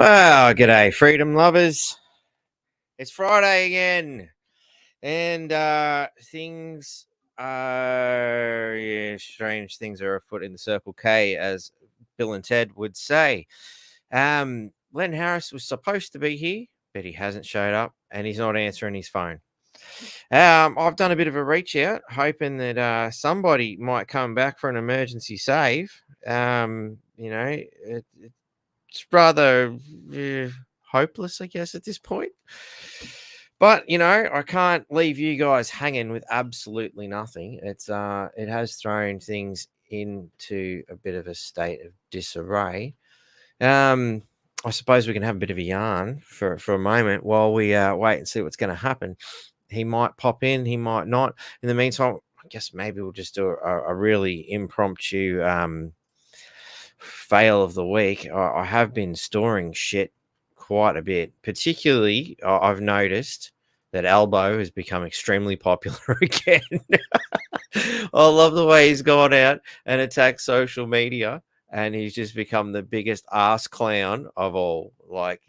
Well, g'day, freedom lovers. It's Friday again, and things are strange things are afoot in the Circle K, as Bill and Ted would say. Len Harris was supposed to be here, but he hasn't showed up, and he's not answering his phone. I've done a bit of a reach out, hoping that somebody might come back for an emergency save. It's rather hopeless, I guess, at this point. But I can't leave you guys hanging with absolutely nothing. It has thrown things into a bit of a state of disarray. I suppose we can have a bit of a yarn for a moment while we wait and see what's going to happen. He might pop in, he might not. In the meantime, I guess maybe we'll just do a really impromptu fail of the week. I have been storing shit quite a bit. Particularly, I've noticed that Elbow has become extremely popular again. I love the way he's gone out and attacked social media, and he's just become the biggest ass clown of all. Like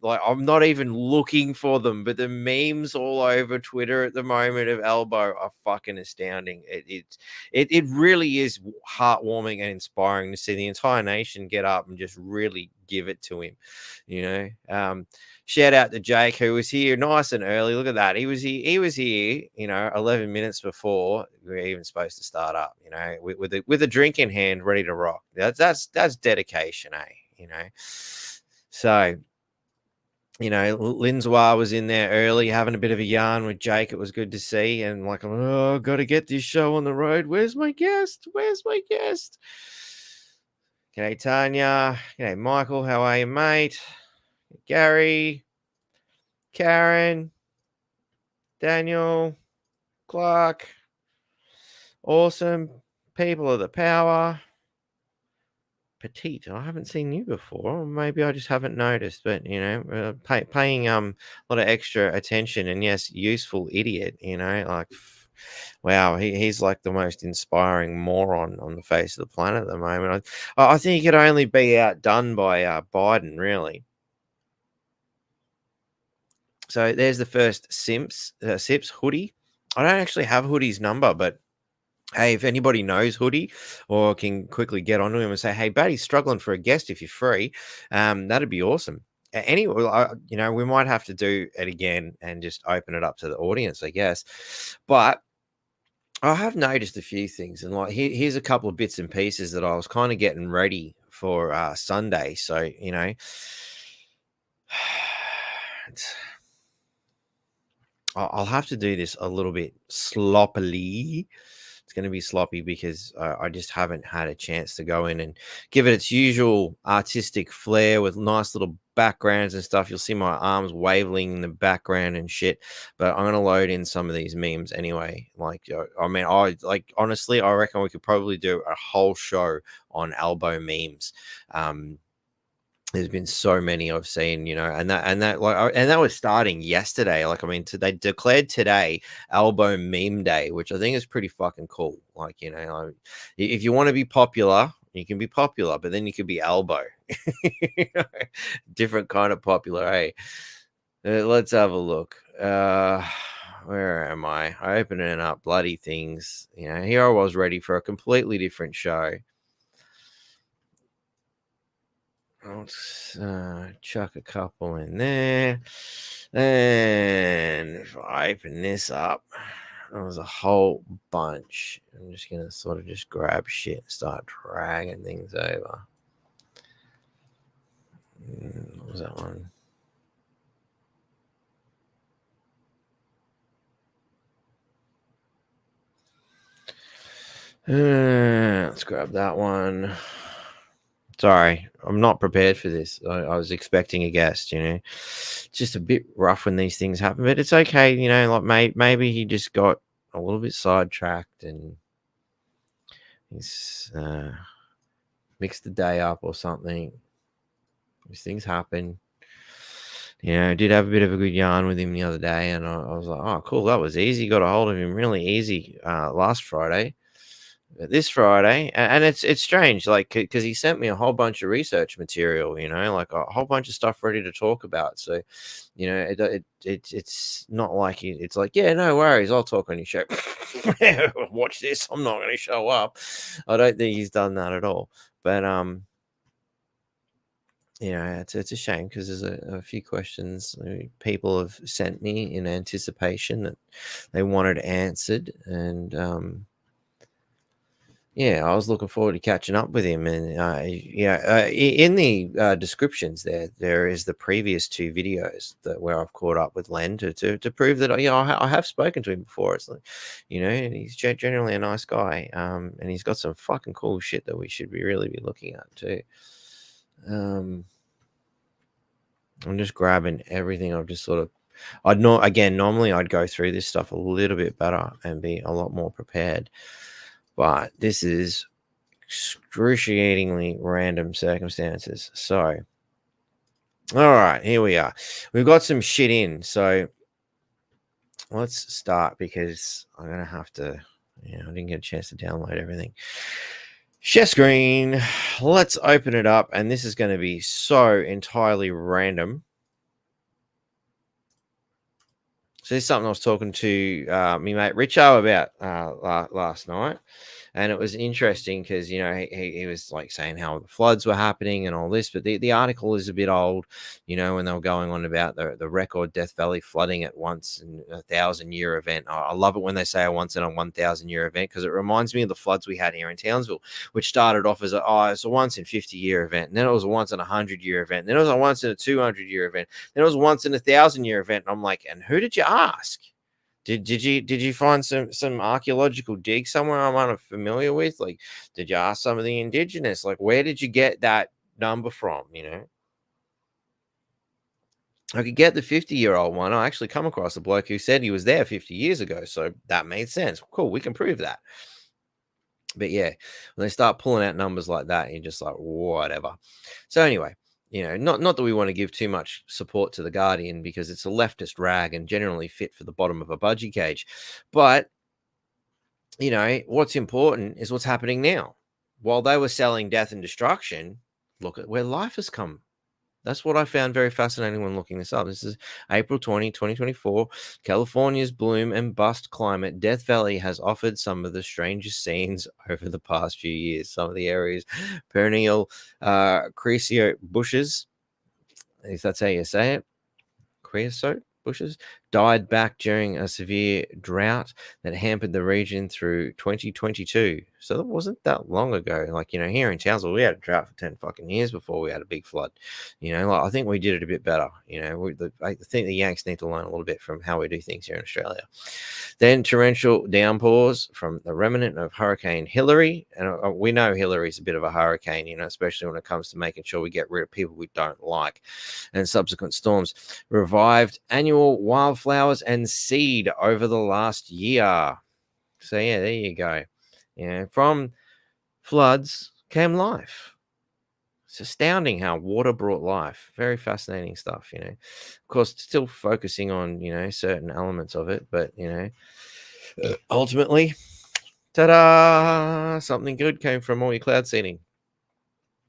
like I'm not even looking for them, but the memes all over Twitter at the moment of Elbow are fucking astounding. It really is heartwarming and inspiring to see the entire nation get up and just really give it to him. Shout out to Jake, who was here nice and early. Look at that. He was here, 11 minutes before we were even supposed to start up, with a drink in hand, ready to rock. That's dedication, So, Linzois was in there early having a bit of a yarn with Jake. It was good to see. And like, got to get this show on the road. Where's my guest? G'day, Tanya. G'day, Michael. How are you, mate? Gary, Karen, Daniel, Clark. Awesome. People of the power. Petite, I haven't seen you before. Maybe I just haven't noticed, but paying a lot of extra attention, and yes, useful idiot. Wow, he's like the most inspiring moron on the face of the planet at the moment. I think he could only be outdone by Biden, really. So there's the first Sips hoodie. I don't actually have Hoodie's number, but hey, if anybody knows Hoodie or can quickly get onto him and say, hey, Batty's struggling for a guest if you're free, that'd be awesome. Anyway, we might have to do it again and just open it up to the audience, I guess. But I have noticed a few things, and like here's a couple of bits and pieces that I was kind of getting ready for Sunday. So, I'll have to do this a little bit sloppily. It's going to be sloppy because I just haven't had a chance to go in and give it its usual artistic flair with nice little backgrounds and stuff. You'll see my arms waving in the background and shit, but I'm going to load in some of these memes anyway. Honestly, I reckon we could probably do a whole show on Elbow memes. There's been so many I've seen, and that was starting yesterday. They declared today Elbow Meme Day, which I think is pretty fucking cool. If you want to be popular, you can be popular, but then you could be Elbow. Different kind of popular, eh? Let's have a look. Where am I? Opening up bloody things. Here I was ready for a completely different show. I'll chuck a couple in there. And if I open this up, there's a whole bunch. I'm just going to sort of just grab shit and start dragging things over. What was that one? Let's grab that one. Sorry, I'm not prepared for this. I was expecting a guest, It's just a bit rough when these things happen, but it's okay, maybe he just got a little bit sidetracked and he's mixed the day up or something. These things happen. I did have a bit of a good yarn with him the other day, and I was like, oh, cool, that was easy. Got a hold of him really easy last Friday. this Friday, and it's strange, like, because he sent me a whole bunch of research material, like a whole bunch of stuff ready to talk about. So, it's not like it's like, yeah, no worries, I'll talk on your show. Watch this, I'm not going to show up. I don't think he's done that at all. But it's a shame because there's a few questions people have sent me in anticipation that they wanted answered, and yeah, I was looking forward to catching up with him. And in the descriptions there is the previous two videos where I've caught up with Len to prove that I have spoken to him before. It's like, and he's generally a nice guy, and he's got some fucking cool shit that we should really be looking at too. I'm just grabbing everything. I've just sort of, normally I'd go through this stuff a little bit better and be a lot more prepared, but this is excruciatingly random circumstances. So, all right, here we are. We've got some shit in. So let's start because I'm going to have to, I didn't get a chance to download everything. Share screen. Let's open it up. And this is going to be so entirely random. So this is something I was talking to my mate Richo about last night. And it was interesting because, he was like saying how the floods were happening and all this. But the article is a bit old, when they were going on about the record Death Valley flooding at once in a 1,000-year event. I love it when they say a once in a 1,000-year event because it reminds me of the floods we had here in Townsville, which started off as it's a once in 50-year event. And then it was a once in a 100-year event. And then it was a once in a 200-year event. Then it was once in a 1,000-year event. And I'm like, and who did you ask? Did you find some archaeological dig somewhere I'm unfamiliar with? Like, did you ask some of the indigenous? Like, where did you get that number from? I could get the 50-year-old one. I actually come across a bloke who said he was there 50 years ago, so that made sense. Cool, we can prove that. But yeah, when they start pulling out numbers like that, you're just like, whatever. So anyway. Not that we want to give too much support to The Guardian because it's a leftist rag and generally fit for the bottom of a budgie cage. But, what's important is what's happening now. While they were selling death and destruction, look at where life has come. That's what I found very fascinating when looking this up. This is April 2024. California's bloom and bust climate. Death Valley has offered some of the strangest scenes over the past few years. Some of the area's perennial creosote bushes, if that's how you say it, creosote bushes, died back during a severe drought that hampered the region through 2022. So that wasn't that long ago. Like, here in Townsville, we had a drought for 10 fucking years before we had a big flood. I think we did it a bit better. I think the Yanks need to learn a little bit from how we do things here in Australia. Then torrential downpours from the remnant of Hurricane Hillary. And we know Hillary's a bit of a hurricane, especially when it comes to making sure we get rid of people we don't like. And subsequent storms revived annual wildflowers and seed over the last year. So yeah, there you go. From floods came life. It's astounding how water brought life. Very fascinating stuff, Of course, still focusing on, certain elements of it, but, ultimately, ta-da! Something good came from all your cloud seeding.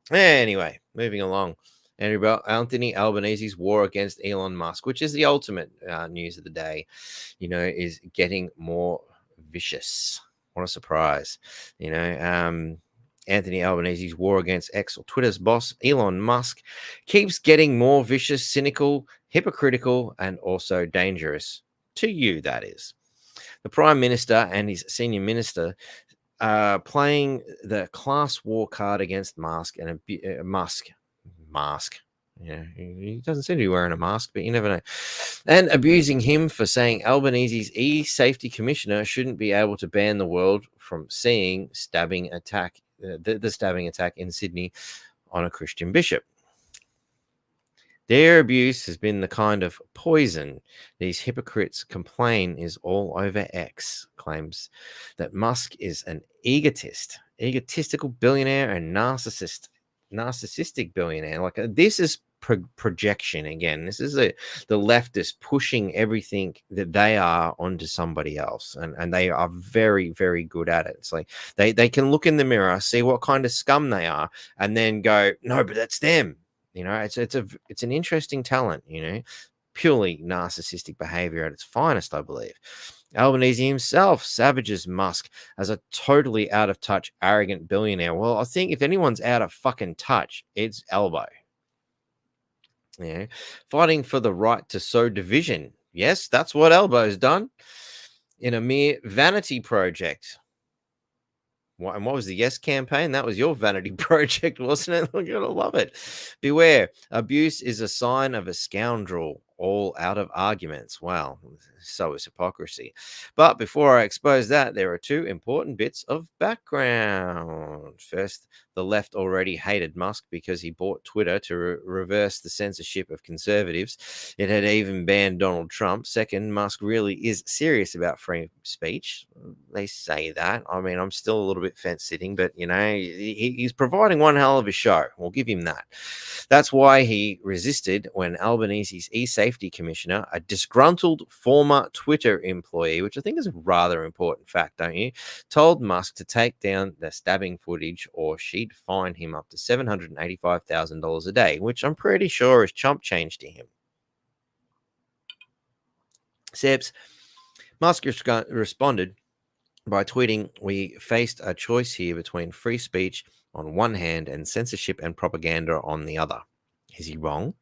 Anyway, moving along. Anthony Albanese's war against Elon Musk, which is the ultimate news of the day, is getting more vicious. What a surprise. Anthony Albanese's war against X or Twitter's boss, Elon Musk, keeps getting more vicious, cynical, hypocritical, and also dangerous. To you, that is. The Prime Minister and his senior minister playing the class war card against Musk and Musk. He doesn't seem to be wearing a mask, but you never know. And abusing him for saying Albanese's e-safety commissioner shouldn't be able to ban the world from seeing the stabbing attack in Sydney on a Christian bishop. Their abuse has been the kind of poison these hypocrites complain is all over X, claims that Musk is an egotistical billionaire and narcissistic billionaire. Like, this is projection again. This is the leftists pushing everything that they are onto somebody else, and they are very, very good at it. It's like they can look in the mirror, see what kind of scum they are, and then go, no, but that's them. It's an interesting talent, purely narcissistic behavior at its finest, I believe. Albanese himself savages Musk as a totally out of touch, arrogant billionaire. Well, I think if anyone's out of fucking touch, it's Albo. Fighting for the right to sow division. Yes, that's what Albo's done in a mere vanity project. And what was the Yes campaign? That was your vanity project, wasn't it? You're going to love it. Beware, abuse is a sign of a scoundrel, all out of arguments. Wow, so is hypocrisy. But before I expose that, there are two important bits of background. First, the left already hated Musk because he bought Twitter to reverse the censorship of conservatives. It had even banned Donald Trump. Second, Musk really is serious about free speech. They say that. I mean, I'm still a little bit fence sitting, but he's providing one hell of a show. We'll give him that. That's why he resisted when Albanese's e-safety commissioner, a disgruntled former Twitter employee, which I think is a rather important fact, don't you, told Musk to take down the stabbing footage or she'd fine him up to $785,000 a day, which I'm pretty sure is chump change to him. Sebs, Musk responded by tweeting, "We faced a choice here between free speech on one hand and censorship and propaganda on the other." Is he wrong?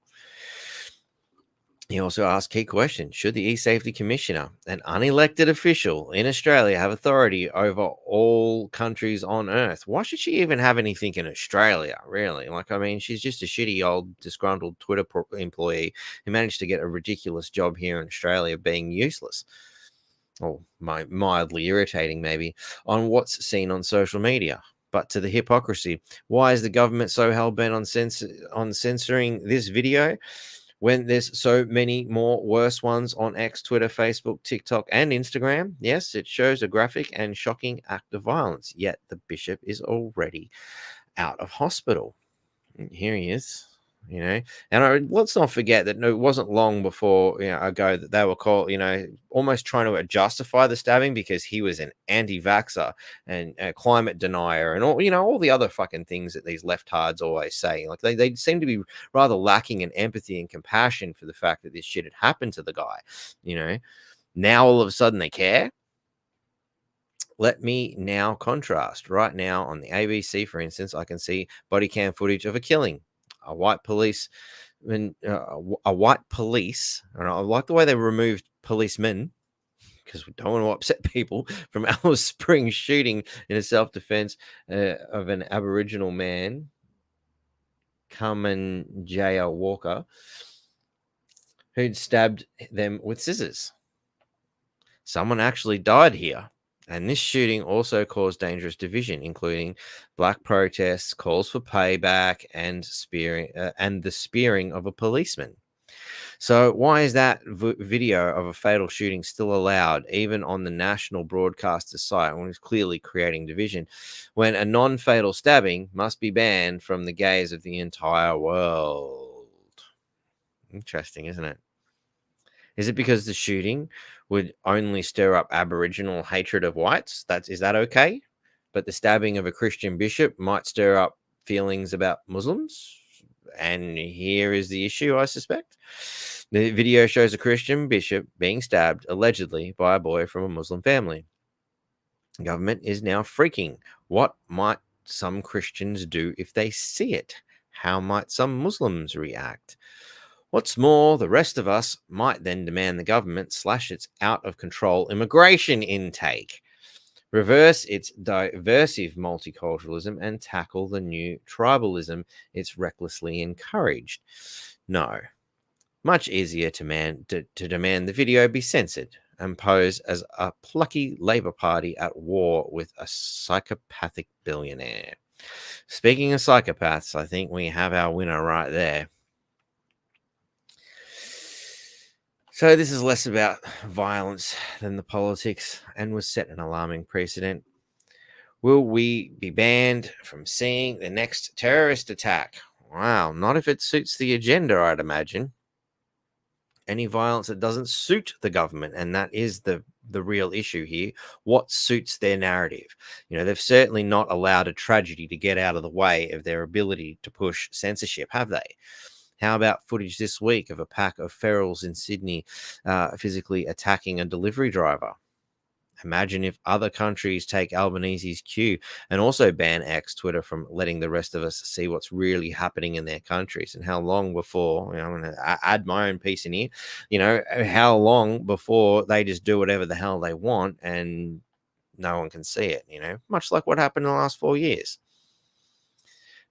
He also asked key question: should the e-safety commissioner, an unelected official in Australia, have authority over all countries on earth? Why should she even have anything in Australia, really? She's just a shitty old disgruntled Twitter employee who managed to get a ridiculous job here in Australia being useless. Or mildly irritating, maybe, on what's seen on social media. But to the hypocrisy, why is the government so hell-bent on censoring this video when there's so many more worse ones on X, Twitter, Facebook, TikTok, and Instagram? Yes, it shows a graphic and shocking act of violence, yet the bishop is already out of hospital. Here he is. And let's not forget that it wasn't long before ago that they were called, almost trying to justify the stabbing because he was an anti-vaxxer and a climate denier and all the other fucking things that these leftards always say. Like they seem to be rather lacking in empathy and compassion for the fact that this shit had happened to the guy. Now all of a sudden they care. Let me now contrast. Right now on the ABC, for instance, I can see body cam footage of a killing. A white police, and I like the way they removed policemen because we don't want to upset people, from Alice Springs shooting in a self-defense of an Aboriginal man, Carmen J.L. Walker, who'd stabbed them with scissors. Someone actually died here. And this shooting also caused dangerous division, including black protests, calls for payback, and the spearing of a policeman. So why is that video of a fatal shooting still allowed, even on the national broadcaster site, when it's clearly creating division, when a non-fatal stabbing must be banned from the gaze of the entire world? Interesting, isn't it? Is it because the shooting would only stir up Aboriginal hatred of whites? Is that okay? But the stabbing of a Christian bishop might stir up feelings about Muslims? And here is the issue, I suspect. The video shows a Christian bishop being stabbed, allegedly, by a boy from a Muslim family. The government is now freaking. What might some Christians do if they see it? How might some Muslims react? What's more, the rest of us might then demand the government slash its out-of-control immigration intake, reverse its diversive multiculturalism, and tackle the new tribalism it's recklessly encouraged. No. Much easier to demand the video be censored and pose as a plucky Labour Party at war with a psychopathic billionaire. Speaking of psychopaths, I think we have our winner right there. So this is less about violence than the politics, and was set an alarming precedent. Will we be banned from seeing the next terrorist attack? Wow, not if it suits the agenda, I'd imagine. Any violence that doesn't suit the government, and that is the real issue here. What suits their narrative? They've certainly not allowed a tragedy to get out of the way of their ability to push censorship, have they? How about footage this week of a pack of ferals in Sydney physically attacking a delivery driver? Imagine if other countries take Albanese's cue and also ban X Twitter from letting the rest of us see what's really happening in their countries, and how long before, I'm going to add my own piece in here, how long before they just do whatever the hell they want and no one can see it, much like what happened in the last 4 years.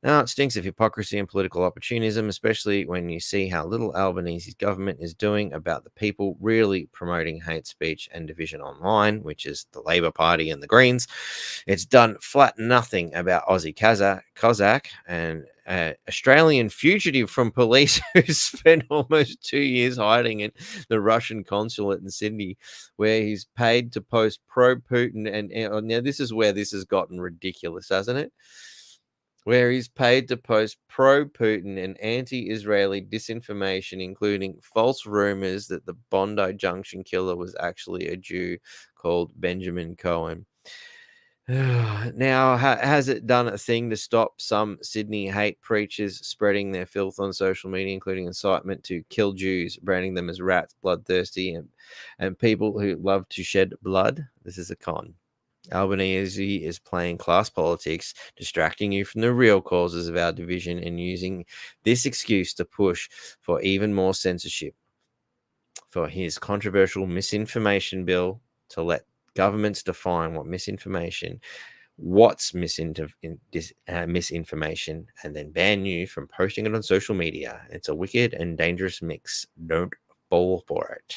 Now, it stinks of hypocrisy and political opportunism, especially when you see how little Albanese's government is doing about the people really promoting hate speech and division online, which is the Labor Party and the Greens. It's done flat nothing about Aussie Kazakh and Australian fugitive from police who spent almost 2 years hiding in the Russian consulate in Sydney, where he's paid to post pro-Putin. And now this is where this has gotten ridiculous, hasn't it? Where he's paid to post pro-Putin and anti-Israeli disinformation, including false rumors that the Bondi Junction killer was actually a Jew called Benjamin Cohen. Now, has it done a thing to stop some Sydney hate preachers spreading their filth on social media, including incitement to kill Jews, branding them as rats, bloodthirsty, and people who love to shed blood? This is a con. Albanese is playing class politics, distracting you from the real causes of our division and using this excuse to push for even more censorship for his controversial misinformation bill to let governments define what's misinformation, and then ban you from posting it on social media. It's a wicked and dangerous mix. Don't fall for it.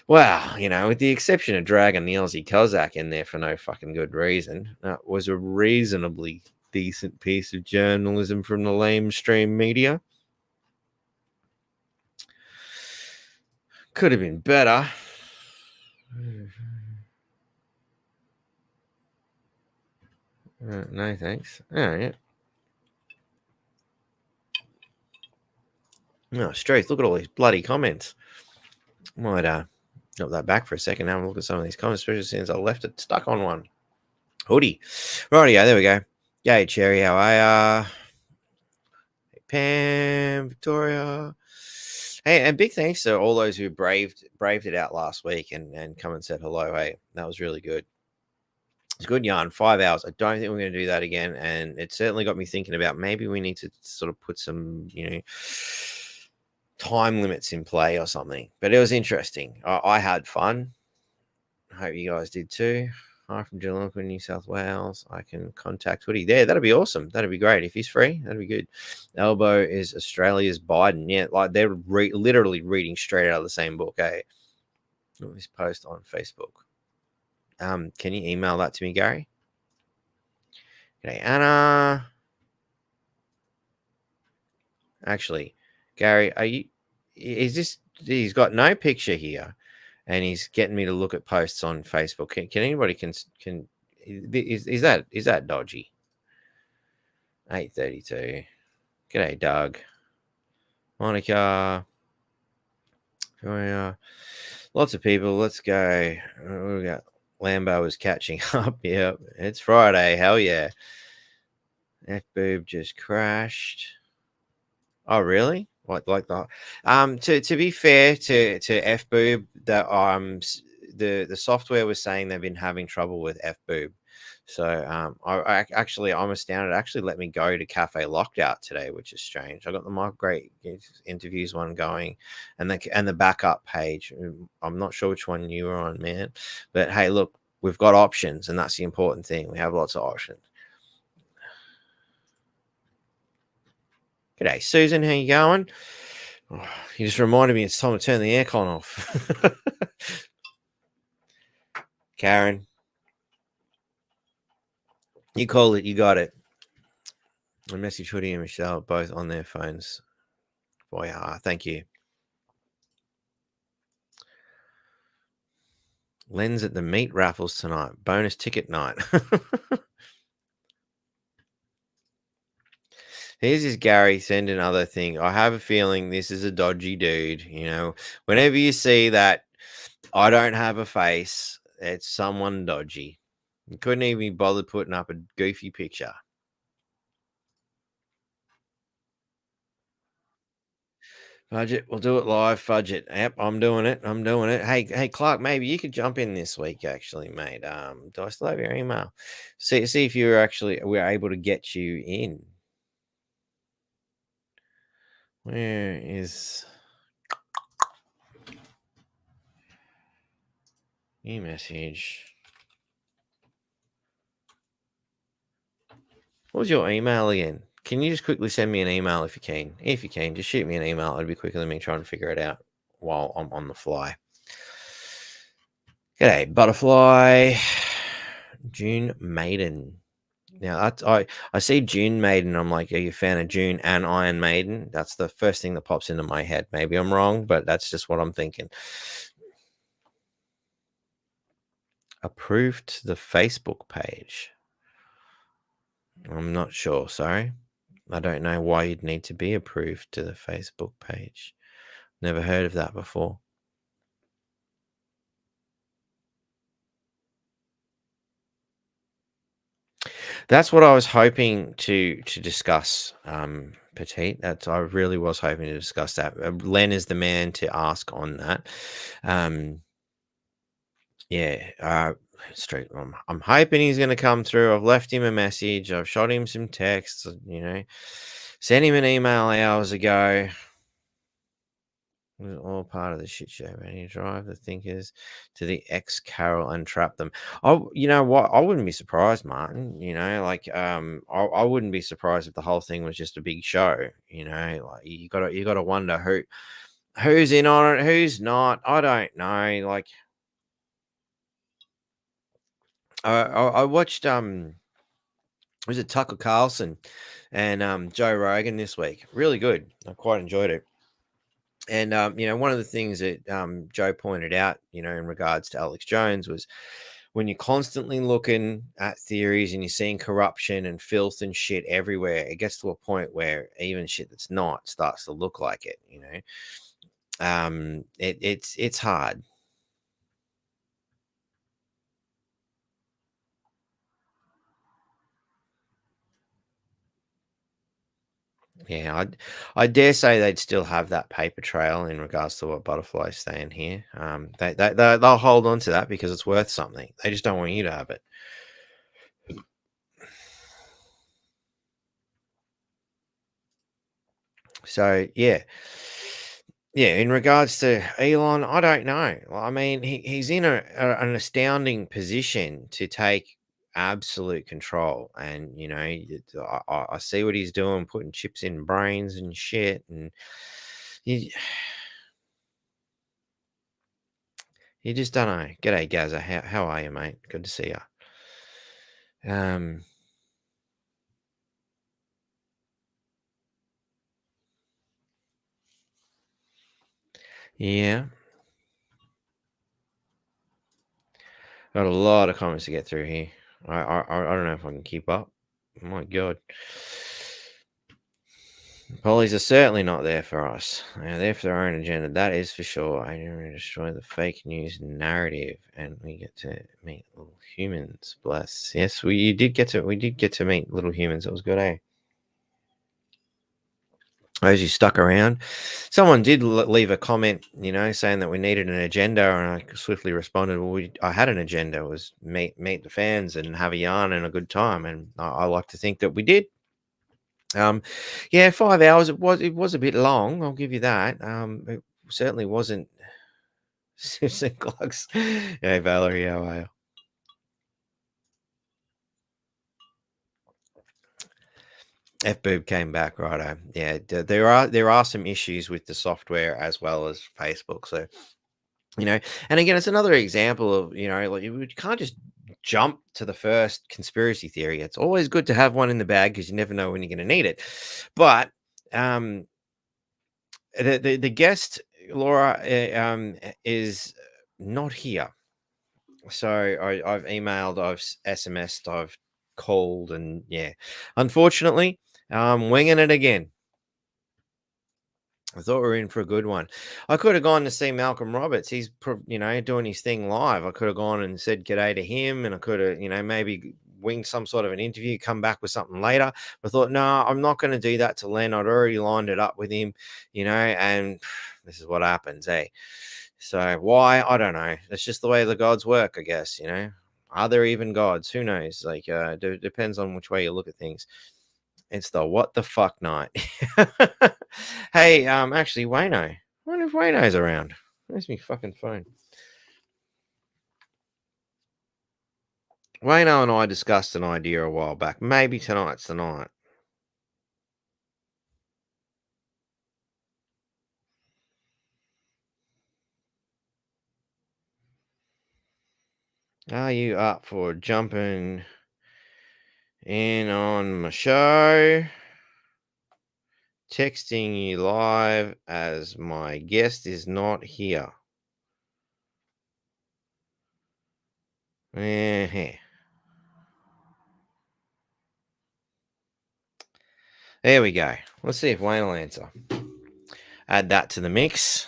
Well, with the exception of dragging the Aussie Cossack in there for no fucking good reason, that was a reasonably decent piece of journalism from the lamestream media. Could have been better. No, thanks. Oh, yeah. No, Straith, look at all these bloody comments. Might drop that back for a second. Have a look at some of these comments, especially since I left it stuck on one. Hoodie. Rightio, there we go. Yay, Cherry, how are ya? Hey, Pam, Victoria. Hey, and big thanks to all those who braved it out last week and come and said hello. Hey, that was really good. It's good yarn. 5 hours. I don't think we're going to do that again. And it certainly got me thinking about maybe we need to sort of put some, time limits in play or something. But it was interesting. I had fun. I hope you guys did too. Hi from Geelong, New South Wales. I can contact Hoodie there. That'd be awesome. That'd be great. If he's free, that'd be good. Elbow is Australia's Biden. Yeah, like they're literally reading straight out of the same book. Eh? Look at this post on Facebook. Can you email that to me, Gary? Okay, Anna. Actually, Gary, he's got no picture here, and he's getting me to look at posts on Facebook. Can anybody is that dodgy? 8:32. G'day, Doug. Monica. Lots of people. Let's go. We got Lambo is catching up. Yep, it's Friday. Hell yeah. F-boob just crashed. Oh, really? What, like the to be fair to F-boob, the software was saying they've been having trouble with F-boob. So I'm astounded. It actually let me go to Cafe Lockout today, which is strange. I got the Mike Great interviews one going, and the backup page. I'm not sure which one you were on, man. But hey, look, we've got options, and that's the important thing. We have lots of options. G'day, Susan. How you going? Oh, you just reminded me it's time to turn the aircon off. Karen, you called it. You got it. I messaged Hoodie and Michelle both on their phones. Boy, thank you. Len's at the meat raffles tonight. Bonus ticket night. Here's this Gary send another thing. I have a feeling this is a dodgy dude. Whenever you see that, I don't have a face. It's someone dodgy. You couldn't even be bothered putting up a goofy picture. Fudge it. We'll do it live. Fudge it. Yep, I'm doing it. I'm doing it. Hey, Clark. Maybe you could jump in this week, actually, mate. Do I still have your email? See if we're able to get you in. Where is new message? What was your email again? Can you just quickly send me an email if you can? If you can, just shoot me an email. It'll be quicker than me trying to figure it out while I'm on the fly. G'day, Butterfly. June Maiden. Now, I see June Maiden. I'm like, are you a fan of June and Iron Maiden? That's the first thing that pops into my head. Maybe I'm wrong, but that's just what I'm thinking. Approved to the Facebook page. I'm not sure. Sorry. I don't know why you'd need to be approved to the Facebook page. Never heard of that before. That's what I was hoping to discuss, Petite. I really was hoping to discuss that. Len is the man to ask on that. Straight. I'm hoping he's going to come through. I've left him a message. I've shot him some texts. Sent him an email hours ago. It was all part of the shit show. Man. You drive the thinkers to the ex-Carol and trap them. Oh, you know what? I wouldn't be surprised, Martin. I wouldn't be surprised if the whole thing was just a big show. Like you gotta wonder who's in on it, who's not. I don't know. Like, I watched was it Tucker Carlson and Joe Rogan this week? Really good. I quite enjoyed it. And one of the things that Joe pointed out, in regards to Alex Jones, was when you're constantly looking at theories and you're seeing corruption and filth and shit everywhere, it gets to a point where even shit that's not starts to look like it. It's hard. Yeah, I dare say they'd still have that paper trail in regards to what Butterfly's saying here. They'll hold on to that because it's worth something. They just don't want you to have it. So yeah, in regards to Elon, I don't know. Well, I mean, he's in an astounding position to take absolute control, and I see what he's doing, putting chips in brains and shit, and you, you just don't know. G'day, Gaza. How are you, mate? Good to see you. Yeah, got a lot of comments to get through here. I don't know if I can keep up. Oh my God. Pollies are certainly not there for us. They're there for their own agenda. That is for sure. I need to destroy the fake news narrative, and we get to meet little humans. Bless. Yes, we did get to meet little humans. It was good, eh? Those who stuck around. Someone did leave a comment, saying that we needed an agenda, and I swiftly responded, "Well, I had an agenda. It was meet the fans and have a yarn and a good time, and I like to think that we did." Yeah, 5 hours. It was a bit long. I'll give you that. It certainly wasn't. Susan Clocks. Hey Valerie, how are you? F Boob came back, righto. Yeah, there are some issues with the software as well as Facebook. So and again, it's another example of like you can't just jump to the first conspiracy theory. It's always good to have one in the bag because you never know when you're going to need it. But the guest Laura is not here, so I've emailed, I've SMS'd, I've called, and yeah, unfortunately, Winging it again. I thought we were in for a good one. I could have gone to see Malcolm Roberts. He's, doing his thing live. I could have gone and said g'day to him, and I could have, maybe winged some sort of an interview, come back with something later. But I thought, no, I'm not going to do that to Len. I'd already lined it up with him, and this is what happens, eh? So why? I don't know. It's just the way the gods work, I guess, Are there even gods? Who knows? Like, depends on which way you look at things. It's the what the fuck night. Hey, actually, Wayno. I wonder if Wayno's around. Where's my fucking phone? Wayno and I discussed an idea a while back. Maybe tonight's the night. Are you up for jumping in on my show? Texting you live as my guest is not here. There we go. Let's see if Wayne will answer. Add that to the mix.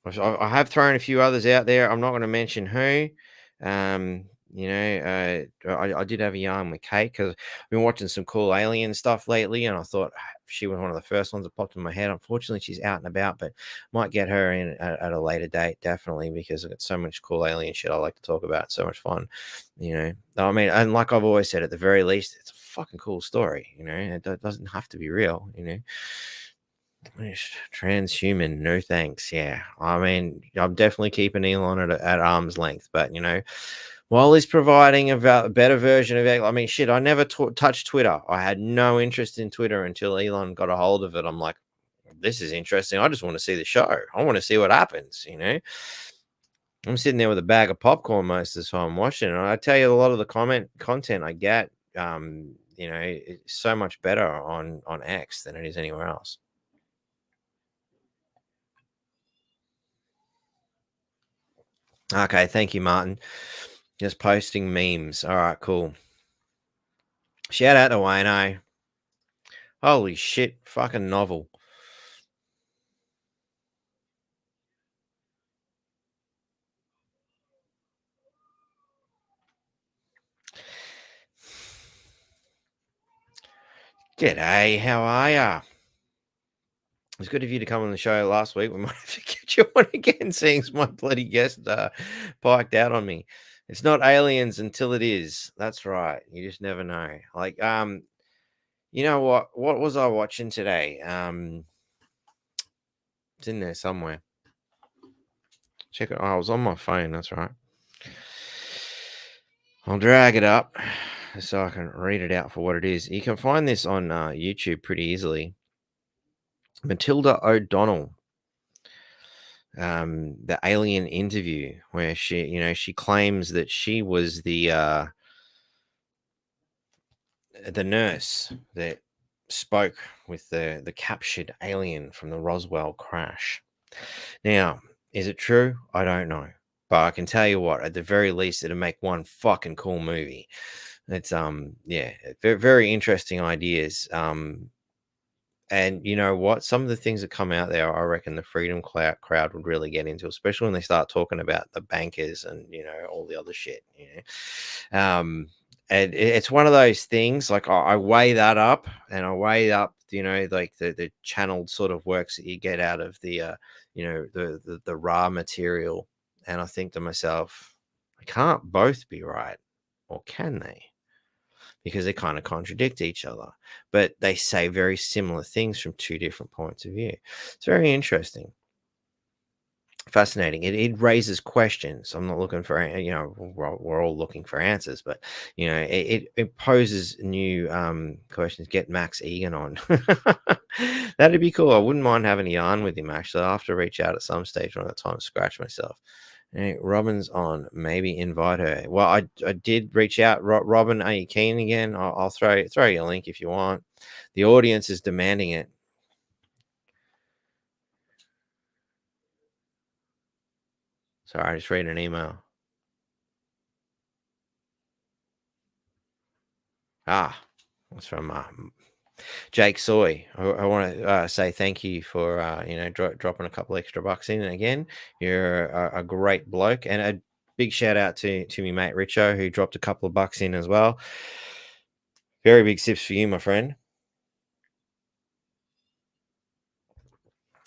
I have thrown a few others out there. I'm not going to mention who. I did have a yarn with Kate because I've been watching some cool alien stuff lately, and I thought she was one of the first ones that popped in my head. Unfortunately, she's out and about, but might get her in at a later date, definitely, because I've got so much cool alien shit I like to talk about. So much fun, I mean, and like I've always said, at the very least, it's a fucking cool story. It doesn't have to be real. Transhuman, no thanks. Yeah, I mean, I'm definitely keeping Elon at arm's length, but while he's providing a better version of it, I mean, shit, I never touched Twitter. I had no interest in Twitter until Elon got a hold of it. I'm like, this is interesting. I just want to see the show. I want to see what happens. I'm sitting there with a bag of popcorn most of the time watching it. And I tell you, a lot of the content I get, it's so much better on X than it is anywhere else. Okay, thank you, Martin. Just posting memes. All right, cool. Shout out to Wayno. Holy shit, fucking novel. G'day, how are ya? It's good of you to come on the show last week. We might have to get you on again, seeing as my bloody guest piked out on me. It's not aliens until it is. That's right. You just never know. Like, you know what? What was I watching today? It's in there somewhere. Check it. Oh, I was on my phone. That's right. I'll drag it up so I can read it out for what it is. You can find this on YouTube pretty easily. Matilda O'Donnell, the alien interview where she claims that she was the nurse that spoke with the captured alien from the Roswell crash. Now, is it true? I don't know. But I can tell you what, at the very least, it'll make one fucking cool movie. It's very, very interesting ideas. And you know what? Some of the things that come out there, I reckon the freedom crowd would really get into, especially when they start talking about the bankers and all the other shit. And it's one of those things. Like I weigh that up, and I weigh up, like the channeled sort of works that you get out of the the raw material, and I think to myself, I can't both be right, or can they? Because they kind of contradict each other, but they say very similar things from two different points of view. It's very interesting, fascinating. It raises questions. I'm not looking for, we're all looking for answers, but it poses new questions. Get Max Egan on. That'd be cool. I wouldn't mind having a yarn with him. Actually, I'll have to reach out at some stage when I have time to scratch myself. Hey, Robin's on. Maybe invite her. Well, I did reach out. Robin, are you keen again? I'll throw you a link if you want. The audience is demanding it. Sorry, I just read an email. Ah, that's from Jake Soy, I want to say thank you for dropping a couple extra bucks in. And again, you're a great bloke, and a big shout out to me mate Richo, who dropped a couple of bucks in as well. Very big sips for you, my friend.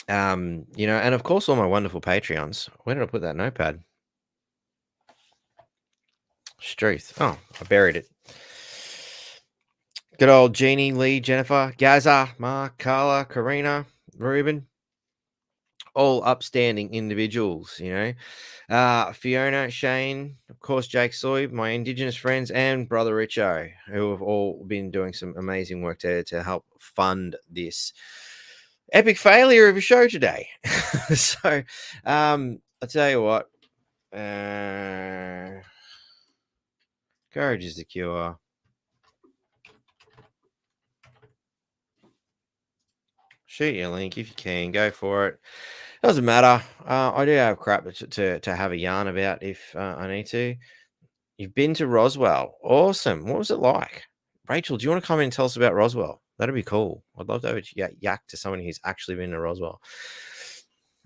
And of course, all my wonderful Patreons. Where did I put that notepad? Struth. Oh, I buried it. Good old Jeannie, Lee, Jennifer, Gaza, Mark, Carla, Karina, Ruben. All upstanding individuals, Fiona, Shane, of course, Jake Soy, my Indigenous friends, and brother Richo, who have all been doing some amazing work to help fund this epic failure of a show today. So, I'll tell you what, courage is the cure. Shoot your link if you can, go for it. Doesn't matter. I do have crap to have a yarn about if I need to. You've been to Roswell. Awesome. What was it like? Rachel, do you want to come in and tell us about Roswell? That'd be cool. I'd love to have a yak to someone who's actually been to Roswell.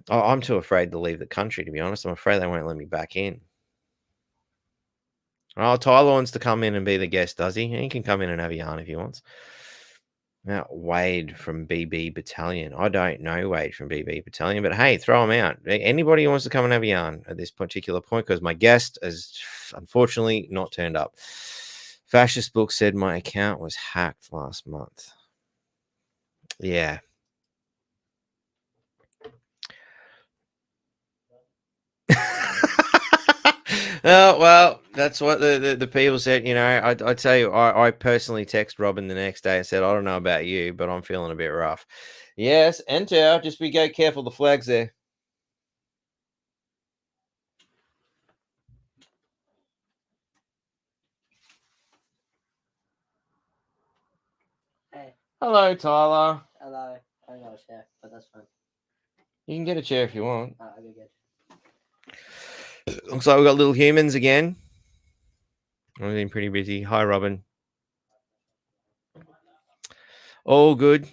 I'm too afraid to leave the country, to be honest. I'm afraid they won't let me back in. Oh, Tyler wants to come in and be the guest, does he? He can come in and have a yarn if he wants. Now, Wade from BB Battalion. I don't know Wade from BB Battalion, but hey, throw him out. Anybody who wants to come and have a yarn at this particular point, because my guest has unfortunately not turned up. Fascist Book said my account was hacked last month. Yeah. Oh, well, that's what the people said. I tell you, I personally text Robin the next day and said, I don't know about you, but I'm feeling a bit rough. Yes, enter. Just be careful. The flag's there. Hey. Hello, Tyler. Hello. I don't got a chair, but that's fine. You can get a chair if you want. I'll go get it. Looks like we've got little humans again. I've been pretty busy. Hi, Robin. All good.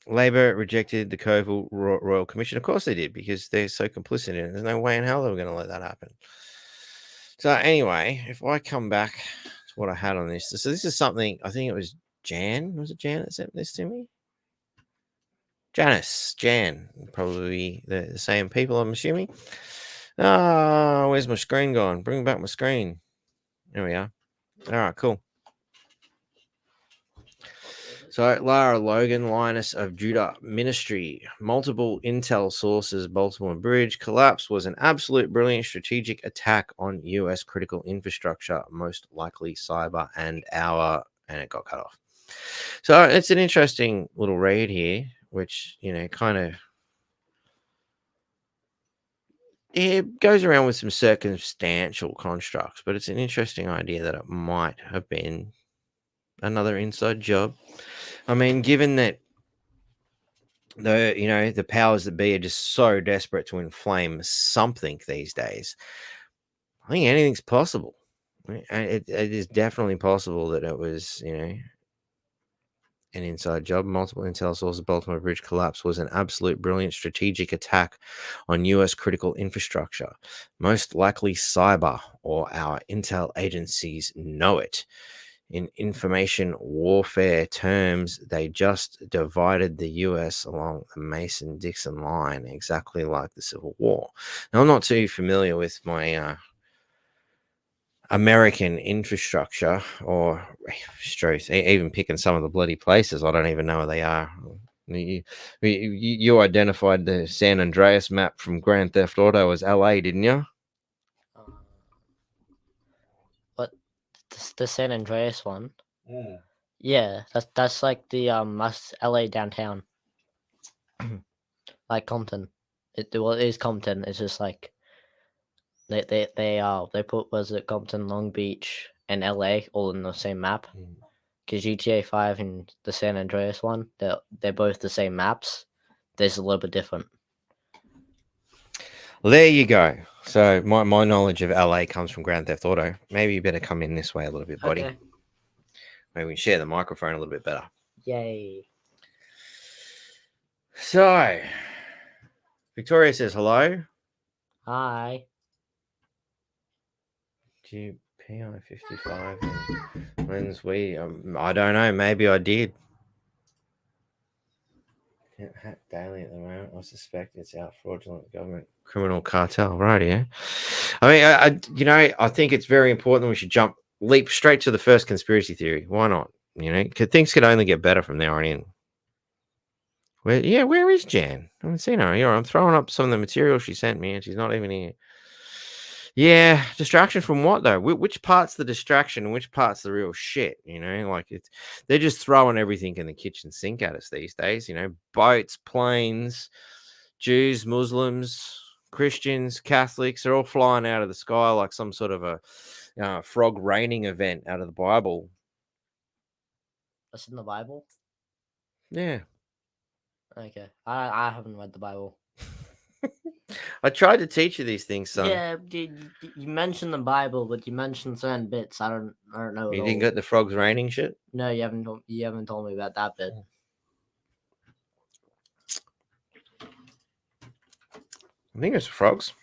Labor rejected the Coval Royal Commission. Of course they did, because they're so complicit in it. There's no way in hell they were going to let that happen. So anyway, if I come back to what I had on this. So this is something, I think it was Jan. Was it Jan that sent this to me? Jan. Probably the same people, I'm assuming. Where's my screen gone? Bring back my screen. There we are. All right, cool. So Lara Logan, Lioness of Judah Ministry, multiple intel sources, Baltimore Bridge collapse was an absolute brilliant strategic attack on U.S. critical infrastructure, most likely cyber and it got cut off. So it's an interesting little read here, which, kind of, it goes around with some circumstantial constructs, but it's an interesting idea that it might have been another inside job. I mean, given that the powers that be are just so desperate to inflame something these days, I think anything's possible. It is definitely possible that it was, an inside job. Multiple intel sources, Baltimore Bridge collapse was an absolute brilliant strategic attack on U.S. critical infrastructure. Most likely cyber, or our intel agencies know it. In information warfare terms, they just divided the U.S. along the Mason-Dixon line, exactly like the Civil War. Now, I'm not too familiar with my American infrastructure, or even picking some of the bloody places. I don't even know where they are. You identified the San Andreas map from Grand Theft Auto as LA, didn't you? What? The San Andreas one? Yeah, that's like the that's LA downtown. Like Compton. It is Compton. It's just like they put, was it Compton, Long Beach, and LA all in the same map. Because GTA 5 and the San Andreas one, they're both the same maps. There's a little bit different. Well, there you go. So my knowledge of LA comes from Grand Theft Auto. Maybe you better come in this way a little bit, buddy. Okay. Maybe we can share the microphone a little bit better. Yay. So, Victoria says hello. Hi. GPI 55. When's we? I don't know. Maybe I did. Hat daily at the moment. I suspect it's out fraudulent government criminal cartel. Right, yeah. I mean, I think it's very important that we should leap straight to the first conspiracy theory. Why not? Things could only get better from there on in. Where is Jan? I haven't seen her. Here, I'm throwing up some of the material she sent me, and she's not even here. Yeah, distraction from what though? Which part's the distraction and which part's the real shit? They're just throwing everything in the kitchen sink at us these days. Boats, planes, Jews, Muslims, Christians, Catholics, they're all flying out of the sky like some sort of a frog raining event out of the Bible. That's in the Bible? Yeah. Okay. I haven't read the Bible. I tried to teach you these things, son. Yeah, you mentioned the Bible, but you mentioned certain bits. I don't know. You didn't get the frogs raining shit? No, you haven't told me about that bit. I think it's frogs.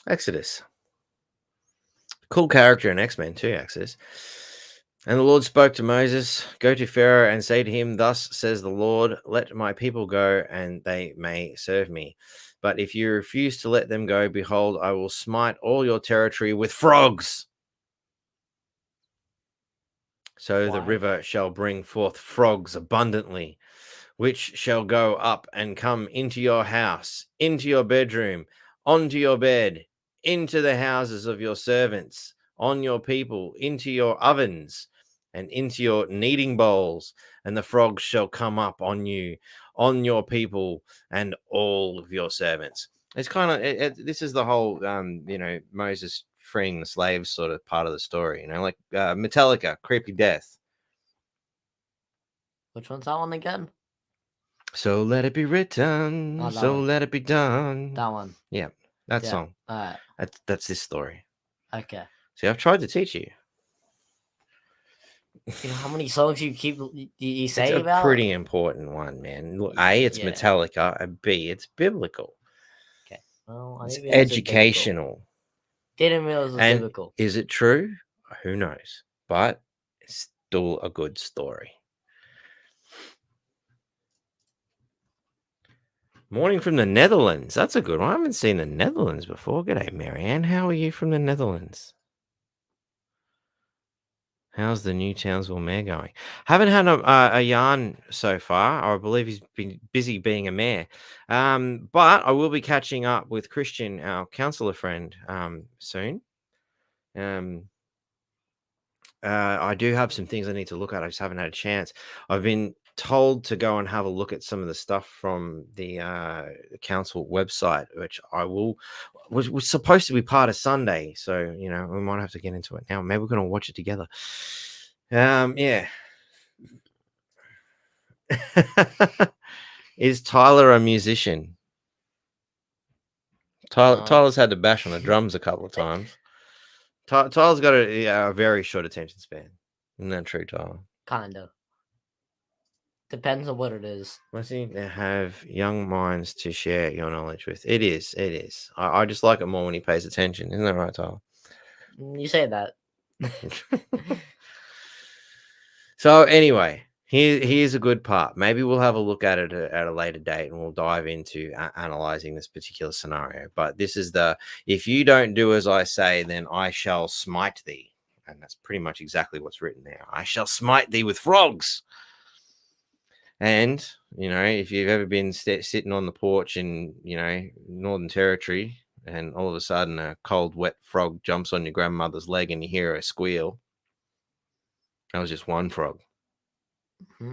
Exodus. Cool character in X-Men too, Exodus. And the Lord spoke to Moses, go to Pharaoh and say to him, thus says the Lord, let my people go and they may serve me. But if you refuse to let them go, behold, I will smite all your territory with frogs. So the river shall bring forth frogs abundantly, which shall go up and come into your house, into your bedroom, onto your bed, into the houses of your servants, on your people, into your ovens, and into your kneading bowls. And the frogs shall come up on you, on your people, and all of your servants. It's kind of this is the whole Moses freeing the slaves sort of part of the story. Like Metallica, Creepy Death. Which one's that one again? So let it be written. Let it be done. That one. Yeah, that song. All right. That's this story. Okay. See, I've tried to teach you. You know how many songs you say it's about? A pretty important one, man. A, it's Metallica. B, it's biblical. Okay. Well, it's educational. Didn't realize it was biblical. Is it true? Who knows? But it's still a good story. Morning from the Netherlands. That's a good one. I haven't seen the Netherlands before. G'day, Marianne. How are you from the Netherlands? How's the new Townsville mayor going? Haven't had a yarn so far. I believe he's been busy being a mayor. But I will be catching up with Christian, our councillor friend, soon. I do have some things I need to look at. I just haven't had a chance. I've been told to go and have a look at some of the stuff from the council website, which I will. Was supposed to be part of Sunday, so we might have to get into it now. Maybe we're gonna watch it together. Yeah. Is Tyler a musician? Tyler's had to bash on the drums a couple of times. Tyler's got a very short attention span. Isn't that true, Tyler? Kind of. Depends on what it is. I think they have young minds to share your knowledge with. It is. I just like it more when he pays attention. Isn't that right, Tyler? You say that. So anyway, here's a good part. Maybe we'll have a look at it at a later date and we'll dive into analyzing this particular scenario. But this is if you don't do as I say, then I shall smite thee. And that's pretty much exactly what's written there. I shall smite thee with frogs. And, if you've ever been sitting on the porch in, Northern Territory and all of a sudden a cold, wet frog jumps on your grandmother's leg and you hear a squeal, that was just one frog. Mm-hmm.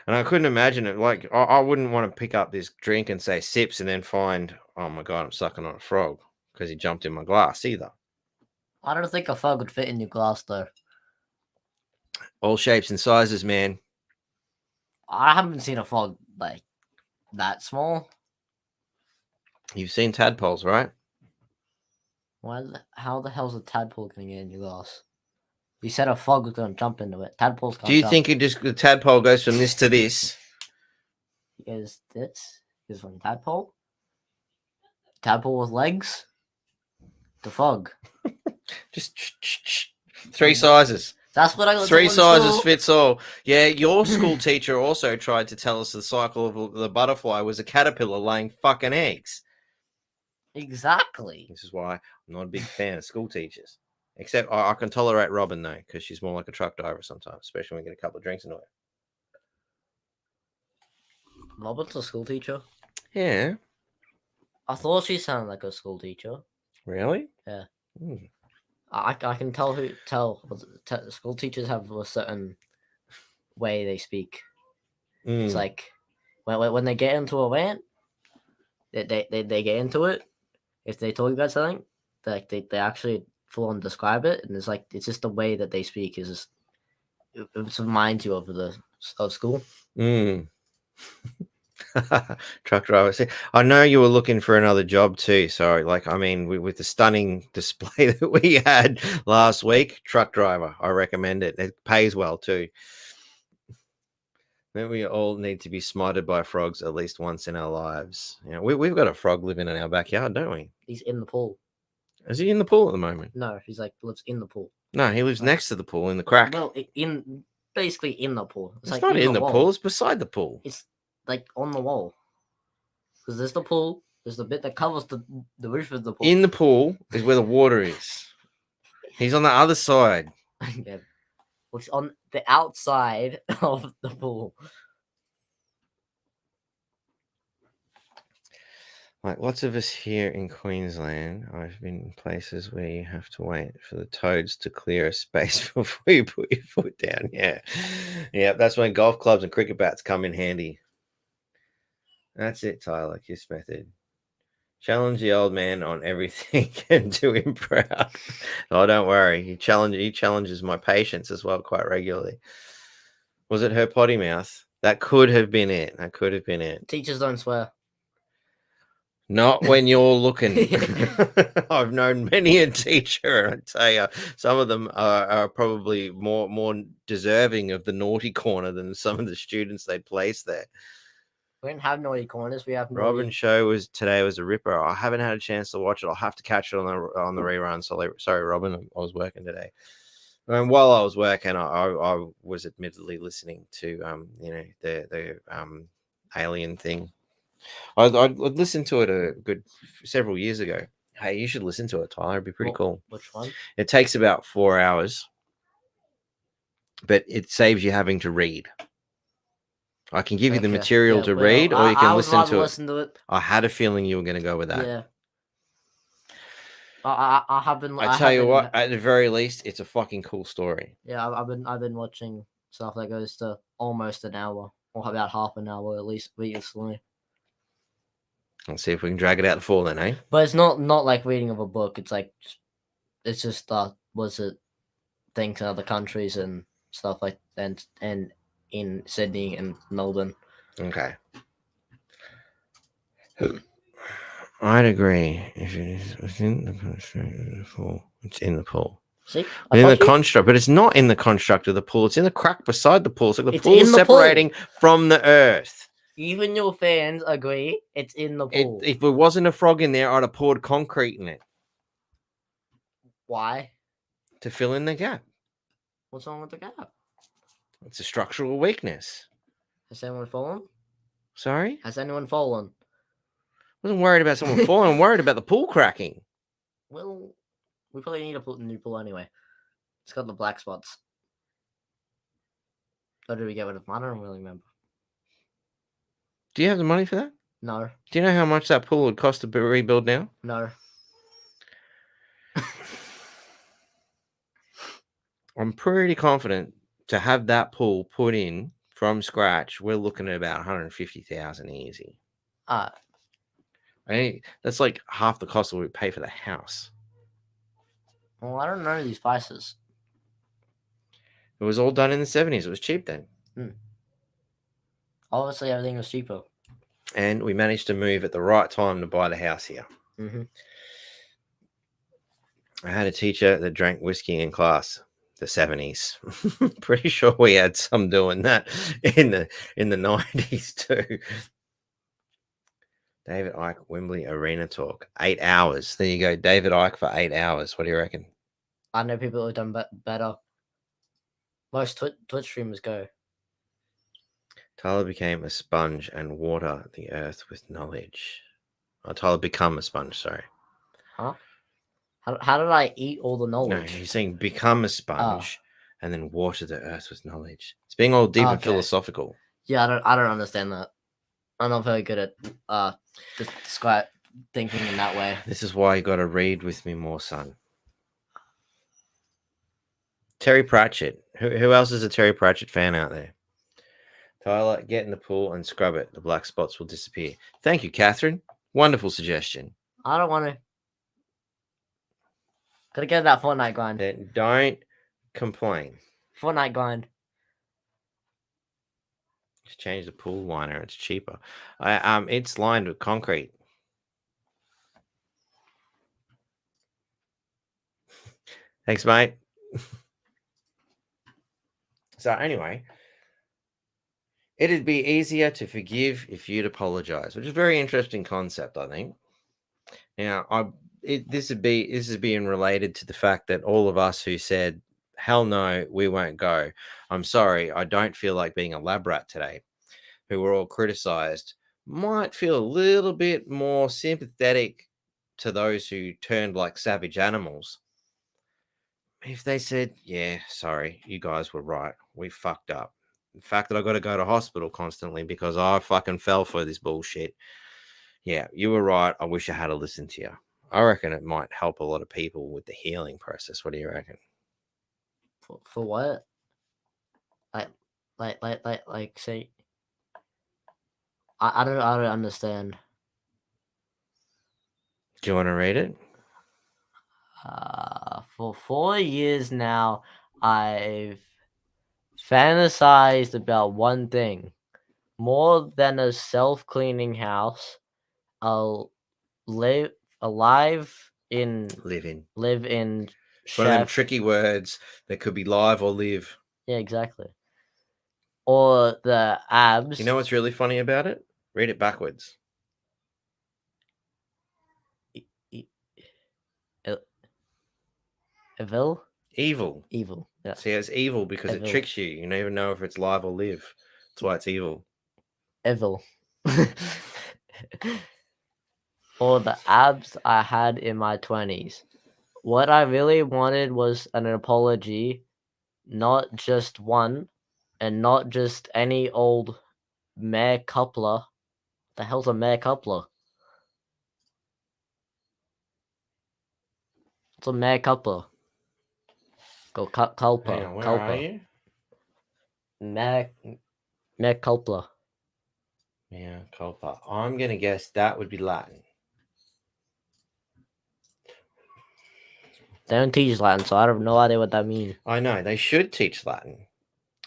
And I couldn't imagine it. Like, I wouldn't want to pick up this drink and say sips and then find, oh my God, I'm sucking on a frog because he jumped in my glass either. I don't think a frog would fit in your glass, though. All shapes and sizes, man. I haven't seen a frog like that small. You've seen tadpoles, right? How the hell's a tadpole gonna get in your glass? You said a frog was gonna jump into it. Tadpoles can't Do you jump. think the tadpole goes from this to this? Is this is from tadpole? Tadpole with legs? The frog. Just three sizes. That's what I got. Three sizes fits all. Yeah, your school teacher also tried to tell us the cycle of the butterfly was a caterpillar laying fucking eggs. Exactly. This is why I'm not a big fan of school teachers. Except I can tolerate Robin, though, because she's more like a truck driver sometimes, especially when we get a couple of drinks into her. Robin's a school teacher? Yeah. I thought she sounded like a school teacher. Really? Yeah. Mm. I can tell school teachers have a certain way they speak. It's like when they get into a rant, they get into it. If they talk about something, they actually full on describe it, and it's just the way that they speak is just, it reminds you of school. Truck driver. See, I know you were looking for another job too. So, like, I mean, with the stunning display that we had last week, truck driver, I recommend it. It pays well too. Then we all need to be smited by frogs at least once in our lives. You know, we've got a frog living in our backyard, don't we? He's in the pool. Is he in the pool at the moment? No, he's lives in the pool. No, he lives next to the pool in the crack. Well, basically in the pool. It's like not in the pool. It's beside the pool. It's like on the wall. Because there's the pool. There's the bit that covers the roof of the pool. In the pool is where the water is. He's on the other side. Yeah. Which on the outside of the pool. Like lots of us here in Queensland, I've been in places where you have to wait for the toads to clear a space before you put your foot down. Yeah. Yeah, that's when golf clubs and cricket bats come in handy. That's it, Tyler. Kiss method. Challenge the old man on everything and do him proud. Oh, don't worry. He challenges my patience as well quite regularly. Was it her potty mouth? That could have been it. Teachers don't swear. Not when you're looking. I've known many a teacher, and I tell you, some of them are probably more deserving of the naughty corner than some of the students they place there. We don't have naughty corners. We have naughty... Robin's show today was a ripper. I haven't had a chance to watch it. I'll have to catch it on the rerun. Sorry, Robin. I was working today. And while I was working, I was admittedly listening to the alien thing. I'd listened to it a good several years ago. Hey, you should listen to it, Tyler. It'd be pretty cool. Which one? It takes about 4 hours, but it saves you having to read. I can give you the material to read, or you can listen to it. I had a feeling you were going to go with that. Yeah. I have been. I tell you what, at the very least, it's a fucking cool story. Yeah, I've been watching stuff that goes to almost an hour, or about half an hour at least recently. Let's see if we can drag it out to 4 then, eh? But it's not like reading of a book. It's like, it's just things in other countries and stuff like that, and in Sydney and Melbourne. Okay. I'd agree. If it is within the construct of the pool, it's in the pool. See? In the construct, but it's not in the construct of the pool. It's in the crack beside the pool. So the pool is separating from the earth. Even your fans agree it's in the pool. If there wasn't a frog in there, I'd have poured concrete in it. Why? To fill in the gap. What's wrong with the gap? It's a structural weakness. Has anyone fallen? Sorry? Has anyone fallen? I wasn't worried about someone falling. I'm worried about the pool cracking. Well, we probably need to put a new pool anyway. It's got the black spots. Or did we get rid of them? I don't really remember. Do you have the money for that? No. Do you know how much that pool would cost to rebuild now? No. I'm pretty confident to have that pool put in from scratch. We're looking at about 150,000 easy. That's like half the cost of what we pay for the house. Well, I don't know these prices. It was all done in the 70s. It was cheap then. Obviously, everything was cheaper. And we managed to move at the right time to buy the house here. Mm-hmm. I had a teacher that drank whiskey in class. The 70s. Pretty sure we had some doing that in the 90s too. David Icke, Wembley Arena talk. 8 hours. There you go. David Icke for 8 hours. What do you reckon? I know people who have done better. Most Twitch streamers go. Tyler became a sponge and water the earth with knowledge. Oh, Tyler become a sponge, sorry. Huh? How did I eat all the No, knowledge? he's saying become a sponge and then water the earth with knowledge. It's being all deep and philosophical. Yeah, I don't understand that. I'm not very good at describe thinking in that way. This is why you got to read with me more, son. Terry Pratchett. Who else is a Terry Pratchett fan out there? Tyler, get in the pool and scrub it. The black spots will disappear. Thank you, Catherine. Wonderful suggestion. I don't want to. Gotta get that Fortnite grind. Then don't complain. Fortnite grind. Just change the pool liner. It's cheaper. It's lined with concrete. Thanks, mate. So anyway, it'd be easier to forgive if you'd apologize, which is a very interesting concept, I think. Now, this is being related to the fact that all of us who said, hell no, we won't go. I'm sorry, I don't feel like being a lab rat today, who were all criticized, might feel a little bit more sympathetic to those who turned like savage animals. If they said, yeah, sorry, you guys were right. We fucked up. The fact that I got to go to hospital constantly because I fucking fell for this bullshit. Yeah, you were right. I wish I had listened to you. I reckon it might help a lot of people with the healing process. What do you reckon? For what? Like say I don't understand. Do you want to read it? For 4 years now, I've fantasized about one thing. More than a self-cleaning house, I'll live in. One of them tricky words that could be live or live. Yeah, exactly. Or the abs. You know what's really funny about it? Read it backwards. Evil. Yeah. See, it's evil because it tricks you. You never know if it's live or live. That's why it's evil. Or the abs I had in my 20s. What I really wanted was an apology, not just one, and not just any old mea culpa. The hell's a mea culpa? What's a mea culpa? Go culpa. Hang on, where are you? Mea culpa. Mea culpa. I'm going to guess that would be Latin. They don't teach Latin, so I have no idea what that means. I know. They should teach Latin.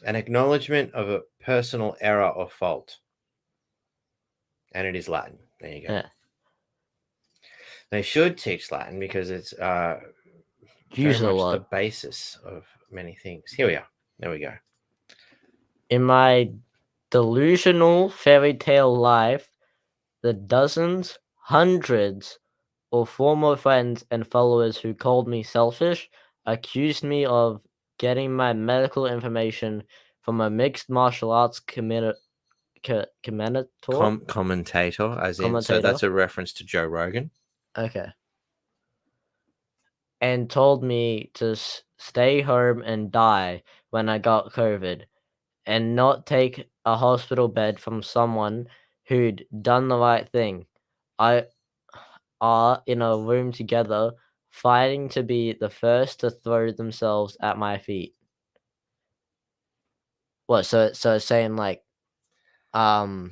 An acknowledgement of a personal error or fault. And it is Latin. There you go. Yeah. They should teach Latin because it's very much the basis of many things. Here we are. There we go. In my delusional fairy tale life, the dozens, hundreds of former friends and followers who called me selfish accused me of getting my medical information from a mixed martial arts commentator, as in, so that's a reference to Joe Rogan. Okay. And told me to stay home and die when I got COVID and not take a hospital bed from someone who'd done the right thing. I are in a room together fighting to be the first to throw themselves at my feet. What? So it's saying like, well,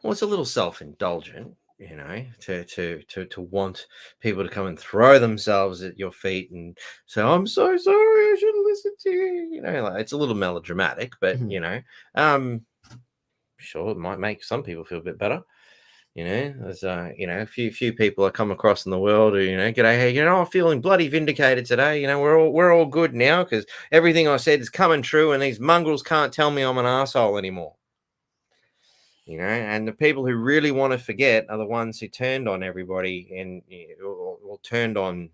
it's a little self-indulgent, you know, to want people to come and throw themselves at your feet and say, "I'm so sorry, I should have listened to you." You know, like it's a little melodramatic, but you know, sure, it might make some people feel a bit better. There's a few people I come across in the world who g'day, hey, I'm feeling bloody vindicated today. We're all good now because everything I said is coming true, and these mongrels can't tell me I'm an asshole anymore. And the people who really want to forget are the ones who turned on everybody and or turned on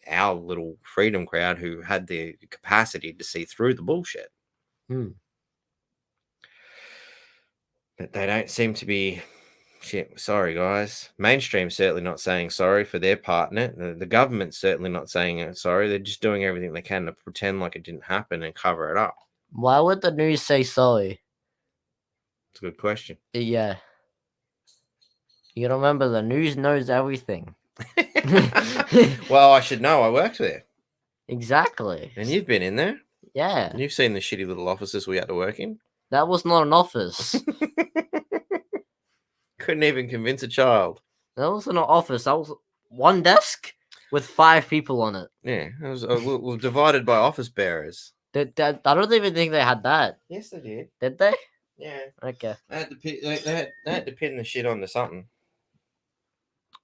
our little freedom crowd who had the capacity to see through the bullshit. Hmm. But they don't seem to be. Shit, sorry guys. Mainstream's certainly not saying sorry for their part in it. The government's certainly not saying sorry. They're just doing everything they can to pretend like it didn't happen and cover it up. Why would the news say sorry? It's a good question. Yeah. You gotta remember, the news knows everything. Well, I should know. I worked there. Exactly. And you've been in there. Yeah. You've seen the shitty little offices we had to work in. That was not an office. Couldn't even convince a child. That wasn't an office. That was one desk with 5 people on it. Yeah, it was we're divided by office bearers. I don't even think they had that. Yes, they did. Did they? Yeah. Okay. They had to pin the shit onto something.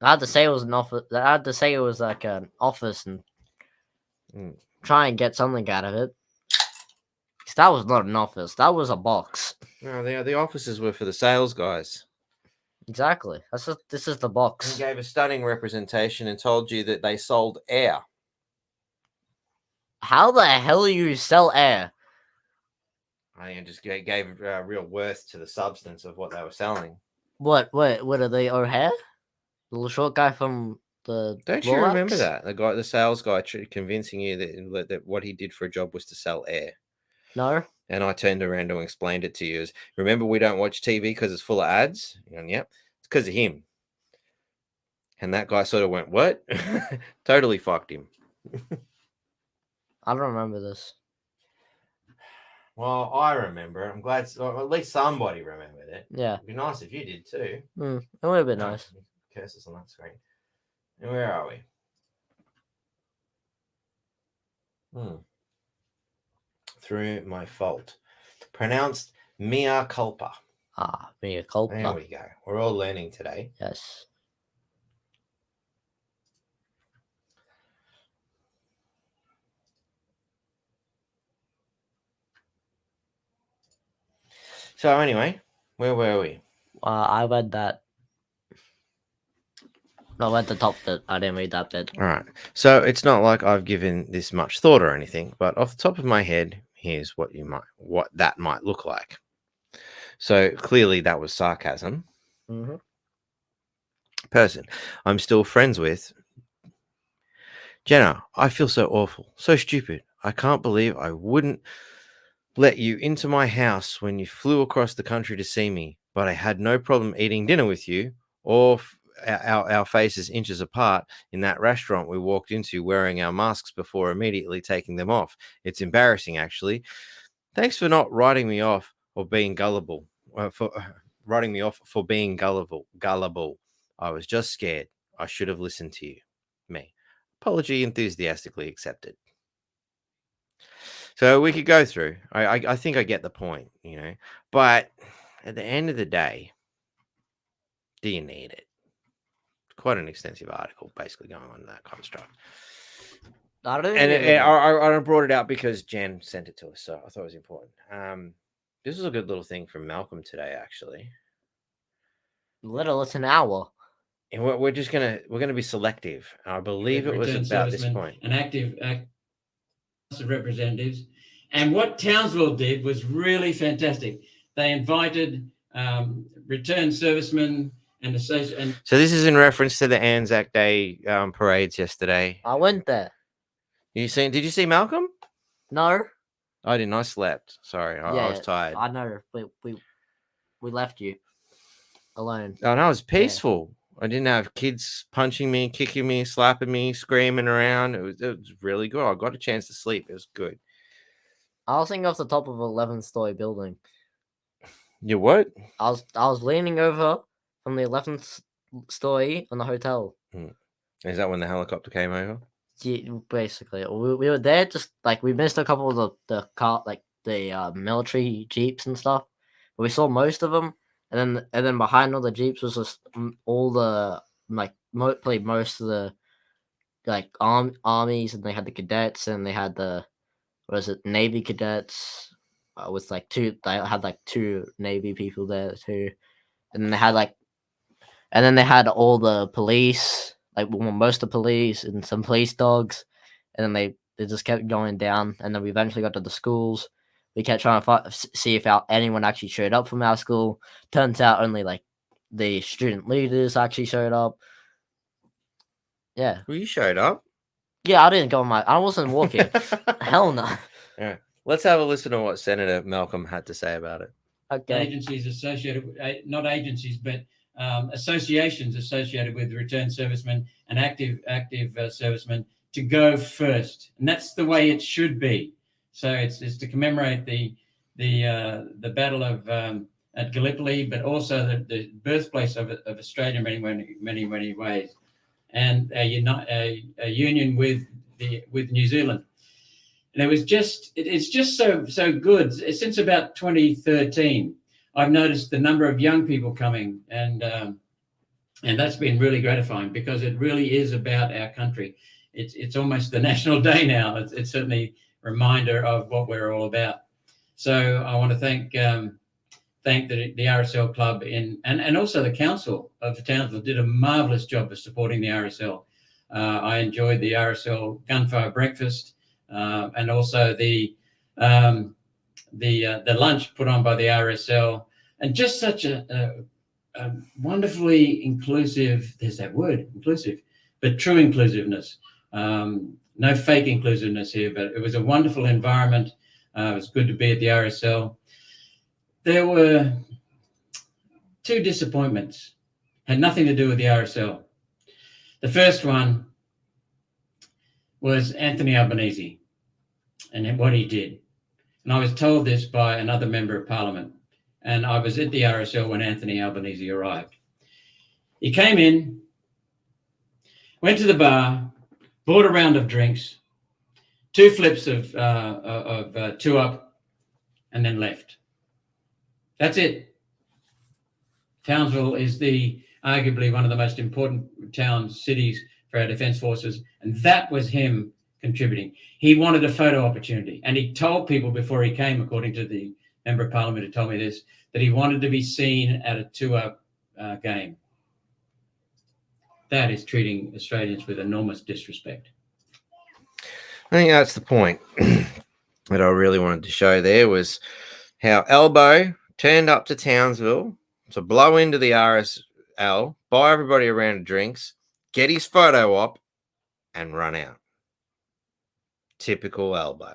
I had to say it was an office. I had to say it was like an office and try and get something out of it. 'Cause that was not an office. That was a box. No, the offices were for the sales guys. Exactly. This is the box. He gave a stunning representation and told you that they sold air. How the hell do you sell air? I think it just gave real worth to the substance of what they were selling. What are they? O'Hare? The little short guy from the. Don't you remember that? The sales guy convincing you that what he did for a job was to sell air. No. And I turned around and explained it to you as, remember, we don't watch TV because it's full of ads? And yep, it's because of him. And that guy sort of went, what? Totally fucked him. I don't remember this. Well, I remember. I'm glad at least somebody remembered it. Yeah. It'd be nice if you did too. It would have been nice. Curses on that screen. And where are we? Through my fault. Pronounced mea culpa. Ah, mea culpa. There we go. We're all learning today. Yes. So anyway, where were we? I read that. No, I read the top bit. I didn't read that bit. All right. So it's not like I've given this much thought or anything, but off the top of my head, here's what that might look like. So clearly that was sarcasm. Mm-hmm. Person I'm still friends with. Jenna, I feel so awful, so stupid. I can't believe I wouldn't let you into my house when you flew across the country to see me, but I had no problem eating dinner with you or our faces inches apart in that restaurant we walked into wearing our masks before immediately taking them off. It's embarrassing, actually. Thanks for not writing me off or being gullible. For writing me off for being gullible. I was just scared. I should have listened to you. Me. Apology enthusiastically accepted. So we could go through. I think I get the point, But at the end of the day, do you need it? Quite an extensive article, basically going on that construct. I brought it out because Jan sent it to us, so I thought it was important. This was a good little thing from Malcolm today, actually. It's an hour. And we're gonna be selective. I believe it was about this point. An active of representatives, and what Townsville did was really fantastic. They invited returned servicemen and associates. So this is in reference to the Anzac Day parades yesterday. I went there. Did you see Malcolm? No. I didn't. I slept. Sorry, I was tired. I know. We left you alone. Oh no, it was peaceful. Yeah. I didn't have kids punching me, kicking me, slapping me, screaming around. It was really good. I got a chance to sleep. It was good. I was sitting off the top of an 11-story building. You what? I was leaning over from the 11th story on the hotel. Is that when the helicopter came over? Yeah, basically. We were there, just like we missed a couple of the car, like the military jeeps and stuff. But we saw most of them, and then behind all the jeeps was just all the probably most of the armies, and they had the cadets, and they had the Navy cadets with two. They had 2 Navy people there too, and then they had all the police, most of the police and some police dogs, and then they just kept going down, and then we eventually got to the schools. We kept trying to see if anyone actually showed up from our school. Turns out only the student leaders actually showed up. Yeah. Well, you showed up. Yeah, I didn't go I wasn't walking. Hell no. All right. Let's have a listen to what Senator Malcolm had to say about it. Okay. Agencies associated, not agencies, but associations associated with returned servicemen and active servicemen to go first, and that's the way it should be. So it's to commemorate the battle of at Gallipoli, but also the birthplace of Australia in many ways, and a union with New Zealand. And it's just so good. Since about 2013, I've noticed the number of young people coming, and that's been really gratifying, because it really is about our country. It's almost the national day now. It's certainly a reminder of what we're all about. So I want to thank the RSL Club and also the Council of Townsville did a marvellous job of supporting the RSL. I enjoyed the RSL gunfire breakfast. And also the lunch put on by the RSL, and just such a wonderfully inclusive. There's that word, inclusive, but true inclusiveness. No fake inclusiveness here, but it was a wonderful environment. It was good to be at the RSL. There were 2 disappointments, had nothing to do with the RSL. The first one was Anthony Albanese and what he did. And I was told this by another member of Parliament, and I was at the RSL when Anthony Albanese arrived. He came in, went to the bar, bought a round of drinks, 2 flips of 2-up, and then left. That's it. Townsville is arguably one of the most important cities for our defence forces, and that was him contributing. He wanted a photo opportunity, and he told people before he came, according to the member of Parliament who told me this, that he wanted to be seen at a 2-up game. That is treating Australians with enormous disrespect. I think that's the point that I really wanted to show there, was how Elbow turned up to Townsville to blow into the RSL, buy everybody a round of drinks, get his photo op, and run out. Typical Elbow.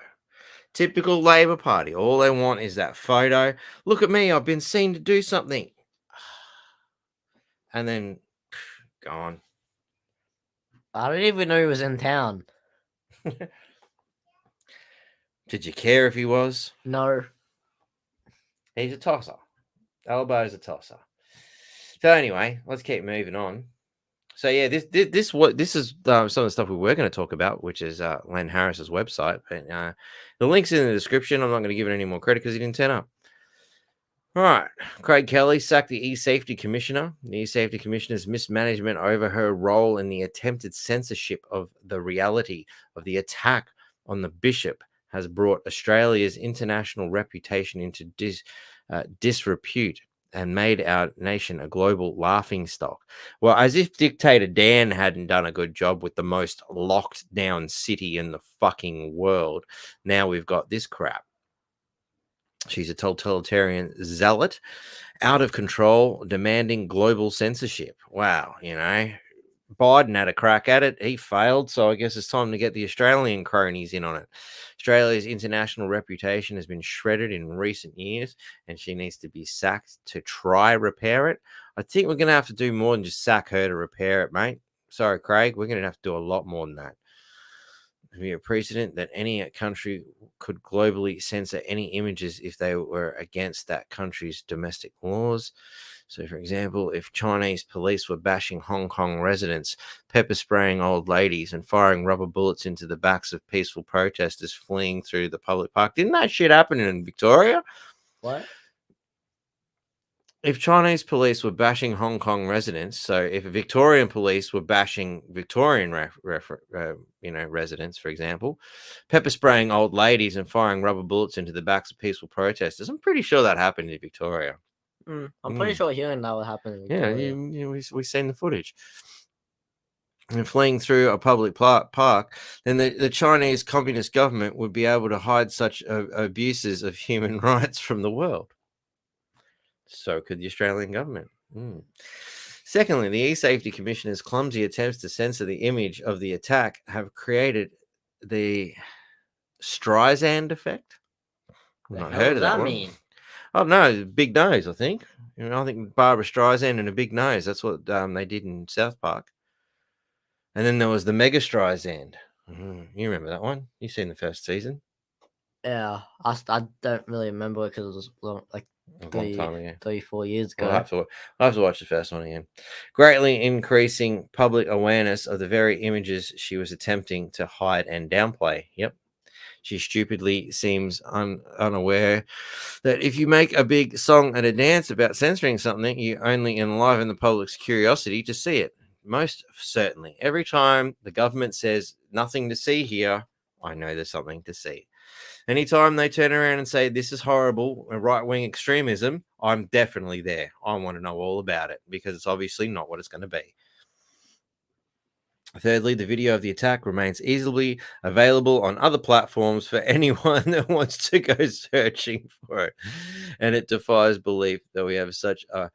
Typical Labor Party. All they want is that photo. Look at me, I've been seen to do something. And then gone. I didn't even know he was in town. Did you care if he was? No. He's a tosser. Elbow's a tosser. So anyway, let's keep moving on. So yeah, this is some of the stuff we were going to talk about, which is Len Harris's website. But the link's in the description. I'm not going to give it any more credit because he didn't turn up. All right, Craig Kelly sacked the E-Safety Commissioner. The E-Safety Commissioner's mismanagement over her role in the attempted censorship of the reality of the attack on the bishop has brought Australia's international reputation into disrepute and made our nation a global laughingstock. Well, as if Dictator Dan hadn't done a good job with the most locked down city in the fucking world, now we've got this crap. She's a totalitarian zealot, out of control, demanding global censorship. Wow, Biden had a crack at it. He failed, so I guess it's time to get the Australian cronies in on it. Australia's international reputation has been shredded in recent years, and she needs to be sacked to try repair it. I think we're going to have to do more than just sack her to repair it, mate. Sorry, Craig. We're going to have to do a lot more than that. Be a precedent that any country could globally censor any images if they were against that country's domestic laws. So, for example, if Chinese police were bashing Hong Kong residents, pepper spraying old ladies, and firing rubber bullets into the backs of peaceful protesters fleeing through the public park, didn't that shit happen in Victoria? What? if Chinese police were bashing Hong Kong residents, so if Victorian police were bashing Victorian residents, for example, pepper spraying old ladies and firing rubber bullets into the backs of peaceful protesters, I'm pretty sure that happened in Victoria. I'm pretty sure hearing that would happen in Yeah, Victoria. we've seen the footage. And fleeing through a public park, then the Chinese Communist government would be able to hide such abuses of human rights from the world. So could the Australian government. Secondly, the E-Safety Commissioner's clumsy attempts to censor the image of the attack have created the Streisand effect. I've not heard of that one. Mean? Oh no, big nose. I think. I think Barbara Streisand and a big nose. That's what they did in South Park. And then there was the Mega Streisand. You remember that one? You've seen the first season. Yeah, I don't really remember it because it was like a long time ago. 3-4 years ago. I'll have to watch the first one again. Greatly increasing public awareness of the very images she was attempting to hide and downplay. Yep. She stupidly seems unaware that if you make a big song and a dance about censoring something, you only enliven the public's curiosity to see it. Most certainly. Every time the government says nothing to see here, I know there's something to see. Anytime they turn around and say this is horrible, right-wing extremism, I'm definitely there. I want to know all about it because it's obviously not what it's going to be. Thirdly, the video of the attack remains easily available on other platforms for anyone that wants to go searching for it. And it defies belief that we have such a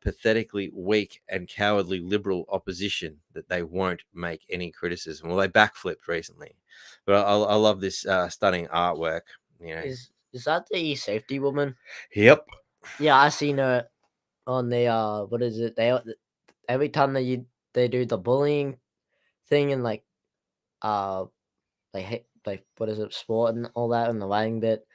pathetically weak and cowardly liberal opposition that they won't make any criticism. Well, they backflipped recently. But I love this stunning artwork. Is that the E-Safety woman? Yep. Yeah, I seen her on the what is it? They every time they do the bullying thing and like what is it, sport and all that and the writing bit.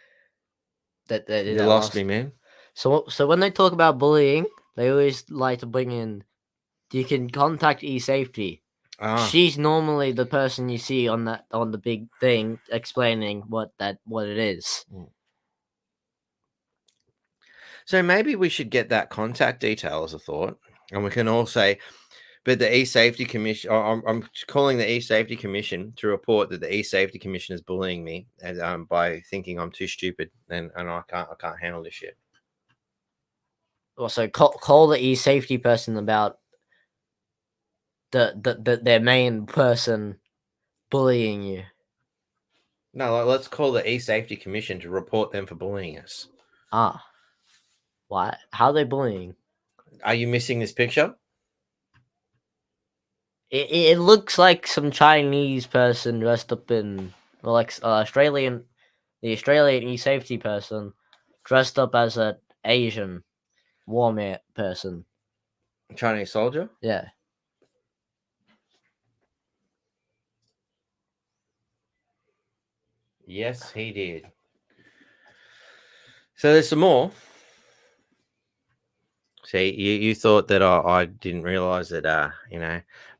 That you lost me, man. So when they talk about bullying, they always like to bring in, you can contact E-Safety. She's normally the person you see on the big thing explaining what it is. So maybe we should get that contact detail as a thought, and we can all say, but the E-Safety Commission, I'm calling the E-Safety Commission to report that the E-Safety Commission is bullying me and by thinking I'm too stupid and I can't handle this shit. Well, so call the E-Safety person about their main person bullying you. No, let's call the E-Safety Commission to report them for bullying us. Why? How are they bullying? Are you missing this picture? It looks like some Chinese person dressed up in, well, like the Australian E-Safety person dressed up as an Asian warm-air person. Chinese soldier? Yeah. Yes, he did. So there's some more. See, you thought that I didn't realize that,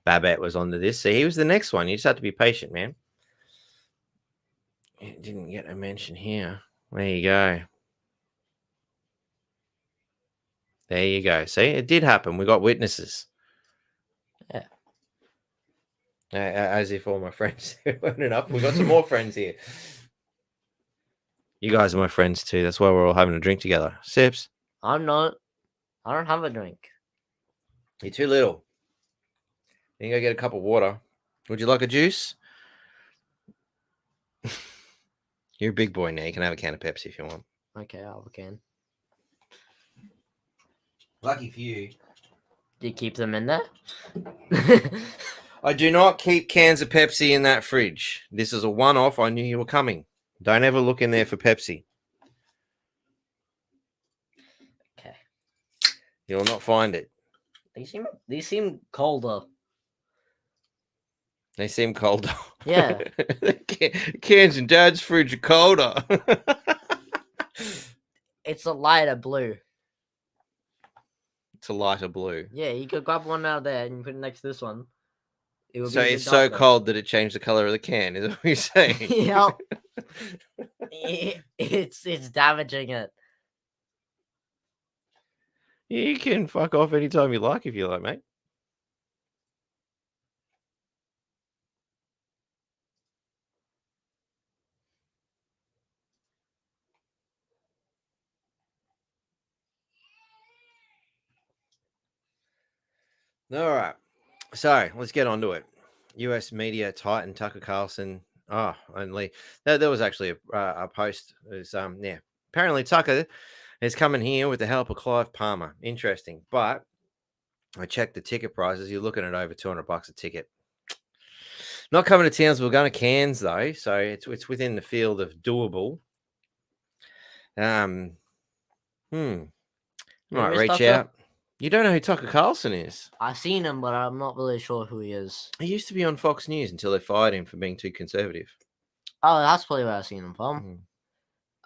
Babette was onto this. See, he was the next one. You just have to be patient, man. It didn't get a mention here. There you go. There you go. See, it did happen. We got witnesses. Yeah. As if all my friends weren't enough. We got some more friends here. You guys are my friends too. That's why we're all having a drink together. Sips. I'm not. I don't have a drink. You're too little. You can go get a cup of water. Would you like a juice? You're a big boy now. You can have a can of Pepsi if you want. Okay, I'll have a can. Lucky for you. Do you keep them in there? I do not keep cans of Pepsi in that fridge. This is a one-off. I knew you were coming. Don't ever look in there for Pepsi. Okay. You'll not find it. These seem colder. They seem colder. Yeah. Cans in Dad's fridge are colder. It's a lighter blue. It's a lighter blue. Yeah, you could grab one out there and put it next to this one. So it's so cold that it changed the color of the can. Is that what you're saying? Yeah. It's damaging it. You can fuck off anytime you like if you like, mate. All right. So let's get on to it. US media titan Tucker Carlson. Oh, only there was actually a post. It was, apparently Tucker is coming here with the help of Clive Palmer. Interesting. But I checked the ticket prices. You're looking at over $200 a ticket. Not coming to Townsville, going to Cairns though, so it's within the field of doable. Might reach Tucker? out. You don't know who Tucker Carlson is? I've seen him, but I'm not really sure who he is. He used to be on Fox News until they fired him for being too conservative. Oh, that's probably where I've seen him from.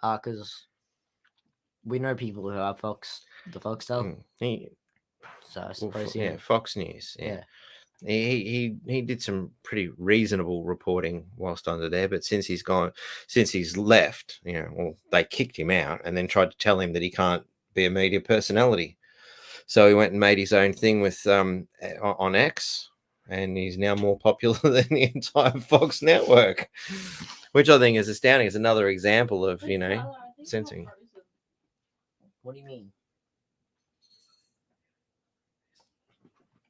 Mm. Because we know people who have the Foxtel. So I suppose Fox News. Yeah. He did some pretty reasonable reporting whilst under there, but since he's left, they kicked him out and then tried to tell him that he can't be a media personality. So he went and made his own thing with on X, and he's now more popular than the entire Fox network, which I think is astounding. It's another example of censoring. What do you mean?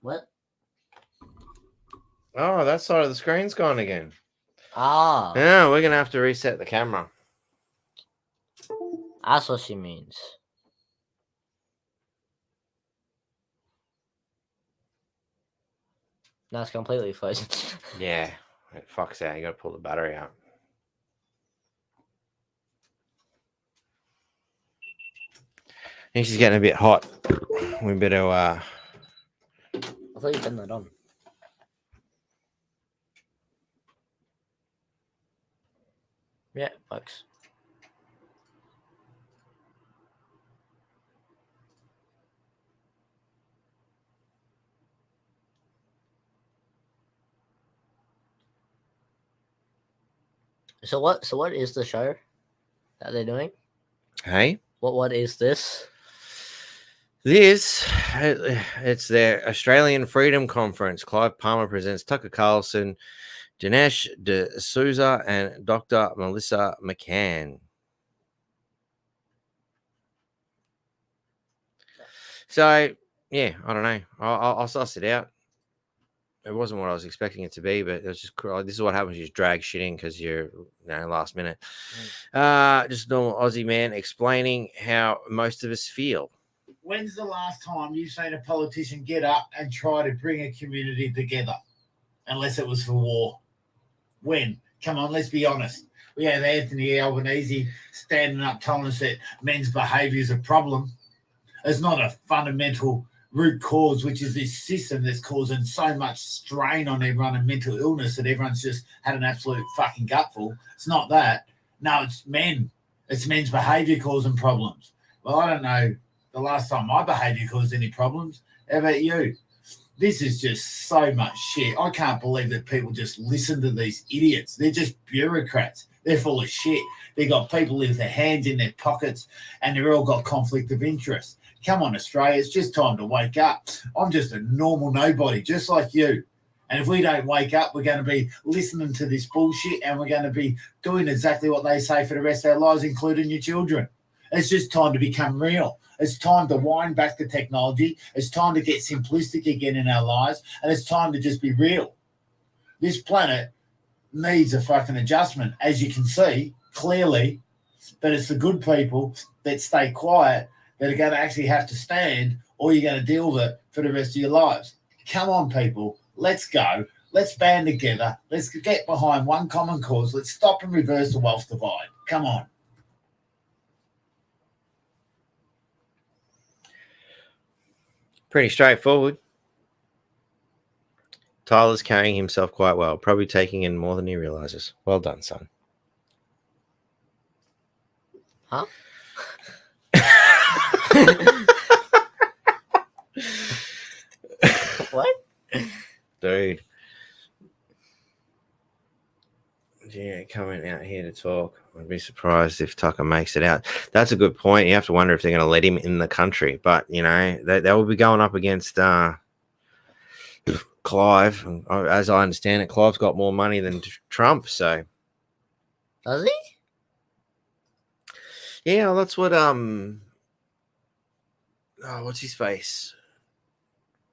What? Oh, that side of the screen's gone again. Ah. Yeah, we're gonna have to reset the camera. That's what she means. That's completely frozen. Yeah, it fucks out. You got to pull the battery out. I think she's getting a bit hot. We better. I thought you turned that on. Yeah, folks. So what is the show that they're doing? Hey? What is this? It's their Australian Freedom Conference. Clive Palmer presents Tucker Carlson, Dinesh D'Souza, and Dr. Melissa McCann. So, yeah, I don't know. I'll suss it out. It wasn't what I was expecting it to be, but it was just this is what happens. You just drag shit in because you're last minute. Just a normal Aussie man explaining how most of us feel. When's the last time you've seen a politician get up and try to bring a community together? Unless it was for war. When? Come on, let's be honest. We had Anthony Albanese standing up telling us that men's behaviour is a problem. It's not a fundamental root cause, which is this system that's causing so much strain on everyone and mental illness that everyone's just had an absolute fucking gutful. It's not that. No, it's men. It's men's behaviour causing problems. Well, I don't know the last time my behaviour caused any problems. How about you? This is just so much shit. I can't believe that people just listen to these idiots. They're just bureaucrats. They're full of shit. They got people with their hands in their pockets and they've all got conflict of interest. Come on, Australia, it's just time to wake up. I'm just a normal nobody, just like you. And if we don't wake up, we're going to be listening to this bullshit and we're going to be doing exactly what they say for the rest of our lives, including your children. It's just time to become real. It's time to wind back the technology. It's time to get simplistic again in our lives. And it's time to just be real. This planet needs a fucking adjustment, as you can see, clearly. But it's the good people that stay quiet that are going to actually have to stand, or you're going to deal with it for the rest of your lives. Come on, people. Let's go. Let's band together. Let's get behind one common cause. Let's stop and reverse the wealth divide. Come on. Pretty straightforward. Tyler's carrying himself quite well, probably taking in more than he realizes. Well done, son. Huh? What? Dude. Yeah, coming out here to talk. I'd be surprised if Tucker makes it out. That's a good point. You have to wonder if they're going to let him in the country. But, you know, they will be going up against Clive. As I understand it, Clive's got more money than Trump. So, Does he? yeah, well, that's what what's his face?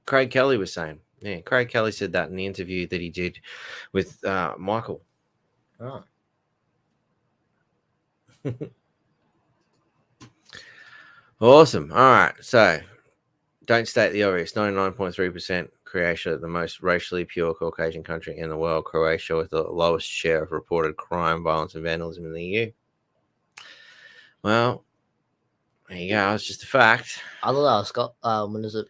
Craig Kelly was saying. Yeah, Craig Kelly said that in the interview that he did with Michael. Oh. Awesome. All right. So, don't state the obvious. 99.3% Croatia, the most racially pure Caucasian country in the world. Croatia with the lowest share of reported crime, violence, and vandalism in the EU. Well, there you go. It's just a fact. I thought that was when is it?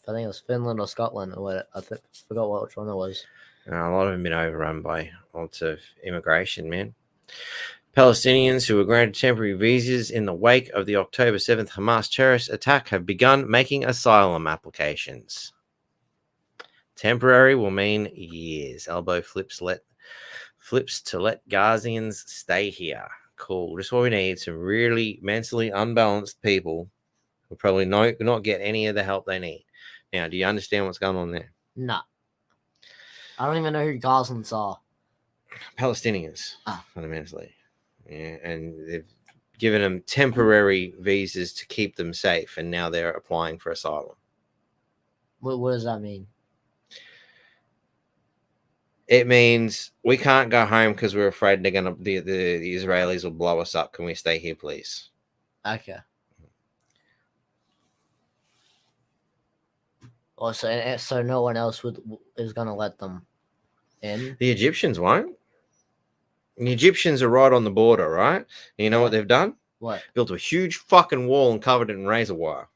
I think it was Finland or Scotland or what. I forgot which one it was. A lot of them have been overrun by lots of immigration, man. Palestinians who were granted temporary visas in the wake of the October 7th Hamas terrorist attack have begun making asylum applications. Temporary will mean years. Elbow flips to let Gazians stay here. Cool. Just what we need. Some really mentally unbalanced people who probably not get any of the help they need. Now, do you understand what's going on there? Nah. I don't even know who Gazans are. Palestinians, fundamentally. Yeah, and they've given them temporary visas to keep them safe, and now they're applying for asylum. What does that mean? It means we can't go home because we're afraid the Israelis will blow us up. Can we stay here, please? Okay. Oh, so no one else is gonna let them in? The Egyptians won't. The Egyptians are right on the border, right? And you know what they've done? What? Built a huge fucking wall and covered it in razor wire.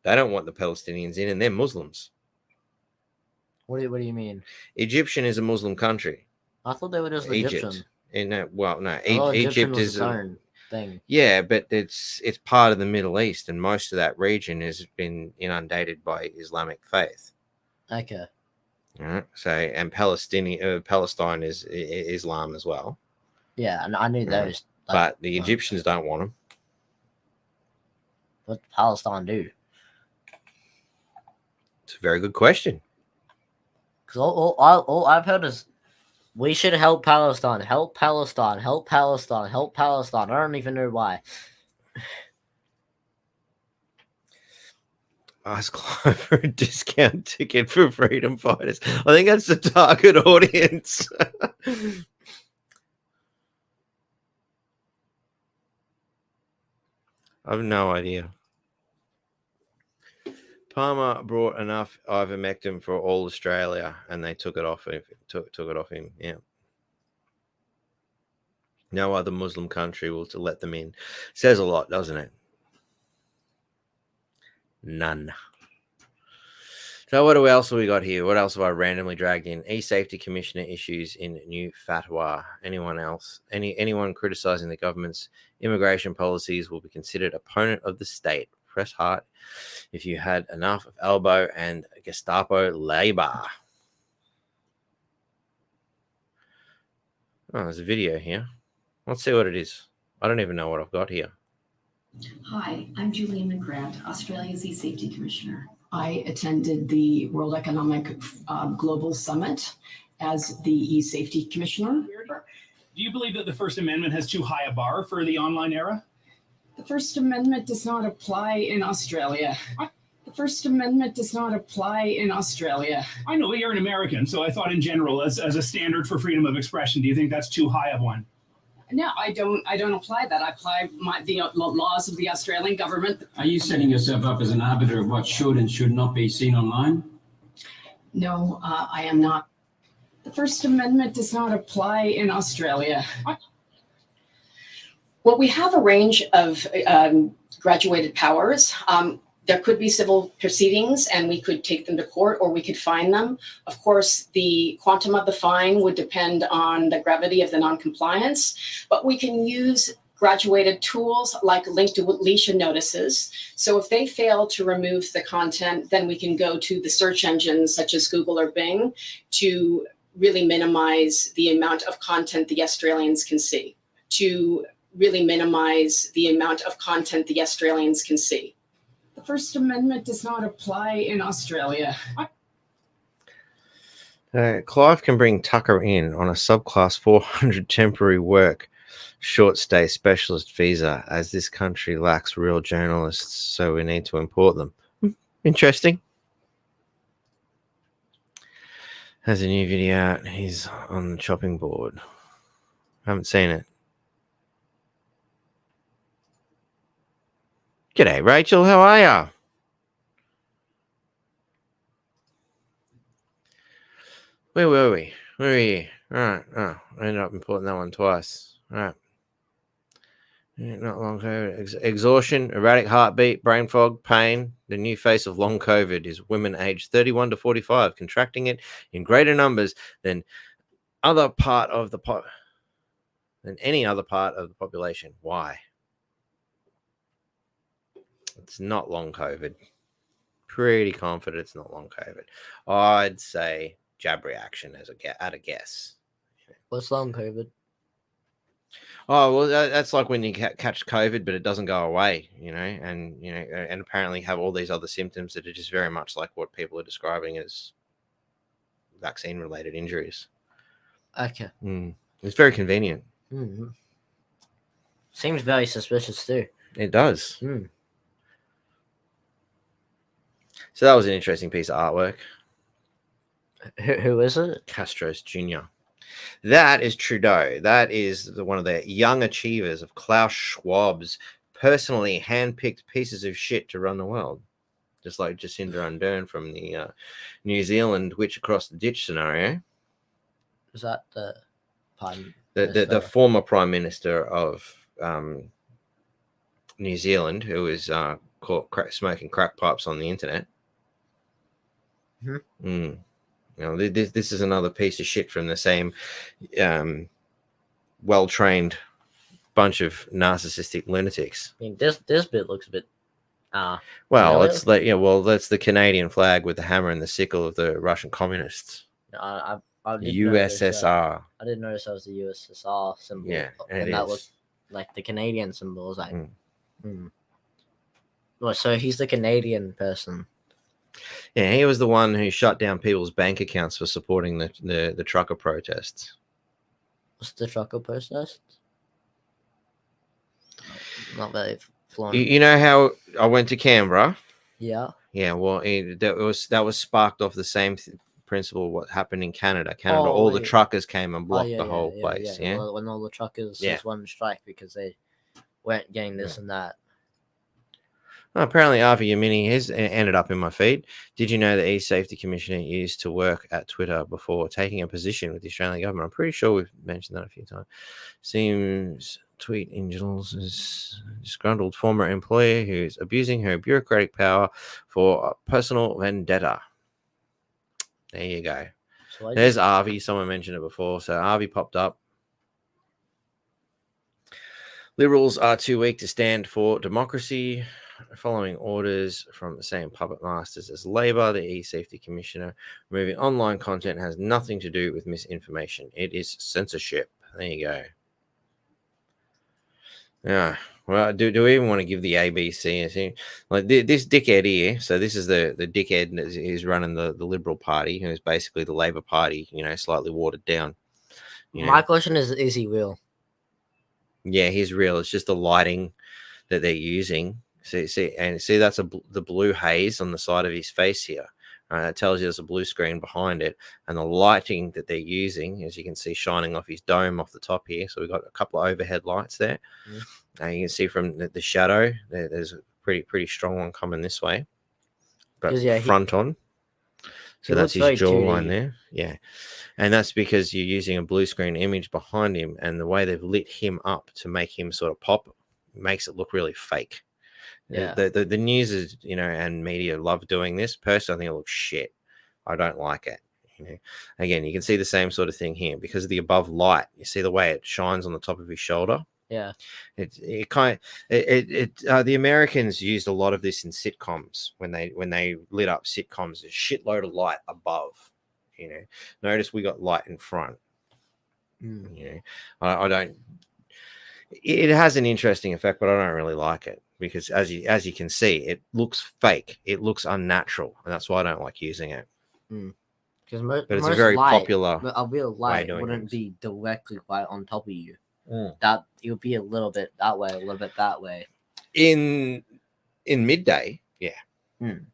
They don't want the Palestinians in, and they're Muslims. What do you mean? Egyptian is a Muslim country. I thought they were just Egypt. Egyptian. No. Egypt is its own thing. Yeah, but it's part of the Middle East, and most of that region has been inundated by Islamic faith. Okay. All right. So, and Palestine is Islam as well. Yeah, and I knew those. But the Egyptians don't want them. What does Palestine do? It's a very good question. Because all I've heard is we should help Palestine, help Palestine, help Palestine, help Palestine. I don't even know why. Ask Clive for a discount ticket for freedom fighters. I think that's the target audience. I have no idea. Palmer brought enough ivermectin for all Australia, and they took it off. Took it off him. Yeah. No other Muslim country will to let them in. Says a lot, doesn't it? None. So what else have we got here? What else have I randomly dragged in? E-Safety Commissioner issues in new fatwa. Anyone else? Anyone criticizing the government's immigration policies will be considered opponent of the state. Press hard if you had enough of Elbow and Gestapo labor. Oh, there's a video here. Let's see what it is. I don't even know what I've got here. Hi, I'm Julian McGrath, Australia's E-Safety Commissioner. I attended the World Economic Global Summit as the E-Safety Commissioner. Do you believe that the First Amendment has too high a bar for the online era? The First Amendment does not apply in Australia. The First Amendment does not apply in Australia. I know, but you're an American, so I thought in general, as a standard for freedom of expression, do you think that's too high of one? No, I don't apply that. I apply the laws of the Australian government. Are you setting yourself up as an arbiter of what should and should not be seen online? No, I am not. The First Amendment does not apply in Australia. Well, we have a range of graduated powers. There could be civil proceedings and we could take them to court or we could fine them. Of course, the quantum of the fine would depend on the gravity of the non-compliance, but we can use graduated tools like link deletion notices. So if they fail to remove the content, then we can go to the search engines such as Google or Bing to really minimize the amount of content the Australians can see. To really minimize the amount of content the Australians can see. The First Amendment does not apply in Australia. Clive can bring Tucker in on a subclass 400 temporary work short stay specialist visa, as this country lacks real journalists, so we need to import them. Interesting. Has a new video out. He's on the chopping board. Haven't seen it. G'day, Rachel. How are ya? Where were we? Where are you? All right. Oh, I ended up importing that one twice. All right. Not long COVID. Exhaustion, erratic heartbeat, brain fog, pain. The new face of long COVID is women aged 31 to 45 contracting it in greater numbers than any other part of the population. Why? It's not long COVID. Pretty confident it's not long COVID. I'd say jab reaction at a guess. What's long COVID? Oh, well, that's like when you catch COVID, but it doesn't go away, and apparently have all these other symptoms that are just very much like what people are describing as vaccine-related injuries. Okay. It's very convenient. Mm-hmm. Seems very suspicious too. It does. So that was an interesting piece of artwork. Who is it? Castro's Jr. That is Trudeau. That is one of the young achievers of Klaus Schwab's personally handpicked pieces of shit to run the world. Just like Jacinda Ardern from the New Zealand witch across the ditch scenario. Is that the the former Prime Minister of New Zealand, who was caught smoking crack pipes on the internet? This is another piece of shit from the same well-trained bunch of narcissistic lunatics. I mean, this bit looks a bit. Well, it's like that's the Canadian flag with the hammer and the sickle of the Russian communists. I USSR. I didn't notice that was the USSR symbol. Yeah, and that looked like the Canadian symbol. Was like, Well, so he's the Canadian person. Yeah, he was the one who shut down people's bank accounts for supporting the trucker protests. What's the trucker protest? Not very fluent. You know how I went to Canberra? Yeah. Yeah, well, that was sparked off the same principle what happened in Canada. All the truckers came and blocked the whole place. Yeah. Well, when all the truckers just went on strike because they weren't getting this and that. Well, apparently, Avi Yamini has ended up in my feed. Did you know the E-Safety Commissioner used to work at Twitter before taking a position with the Australian government? I'm pretty sure we've mentioned that a few times. Seems tweet Angels is a disgruntled former employee who's abusing her bureaucratic power for a personal vendetta. There you go. So there's Avi. Someone mentioned it before. So Avi popped up. Liberals are too weak to stand for democracy. Following orders from the same puppet masters as Labor, the E-Safety Commissioner, removing online content has nothing to do with misinformation. It is censorship. There you go. Yeah. Well, do we even want to give the ABC? Like this dickhead here. So this is the dickhead who's running the Liberal Party, who is basically the Labor Party, slightly watered down. My question is he real? Yeah, he's real. It's just the lighting that they're using. See, that's the blue haze on the side of his face here. It tells you there's a blue screen behind it, and the lighting that they're using, as you can see, shining off his dome off the top here. So we've got a couple of overhead lights there. You can see from the shadow, there's a pretty strong one coming this way, but front on. So that's his jawline there. Yeah, and that's because you're using a blue screen image behind him, and the way they've lit him up to make him sort of pop makes it look really fake. Yeah, the news is and media love doing this. Personally, I think it looks shit. I don't like it. Again, you can see the same sort of thing here because of the above light. You see the way it shines on the top of his shoulder. Yeah, the Americans used a lot of this in sitcoms when they lit up sitcoms. A shitload of light above, You know, notice we got light in front. Mm. You know, I don't. It has an interesting effect, but I don't really like it because, as you can see, it looks fake. It looks unnatural, and that's why I don't like using it. Because But it's most a very light, popular. a real light doing wouldn't things. be directly right on top of you. Mm. That it would be a little bit that way, a little bit that way. In midday, yeah, Mm.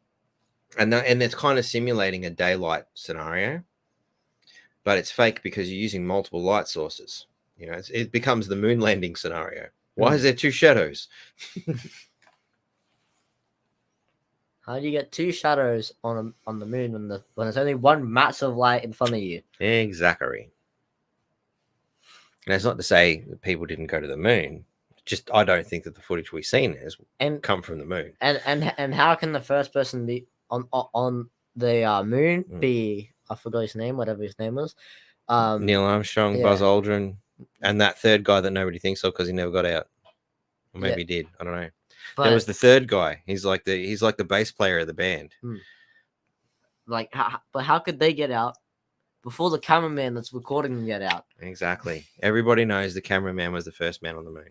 and it's kind of simulating a daylight scenario, but it's fake because you're using multiple light sources. You know, it becomes the moon landing scenario. Why is there two shadows? How do you get two shadows on the moon when there's only one massive light in front of you? Exactly. And it's not to say that people didn't go to the moon. Just I don't think that the footage we've seen has come from the moon. And how can the first person be on the moon be? I forgot his name, whatever his name was. Neil Armstrong, Buzz Aldrin, and that third guy that nobody thinks of because he never got out, or maybe he did. I don't know. But there was the third guy. He's like the bass player of the band. But how could they get out before the cameraman that's recording them get out? Exactly. Everybody knows the cameraman was the first man on the moon.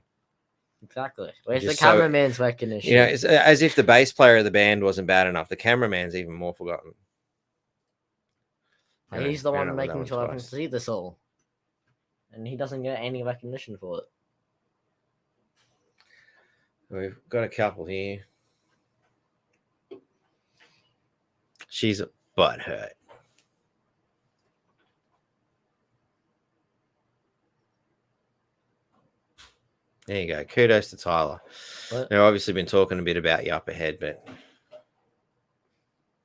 Exactly. Where's the cameraman's recognition? You know, it's as if the bass player of the band wasn't bad enough. The cameraman's even more forgotten. He's the one making sure I can see this all, and he doesn't get any recognition for it. We've got a couple here. She's butthurt. There you go. Kudos to Tyler. They've obviously been talking a bit about your upper head, but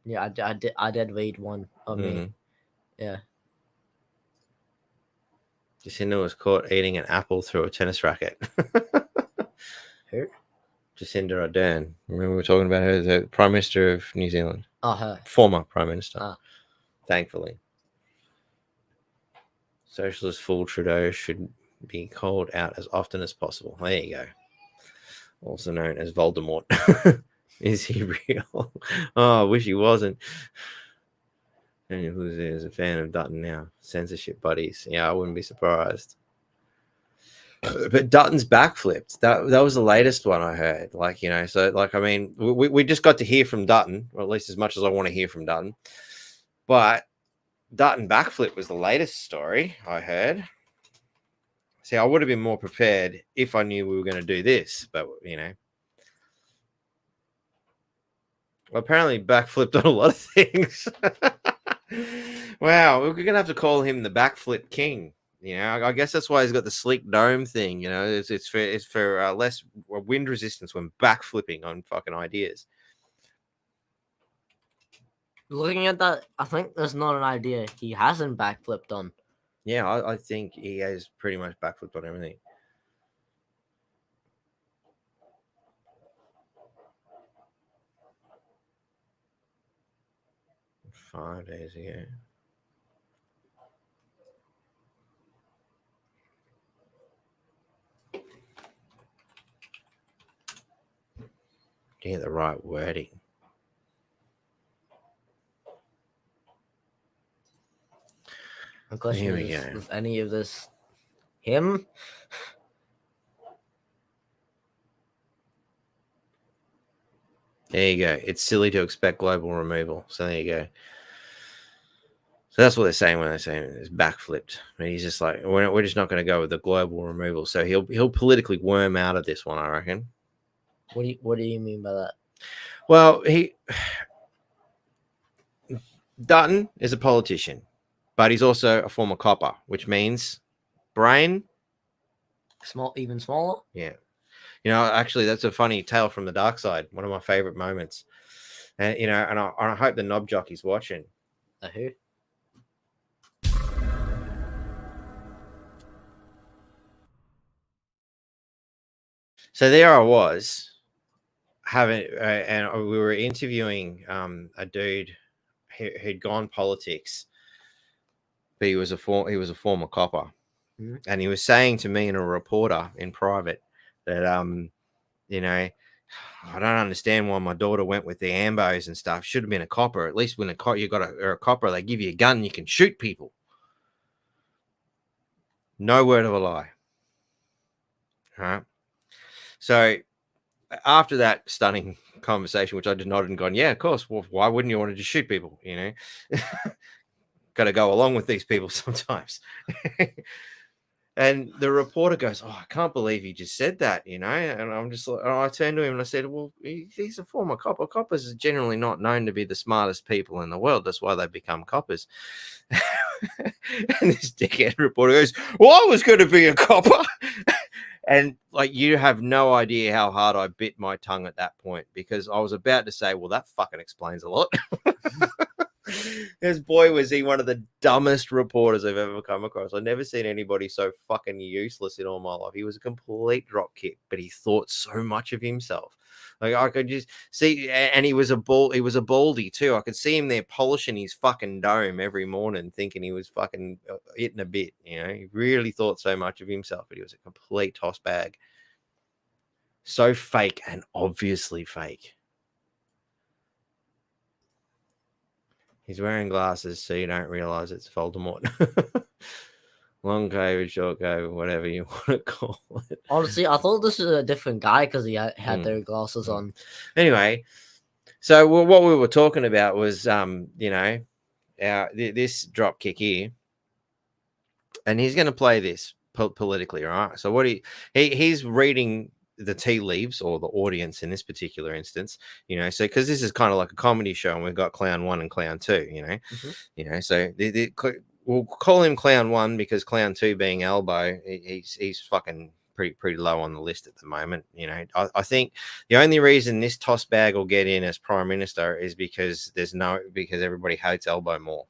yeah, I did read one of me. Yeah. Jacinda was caught eating an apple through a tennis racket. Who? Jacinda Ardern. Remember we were talking about her, the Prime Minister of New Zealand. Oh, her. Former Prime Minister. Ah. Thankfully. Socialist fool Trudeau should be called out as often as possible. There you go. Also known as Voldemort. Is he real? Oh, I wish he wasn't. And who's a fan of Dutton now? Censorship buddies. Yeah, I wouldn't be surprised. But Dutton's backflipped. That was the latest one I heard. Like, you know, so like, I mean, we just got to hear from Dutton, or at least as much as I want to hear from Dutton. But Dutton backflip was the latest story I heard. See, I would have been more prepared if I knew we were going to do this, but you know. Well, apparently backflipped on a lot of things. Wow, we're gonna have to call him the backflip king. You know, I guess that's why he's got the sleek dome thing. You know, it's for less wind resistance when backflipping on fucking ideas. Looking at that, I think there's not an idea he hasn't backflipped on. Yeah, I think he has pretty much backflipped on everything. $5 days ago. Get the right wording. The question is, if any of this him? There you go. It's silly to expect global removal. So there you go. So that's what they're saying when they're saying it's backflipped. I mean, he's just like, we're just not going to go with the global removal. So he'll politically worm out of this one, I reckon. What do you mean by that? Well, Dutton is a politician, but he's also a former copper, which means brain even smaller. Yeah, you know, actually, that's a funny tale from the dark side. One of my favorite moments, and you know, and I hope the knob jockey's watching. Who? So there I was having, and we were interviewing a dude who'd gone politics, but he was a former copper, and he was saying to me and a reporter in private that you know, I don't understand why my daughter went with the ambos and stuff. Should have been a copper. At least when you got a copper, they give you a gun, you can shoot people. No word of a lie. All right. So after that stunning conversation, which I did not and gone, yeah, of course. Well, why wouldn't you want to just shoot people? You know, got to go along with these people sometimes. And the reporter goes, "Oh, I can't believe he just said that," you know. And I'm just like, I turned to him and I said, "Well, he's a former copper. Coppers are generally not known to be the smartest people in the world. That's why they become coppers." And this dickhead reporter goes, "Well, I was going to be a copper." And like, you have no idea how hard I bit my tongue at that point, because I was about to say, "Well, that fucking explains a lot." This boy, was he one of the dumbest reporters I've ever come across. I've never seen anybody so fucking useless in all my life. He was a complete drop kick, but he thought so much of himself. Like, I could just see, and he was a baldy too. I could see him there polishing his fucking dome every morning, thinking he was fucking hitting a bit. You know, he really thought so much of himself, but he was a complete toss bag. So fake, and obviously fake. He's wearing glasses, so you don't realize it's Voldemort. Long COVID, short COVID, whatever you want to call it. Honestly, I thought this was a different guy because he had their glasses on. Anyway, so what we were talking about was, you know, this drop kick here, and he's going to play this politically, right? So what he's reading the tea leaves, or the audience in this particular instance, you know, so because this is kind of like a comedy show, and we've got clown 1 and clown 2, you know. You know, so we'll call him clown 1 because clown 2, being Elbow, he's fucking pretty low on the list at the moment. You know, I think the only reason this toss bag will get in as Prime Minister is because everybody hates Elbow more.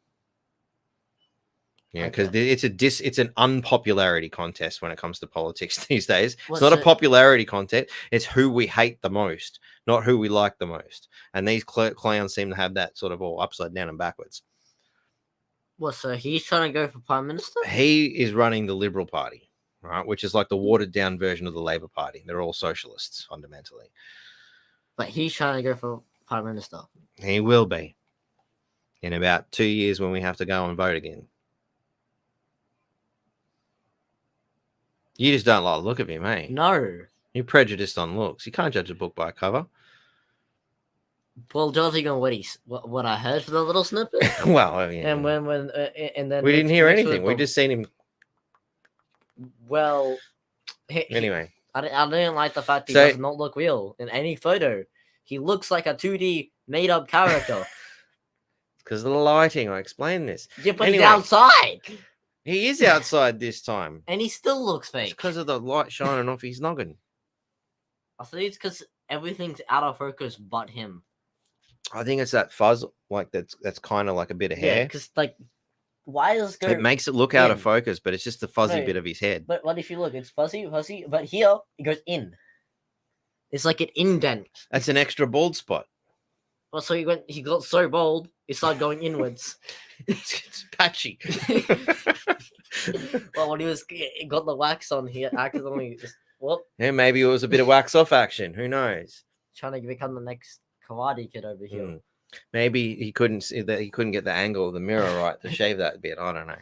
Yeah, because it's an unpopularity contest when it comes to politics these days. It's not a popularity contest. It's who we hate the most, not who we like the most. And these clowns seem to have that sort of all upside down and backwards. What? So he's trying to go for Prime Minister? He is running the Liberal Party, right? Which is like the watered down version of the Labor Party. They're all socialists fundamentally. But he's trying to go for Prime Minister. He will be in about 2 years when we have to go and vote again. You just don't like the look of him, eh? No. You're prejudiced on looks. You can't judge a book by a cover. Well, John's going what I heard for the little snippet. Well, I mean, and and then we didn't hear anything. We just seen him. Well, anyway, I didn't like the fact he does not look real in any photo. He looks like a 2D made up character. Because of the lighting. I explained this. Yeah, but he's outside. He is outside this time. And he still looks fake. It's because of the light shining off his noggin. I think it's because everything's out of focus but him. I think it's that fuzz, like that's kind of like a bit of hair. Yeah, because like, why does it go? It makes it look out of focus, but it's just the fuzzy bit of his head. But if you look, it's fuzzy, but here it goes in. It's like an indent. That's an extra bald spot. Well, so he got so bald, it started going inwards. It's patchy. Well, when he got the wax on here, accidentally just whoop. Yeah, maybe it was a bit of wax off action. Who knows? Trying to become the next Karate Kid over here. Maybe he couldn't see that. He couldn't get the angle of the mirror right to shave that bit. I don't know.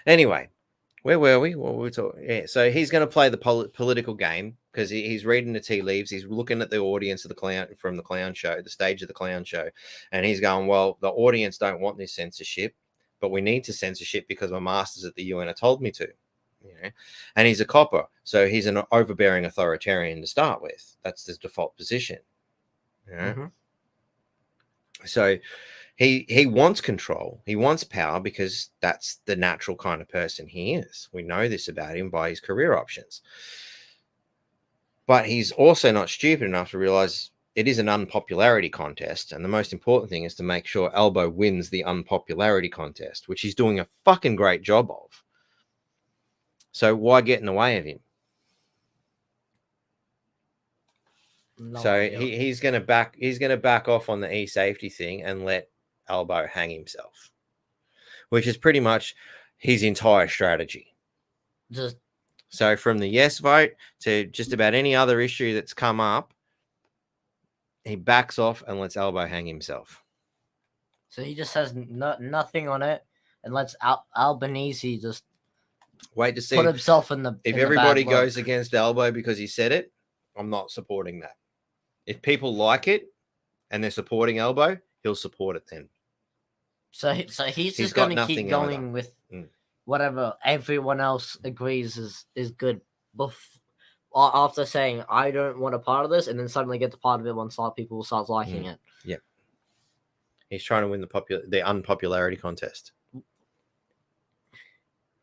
Anyway, where were we? What were we talking? Yeah, so he's going to play the political game because he's reading the tea leaves. He's looking at the audience of the clown from the clown show, the stage of the clown show, and he's going, "Well, the audience don't want this censorship, but we need to censorship because my masters at the UN have told me to." You know, and he's a copper, so he's an overbearing authoritarian to start with. That's his default position. You know? So he wants control, he wants power, because that's the natural kind of person he is. We know this about him by his career options. But he's also not stupid enough to realize it is an unpopularity contest, and the most important thing is to make sure Elbow wins the unpopularity contest, which he's doing a fucking great job of. So why get in the way of him? He's going to back off on the e-safety thing and let Elbow hang himself, which is pretty much his entire strategy. Just So from the yes vote to just about any other issue that's come up, he backs off and lets Albo hang himself. So he just says nothing on it and lets Albanese just Wait to see put himself in the. if in the everybody bad look. goes against Albo because he said it. I'm not supporting that. If people like it and they're supporting Albo, he'll support it then. So he's just got going to keep nothing going either. with Mm. whatever everyone else agrees is good. After saying I don't want a part of this, and then suddenly get the part of it once people start liking it. Yep. He's trying to win the unpopularity contest.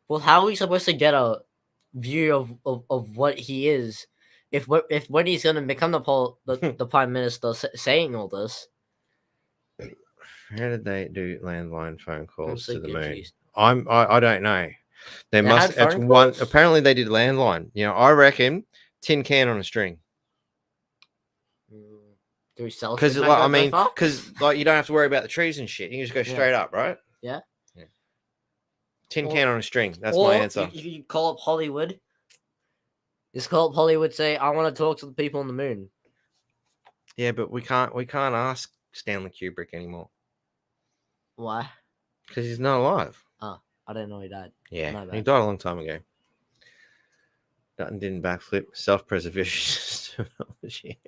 Well, how are we supposed to get a view of what he is if when he's going to become the prime minister saying all this? How did they do landline phone calls so to the moon? confused. I don't know. They must. had It's phone one. calls? Apparently, they did landline. I reckon tin can on a string. Do we sell? Because like you don't have to worry about the trees and shit. You can just go straight up, right? Yeah. Tin can on a string. That's my answer. You call up Hollywood. Just call up Hollywood. Say I want to talk to the people on the moon. Yeah, but we can't ask Stanley Kubrick anymore Why? because he's not alive. Oh, I didn't know he died. Yeah, My he bad. died a long time ago. Dutton didn't backflip. Self-preservation technology.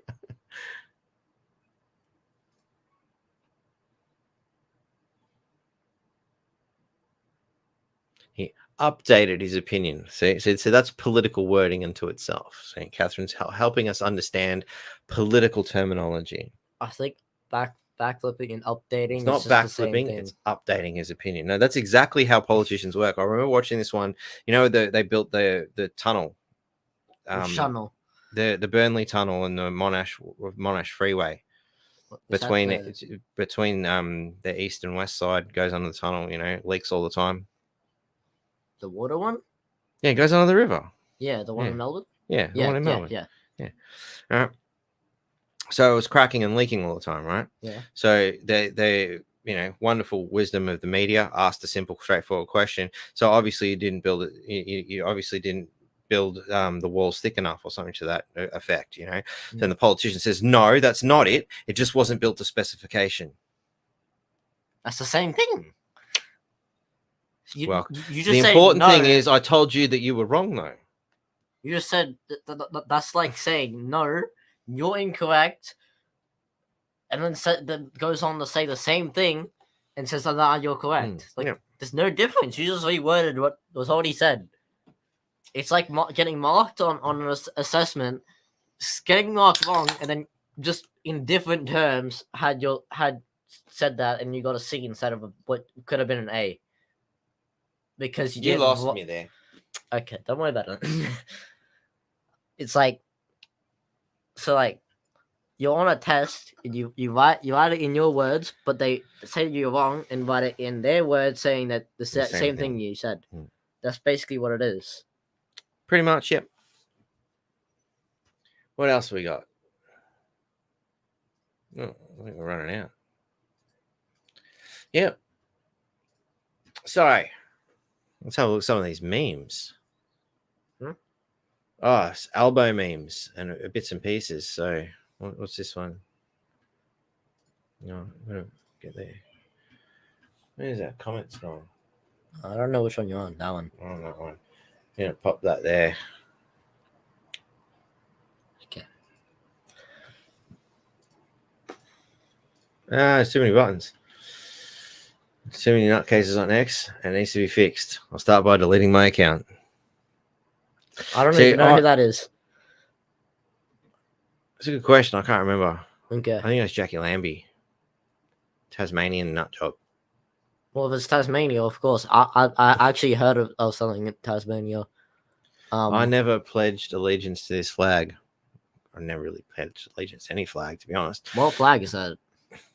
He updated his opinion. So that's political wording unto itself. So Catherine's helping us understand political terminology. I think backflipping and updating. It's not is just the same backflipping, thing. it's updating his opinion. No, that's exactly how politicians work. I remember watching this one. They built the tunnel. Channel. The Burnley Tunnel and the Monash Freeway. Between the east and west side goes under the tunnel, leaks all the time. The water one? Yeah, it goes under the river. Yeah, the one in Melbourne? Yeah, the one in Melbourne. Yeah. All right. So it was cracking and leaking all the time, right? Yeah. So they wonderful wisdom of the media asked a simple, straightforward question. So obviously you didn't build it. You obviously didn't build the walls thick enough or something to that effect, Then the politician says, no, that's not it. It just wasn't built to specification. That's the same thing. You just the important thing is I told you that you were wrong, though. You just said that's like saying no, you're incorrect, and then goes on to say the same thing and says that you're correct. There's no difference. You just reworded what was already said. It's like getting marked on an assessment, getting marked wrong, and then just in different terms had said that, and you got a C instead of what could have been an A. Because you lost me there. Okay, don't worry about it. It's like, you're on a test and you write it in your words, but they say you're wrong and write it in their words, saying that the same thing you said. That's basically what it is. Pretty much, yep. What else we got? Oh, I think we're running out. Yep. So, let's have a look at some of these memes. Oh, elbow memes and bits and pieces. So, what's this one? No, I'm going to get there. Where's that comments gone? I don't know which one you're on. That one. Oh, that one. I'm going to pop that there. Okay. There's too many buttons. Too many nutcases on X, and it needs to be fixed. I'll start by deleting my account. I don't even know who that is. It's a good question. I can't remember. Okay. I think it's Jackie Lambie. Tasmanian nut job. Well, if it's Tasmania, of course. I actually heard of something in Tasmania. I never pledged allegiance to this flag. I never really pledged allegiance to any flag, to be honest. What flag is that?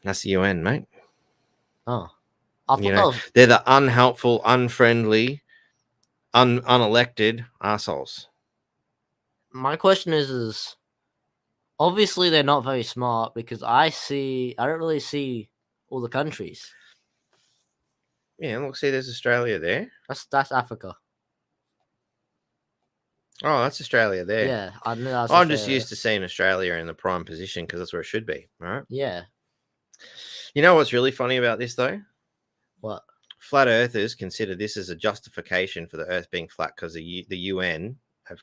That's the UN, mate. Oh. They're the unhelpful, unfriendly, unelected assholes. My question is obviously they're not very smart because I don't really see all the countries. Yeah, look, see, there's Australia there. That's Africa. Oh, that's Australia there. Yeah, I know that's I'm just Australia. used to seeing Australia in the prime position because that's where it should be. All right. Yeah. You know what's really funny about this though? What? Flat earthers consider this as a justification for the Earth being flat because the UN have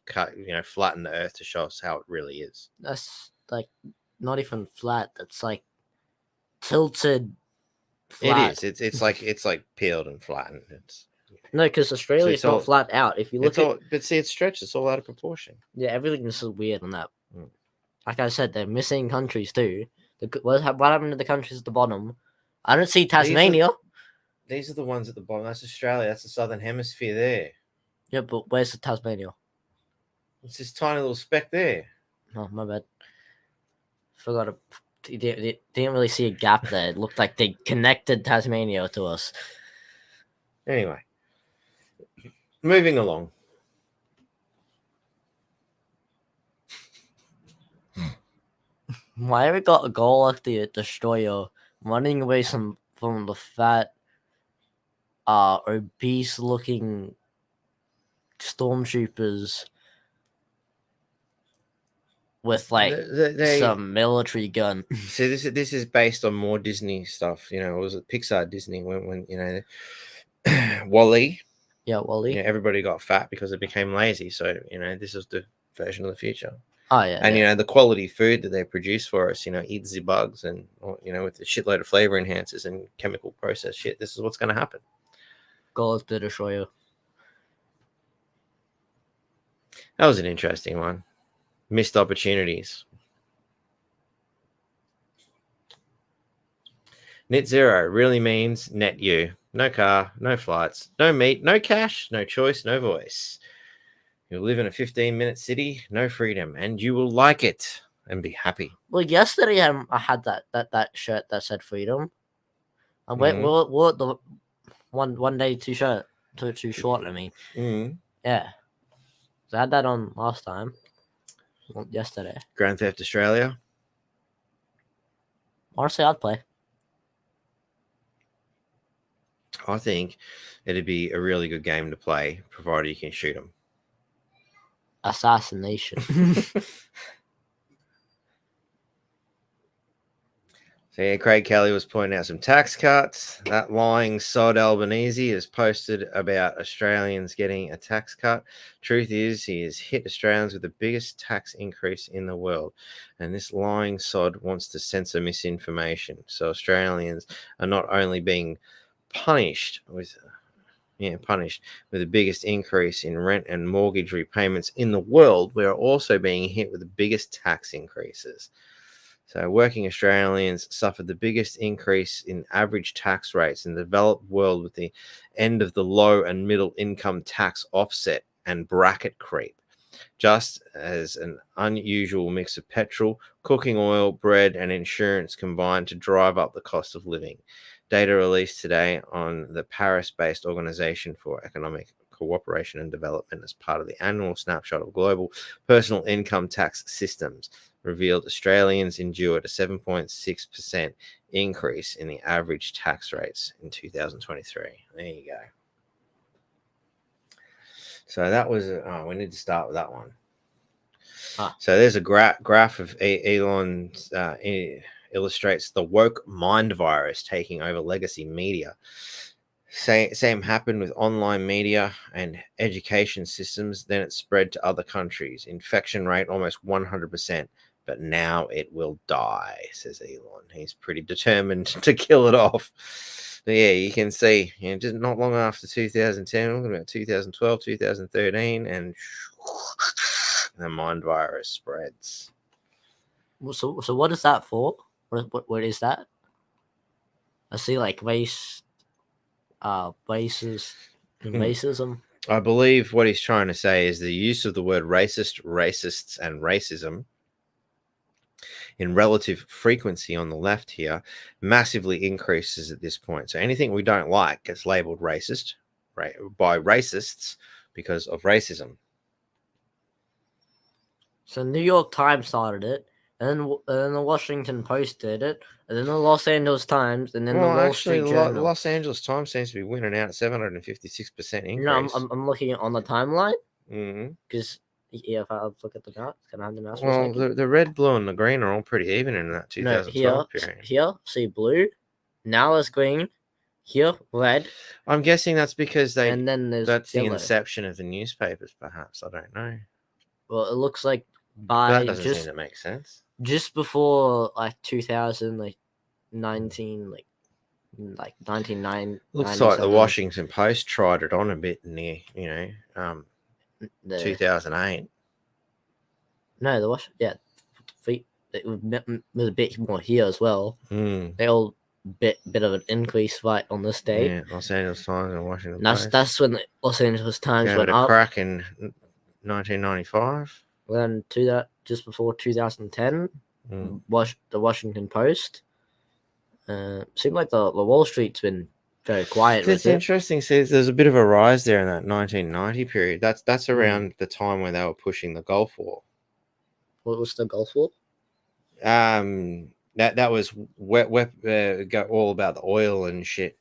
flattened the Earth to show us how it really is. That's like not even flat. That's like tilted. Flat. It is. It's like peeled and flattened. No, because Australia's it's all- not flat out. If you look at but see, it's stretched. It's all out of proportion. yeah, everything is so weird on that. Mm. Like I said, they're missing countries too. What happened to the countries at the bottom? I don't see Tasmania. These are the ones at the bottom. That's Australia. That's the southern hemisphere there. Yeah, but where's the Tasmania? It's this tiny little speck there. Oh, my bad. Forgot to. Didn't really see a gap there. It looked like they connected Tasmania to us. Anyway, moving along. Why have we got a goal like the destroyer running away from the fat, obese-looking stormtroopers with like some military gun? See, this is based on more Disney stuff. Was it Pixar Disney when Wall-E? Yeah, Wall-E. Yeah, everybody got fat because it became lazy. So this is the version of the future. Oh yeah, and the quality food that they produce for us, eats the bugs and with a shitload of flavor enhancers and chemical processed shit. This is what's going to happen. Goal is to destroy you. That was an interesting one. Missed opportunities. Net zero really means net you. No car, no flights, no meat, no cash, no choice, no voice. You'll live in a 15-minute city, no freedom, and you will like it and be happy. Well, yesterday I had that shirt that said freedom. I went wore the one day too short. I mean, yeah. So I had that on last time. Yesterday. Grand Theft Australia. Honestly, I'd play. I think it'd be a really good game to play, provided you can shoot them. Assassination. So yeah, Craig Kelly was pointing out some tax cuts. That lying sod Albanese has posted about Australians getting a tax cut. Truth is, he has hit Australians with the biggest tax increase in the world. And this lying sod wants to censor misinformation. So Australians are not only being punished with the biggest increase in rent and mortgage repayments in the world, we are also being hit with the biggest tax increases. So working Australians suffered the biggest increase in average tax rates in the developed world with the end of the low and middle income tax offset and bracket creep, just as an unusual mix of petrol, cooking oil, bread, and insurance combined to drive up the cost of living. Data released today on the Paris-based Organization for Economic Cooperation and Development as part of the annual snapshot of global personal income tax systems revealed Australians endured a 7.6% increase in the average tax rates in 2023. There you go. So that was, we need to start with that one. So there's a graph of Elon's, illustrates the woke mind virus taking over legacy media. Same happened with online media and education systems. Then it spread to other countries. Infection rate almost 100%, but now it will die, says Elon. He's pretty determined to kill it off. But yeah, you can see, just not long after 2010, about 2012, 2013, and the mind virus spreads. So what is that for? What is that? I see like racism. I believe what he's trying to say is the use of the word racist, racists, and racism in relative frequency on the left here massively increases at this point. So anything we don't like gets labeled racist, right, by racists because of racism. So New York Times started it, and then the Washington Post did it, and then the Los Angeles Times, and then the Wall Street Journal. Los Angeles Times seems to be winning out at 756% increase. No, I'm looking on the timeline because If I look at the map, can I have the mouse for a Well, second? the red, blue, and the green are all pretty even in that No, 2012 period. here, see blue. Now there's green. Here, red. I'm guessing that's because And then there's that's yellow. the inception of the newspapers, perhaps. I don't know. Well, it looks like That doesn't seem to make sense. just before like 2000, like 19, like 1990. Looks like the Washington Post tried it on a bit in the 2008. No, it was a bit more here as well. They all bit of an increase right on this day. Yeah, Los Angeles Times and Washington Post. That's when the Los Angeles Times went up. Crack in 1995. Then just before 2010, the Washington Post. Seemed like the Wall Street's been very quiet. It's interesting. See, there's a bit of a rise there in that 1990 period. That's around the time when they were pushing the Gulf War. What was the Gulf War? That was all about the oil and shit.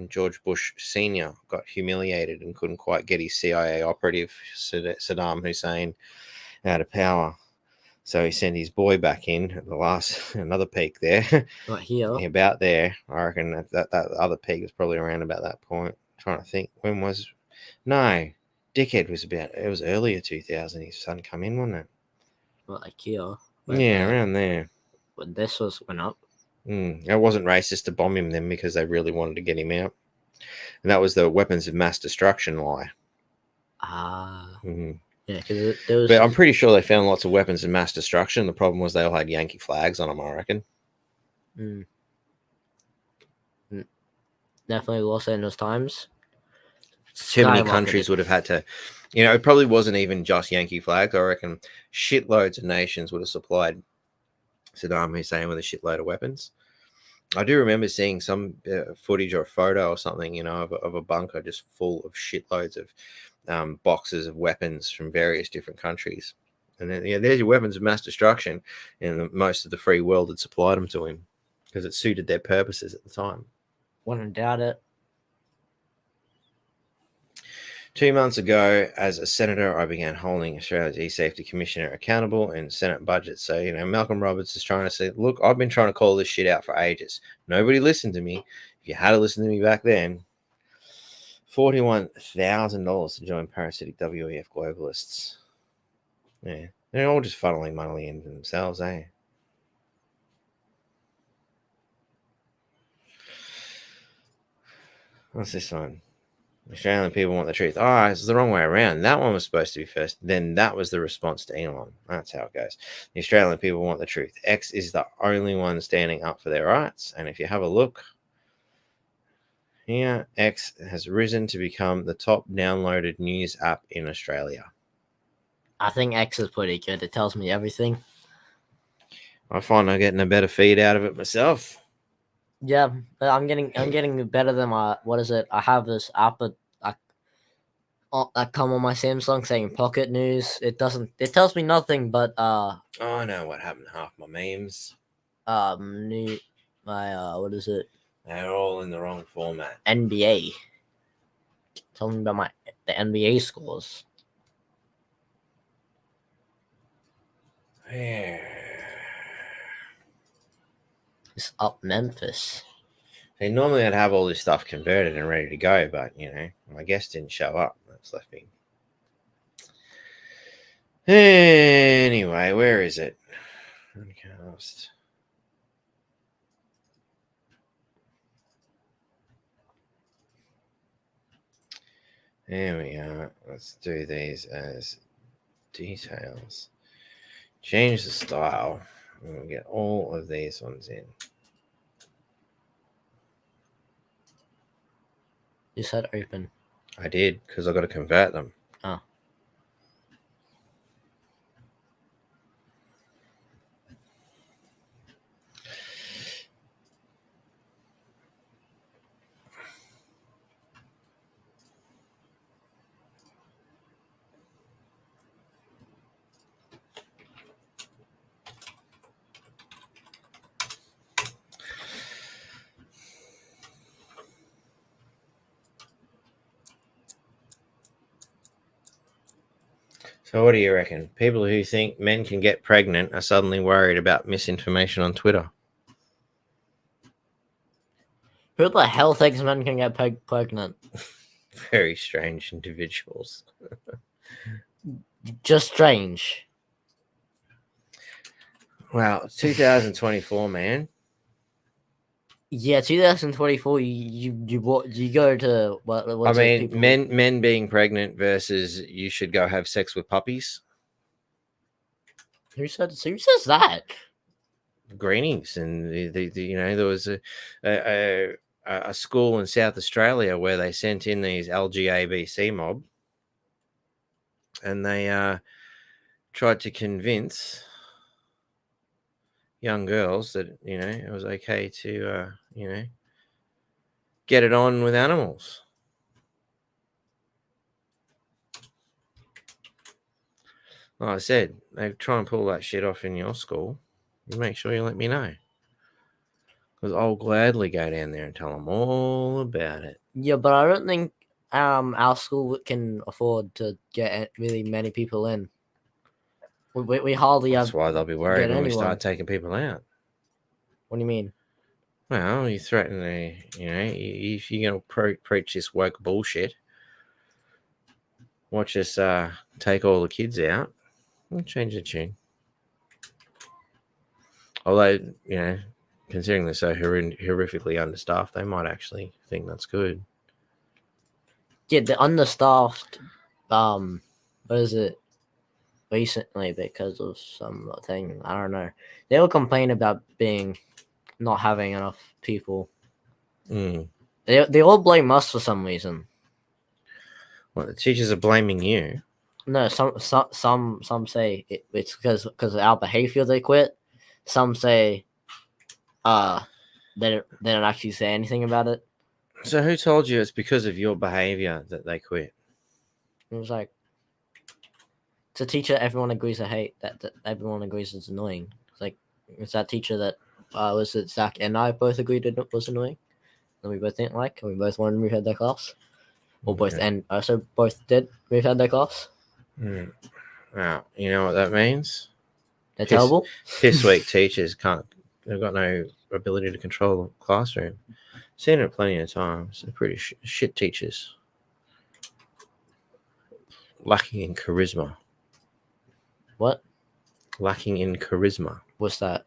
George Bush Sr. got humiliated and couldn't quite get his CIA operative Saddam Hussein out of power. So he sent his boy back in at another peak there. Right here. About there. I reckon that other peak was probably around about that point. I'm trying to think. Dickhead was earlier 2000. His son come in, wasn't it? Well, like here. Yeah, around there. But this went up. It wasn't racist to bomb him then because they really wanted to get him out. And that was the weapons of mass destruction lie. Yeah, because there was. But I'm pretty sure they found lots of weapons of mass destruction. The problem was they all had Yankee flags on them, I reckon. Definitely Los Angeles Times. Too many countries would have had to, it probably wasn't even just Yankee flags. I reckon shitloads of nations would have supplied Saddam Hussein with a shitload of weapons. I do remember seeing some footage or photo or something, of a bunker just full of shitloads of boxes of weapons from various different countries. And then, there's your weapons of mass destruction. And most of the free world had supplied them to him because it suited their purposes at the time. Wouldn't doubt it. 2 months ago, as a senator, I began holding Australia's e-safety commissioner accountable in Senate budget. So, Malcolm Roberts is trying to say, look, I've been trying to call this shit out for ages. Nobody listened to me. If you had to listen to me back then, $41,000 to join parasitic WEF globalists. Yeah, they're all just funneling money into themselves, eh? What's this one? Australian people want the truth. Oh, it's the wrong way around. That one was supposed to be first. Then that was the response to Elon. That's how it goes. The Australian people want the truth. X is the only one standing up for their rights. And if you have a look here, X has risen to become the top downloaded news app in Australia. I think X is pretty good. It tells me everything. I find I'm getting a better feed out of it myself. Yeah, but I'm getting better than what is it? I have this app that I come on my Samsung saying Pocket News. It tells me nothing but I know what happened to half my memes. what is it? They're all in the wrong format. NBA. Tell me about the NBA scores. Yeah. It's up Memphis. See, normally I'd have all this stuff converted and ready to go, but my guest didn't show up. That's left me. Anyway, where is it? Broadcast. There we are. Let's do these as details. Change the style. We'll get all of these ones in. You said open. I did, because I've got to convert them. Oh. So what do you reckon? People who think men can get pregnant are suddenly worried about misinformation on Twitter. Who the hell thinks men can get pregnant? Very strange individuals. Just strange. Wow, 2024, man. Yeah, 2024. You go to what? I What's mean, people, men being pregnant versus you should go have sex with puppies. Who says that? Greenies, and there was a school in South Australia where they sent in these LGABC mob, and they tried to convince young girls that it was okay to get it on with animals. Like I said, they try and pull that shit off in your school. You make sure you let me know, because I'll gladly go down there and tell them all about it. Yeah, but I don't think our school can afford to get really many people in. We hardly have. That's why they'll be worried when we anyone. start taking people out. What do you mean? Well, you threaten if you're going to preach this woke bullshit, watch us take all the kids out and change the tune. Although, considering they're so horrifically understaffed, they might actually think that's good. Yeah, the understaffed. What is it? Recently, because of something, I don't know. They will complain about not having enough people. Mm. They all blame us for some reason. Well, the teachers are blaming you. No, some say it's because of our behavior they quit. Some say they don't actually say anything about it. So who told you it's because of your behavior that they quit? It was like it's a teacher everyone agrees to hate, that everyone agrees is annoying. It's like it's that teacher that was it Zach and I both agreed it was annoying, and we both didn't like, and we both wanted to move out their class, or both, and also both did move out their class. Mm. Wow, you know what that means? They're terrible. Piss weak teachers they've got no ability to control the classroom. Seen it plenty of times. They're pretty shit teachers. Lacking in charisma. What? Lacking in charisma. What's that?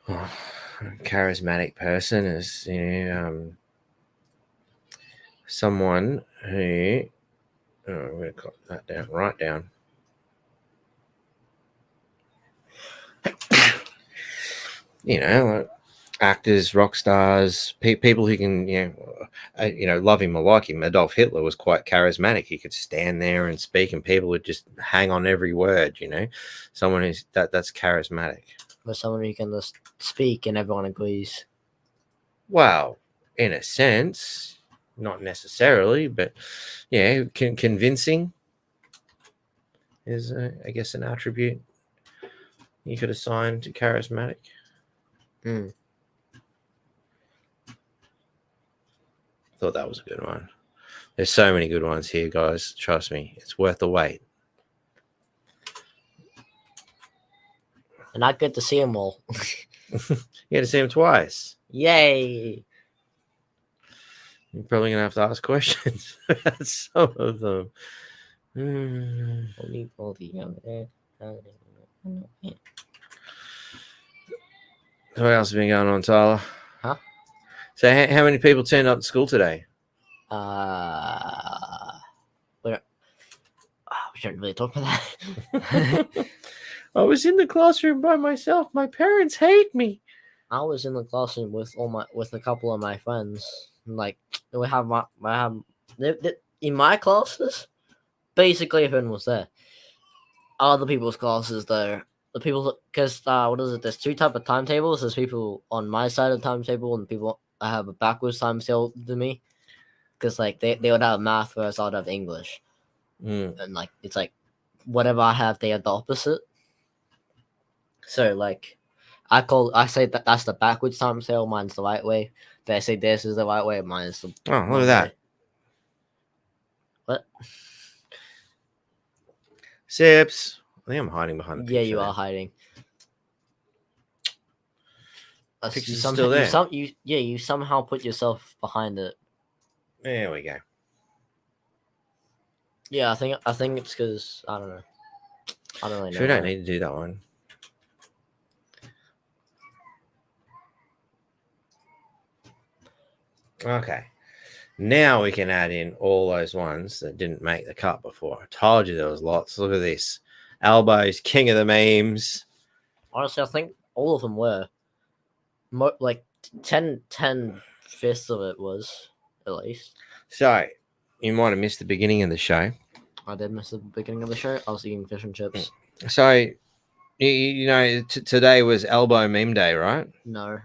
Oh, a charismatic person is, someone who. Oh, I'm going to cut that down. Right down. Like actors, rock stars, people who can, love him or like him. Adolf Hitler was quite charismatic. He could stand there and speak, and people would just hang on every word. Someone who's that's charismatic. But someone who can just speak and everyone agrees. Well, in a sense, not necessarily, but yeah, convincing is, I guess, an attribute you could assign to charismatic. Mm. Thought that was a good one. There's so many good ones here, guys. Trust me, it's worth the wait. And I get to see them all. You had to see them twice. Yay! You're probably gonna have to ask questions about some of them. What else has been going on, Tyler? Huh? So, how many people turned up to school today? We shouldn't really talk about that. I was in the classroom by myself. My parents hate me. I was in the classroom with a couple of my friends. Like in my classes, basically everyone was there. Other people's classes though, because what is it? There's two type of timetables. There's people on my side of the timetable and people I have a backwards timetable than me. Because like they would have math whereas I'd have English, and like it's like whatever I have, they have the opposite. So like I say that's the backwards timetable. Mine's the right way. They say this is the right way. Mine is the look at that. What? Sips. I think I'm hiding behind the Yeah, picture you there. are hiding. Picture's still there. You somehow put yourself behind it. There we go. Yeah, I think it's because I don't know. I don't really know. Sure, we don't why. need to do that one. Okay. Now we can add in all those ones that didn't make the cut before. I told you there was lots. Look at this. Elbows, king of the memes. Honestly, I think all of them were. Like 10/5 of it was, at least. So, you might have missed the beginning of the show. I did miss the beginning of the show. I was eating fish and chips. So, you know, today was Elbow Meme Day, right? No.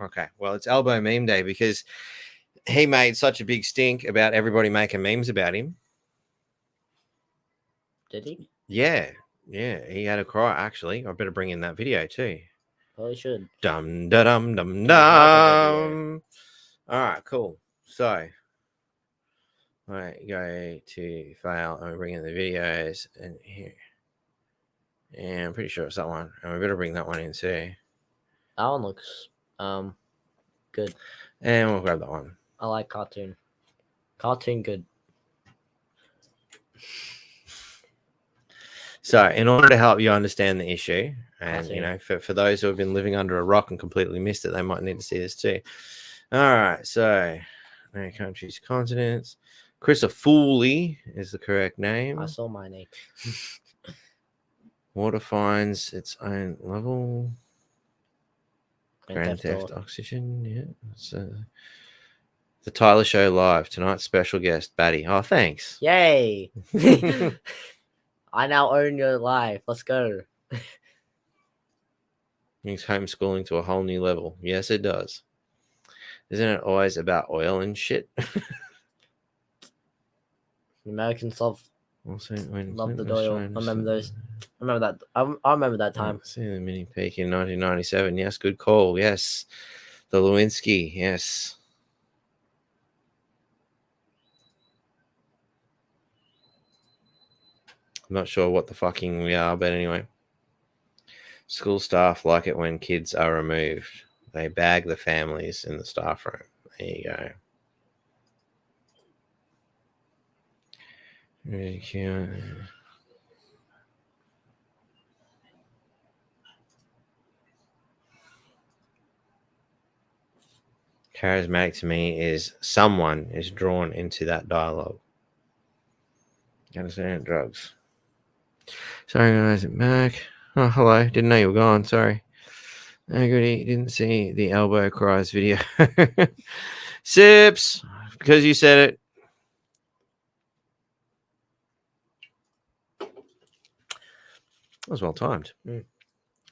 Okay. Well, it's Elbow Meme Day because he made such a big stink about everybody making memes about him. Did he? Yeah. Yeah. He had a cry, actually. I better bring in that video too. Probably should. Dum da dum dum Yeah, dum. All right, cool. So, all right, go to file and we bring in the videos and here. And I'm pretty sure it's that one. And we better bring that one in too. That one looks good. And we'll grab that one. I like cartoon. Cartoon good. So, in order to help you understand the issue, and see. you know, for those who have been living under a rock and completely missed it, they might need to see this too. All right, so no countries, continents. Christopherly is the correct name. I saw my name. Water finds its own level. Grand Theft Auto. Oxygen, yeah. It's, the Tyler Show live tonight's special guest, Batty. Oh, thanks. Yay! I now own your life. Let's go. Brings homeschooling to a whole new level. Yes, it does. Isn't it always about oil and shit? Americans love the oil. I remember those. I remember that. I remember that time. See the mini peak in 1997. Yes, good call. Yes, the Lewinsky. Yes. I'm not sure what the fucking we are, but anyway. School staff like it when kids are removed. They bag the families in the staff room. There you go. Really cute. Charismatic to me is someone is drawn into that dialogue. You understand? Drugs. Sorry, guys. I'm back. Oh, hello. Didn't know you were gone. Sorry. Oh, goody. Didn't see the elbow cries video. Sips. Because you said it. That was well timed.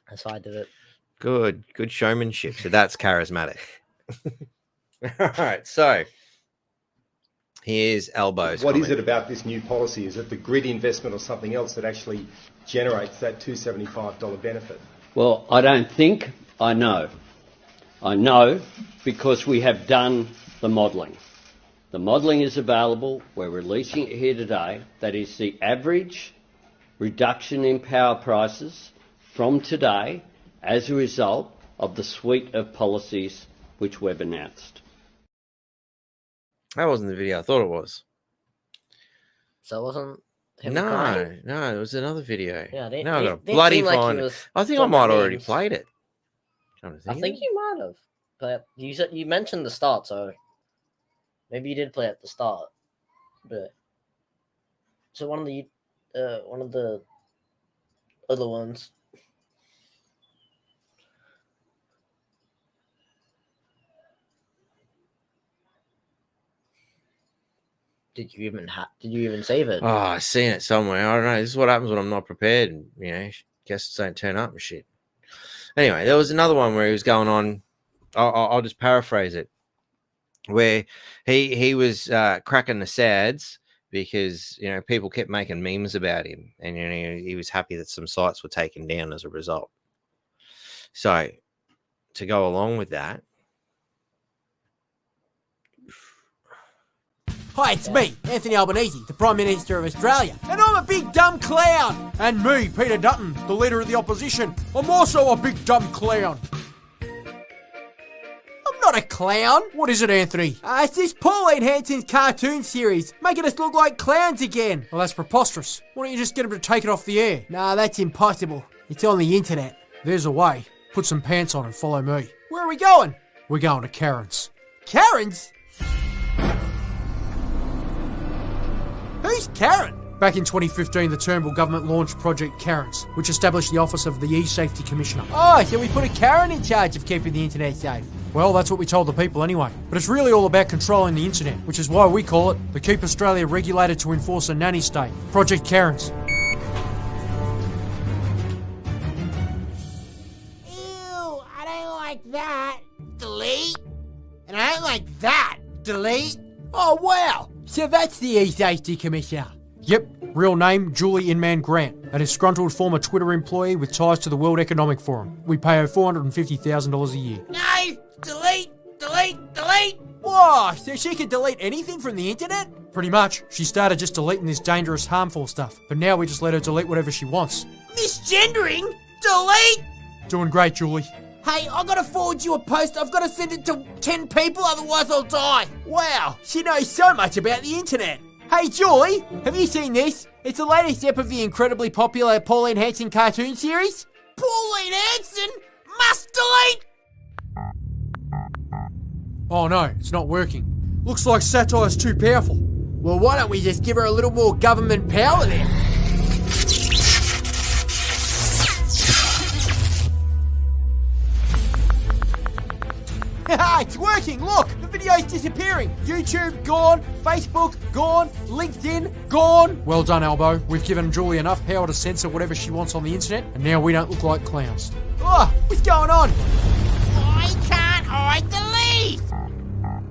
That's why I did it. Good showmanship. So that's charismatic. All right. So here's Elbows. What is it about this new policy? Is it the grid investment or something else that actually generates that $275 benefit? Well, I don't think, I know. I know because we have done the modelling. The modelling is available. We're releasing it here today. That is the average reduction in power prices from today as a result of the suite of policies which we've announced. That wasn't the video I thought it was. So it wasn't him No, crying? no, it was another video. Yeah, they, no, I they, got a they bloody seemed like he fine. was I think I talking might have already memes. played it. I think you might have, but you said you mentioned the start, so maybe you did play at the start. But so one of the other ones. Did you even save it? Oh, I've seen it somewhere. I don't know. This is what happens when I'm not prepared. And, you know, guests don't turn up and shit. Anyway, there was another one where he was going on. I'll just paraphrase it, where he was cracking the sads because you know people kept making memes about him, and you know he was happy that some sites were taken down as a result. So to go along with that. Hi, it's me, Anthony Albanese, the Prime Minister of Australia. And I'm a big dumb clown. And me, Peter Dutton, the Leader of the Opposition. I'm also a big dumb clown. I'm not a clown. What is it, Anthony? It's this Pauline Hanson's cartoon series, making us look like clowns again. Well, that's preposterous. Why don't you just get him to take it off the air? Nah, that's impossible. It's on the internet. There's a way. Put some pants on and follow me. Where are we going? We're going to Karen's. Karen's? Who's Karen? Back in 2015, the Turnbull government launched Project Karen's, which established the office of the E-Safety Commissioner. Oh, so we put a Karen in charge of keeping the internet safe. Well, that's what we told the people anyway. But it's really all about controlling the internet, which is why we call it the Keep Australia Regulated to Enforce a Nanny State, Project Karen's. Ew, I don't like that. Delete. And I don't like that. Delete. Oh, wow. So that's the E-Safety Commissioner. Yep, real name, Julie Inman Grant, a disgruntled former Twitter employee with ties to the World Economic Forum. We pay her $450,000 a year. No! Delete! Delete! Delete! Whoa, so she can delete anything from the internet? Pretty much. She started just deleting this dangerous, harmful stuff, but now we just let her delete whatever she wants. Misgendering? Delete? Doing great, Julie. Hey, I gotta forward you a post. I've gotta send it to 10 people, otherwise I'll die. Wow, she knows so much about the internet. Hey, Julie, have you seen this? It's the latest ep of the incredibly popular Pauline Hanson cartoon series. Pauline Hanson? Must delete! Oh no, it's not working. Looks like satire's too powerful. Well, why don't we just give her a little more government power then? It's working, look! The video's disappearing! YouTube, gone. Facebook, gone. LinkedIn, gone. Well done, Albo. We've given Julie enough power to censor whatever she wants on the internet, and now we don't look like clowns. Oh, what's going on? Why can't I delete?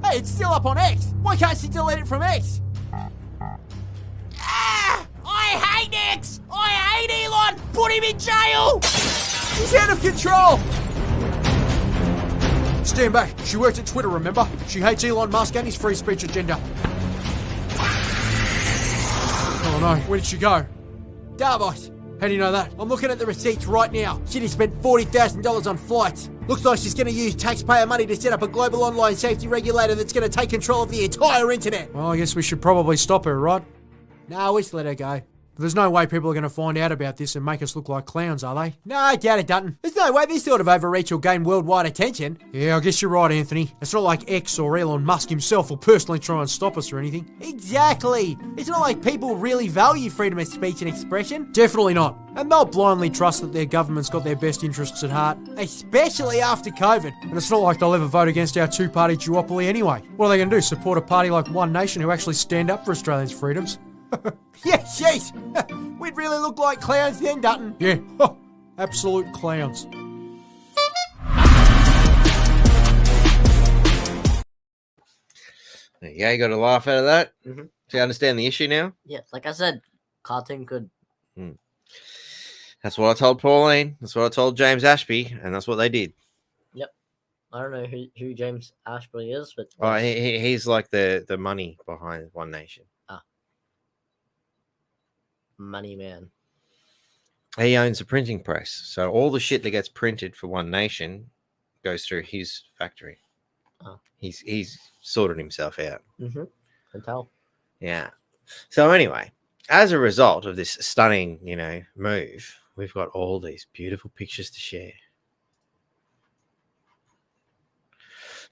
Hey, it's still up on X. Why can't she delete it from X? Ah! I hate X! I hate Elon! Put him in jail! He's out of control! Stand back. She worked at Twitter, remember? She hates Elon Musk and his free speech agenda. Oh no, where did she go? Davos. How do you know that? I'm looking at the receipts right now. She just spent $40,000 on flights. Looks like she's going to use taxpayer money to set up a global online safety regulator that's going to take control of the entire internet. Well, I guess we should probably stop her, right? No, we just let her go. But there's no way people are going to find out about this and make us look like clowns, are they? No, I doubt it, Dutton. There's no way this sort of overreach will gain worldwide attention. Yeah, I guess you're right, Anthony. It's not like X or Elon Musk himself will personally try and stop us or anything. Exactly. It's not like people really value freedom of speech and expression. Definitely not. And they'll blindly trust that their government's got their best interests at heart, especially after COVID. And it's not like they'll ever vote against our two-party duopoly anyway. What are they going to do, support a party like One Nation who actually stand up for Australians' freedoms? Yeah, jeez. We'd really look like clowns then, Dutton. Yeah, absolute clowns. There you go, you got a laugh out of that? Mm-hmm. Do you understand the issue now? Yeah, like I said, cartoon could. That's what I told Pauline. That's what I told James Ashby, and that's what they did. Yep. I don't know who James Ashby is, but... Oh, he's like the money behind One Nation. Money man. He owns a printing press, so all the shit that gets printed for One Nation goes through his factory. Oh. He's sorted himself out. Mm-hmm. Can tell. Yeah. So anyway, as a result of this stunning, move, we've got all these beautiful pictures to share.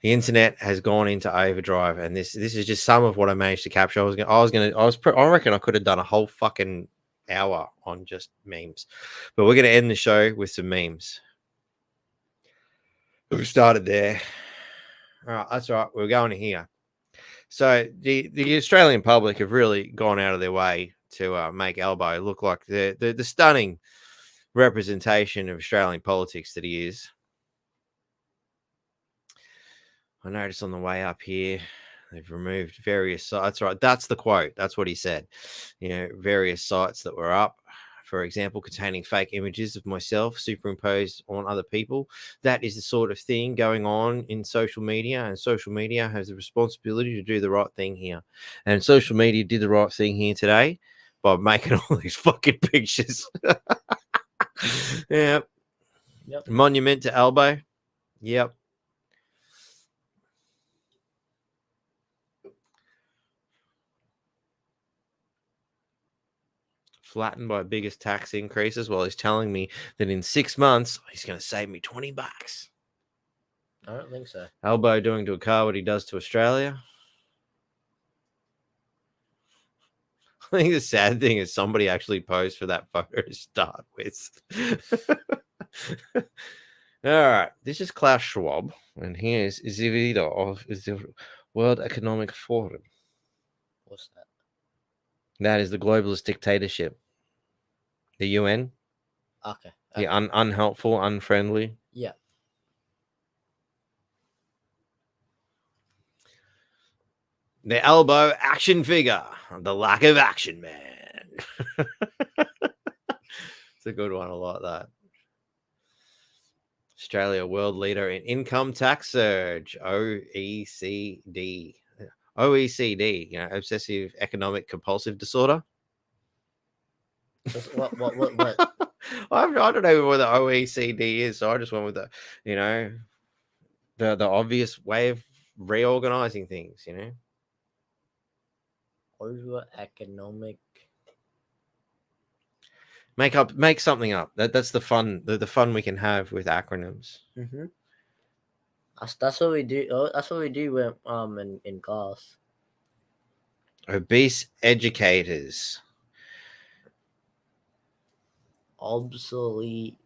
The internet has gone into overdrive, and this is just some of what I managed to capture. I reckon I could have done a whole fucking hour on just memes, but we're going to end the show with some memes. We started there. All right, that's all right. We're going to here. So the Australian public have really gone out of their way to make Albo look like the stunning representation of Australian politics that he is. I noticed on the way up here, they've removed various sites. Right, that's the quote. That's what he said. Various sites that were up for example, containing fake images of myself superimposed on other people. That is the sort of thing going on in social media, and social media has the responsibility to do the right thing here. And social media did the right thing here today by making all these fucking pictures. Yeah. Yep. Monument to Elbow. Yep. Flattened by biggest tax increases while he's telling me that in 6 months he's going to save me $20. I don't think so. Elbow doing to a car what he does to Australia. I think the sad thing is somebody actually posed for that photo to start with. All right, this is Klaus Schwab, and here's the leader of the World Economic Forum. What's that? That is the globalist dictatorship. The UN. Okay. The unhelpful, unfriendly. Yeah. The elbow action figure. The lack of action man. It's a good one. I like that. Australia world leader in income tax surge. OECD. OECD, obsessive economic compulsive disorder. What? I don't know what the OECD is, so I just went with the obvious way of reorganizing things, Over economic. Make something up. That's the fun. The fun we can have with acronyms. Mm-hmm. That's what we do. Oh, that's what we do when in class. Obese educators. Obsolete.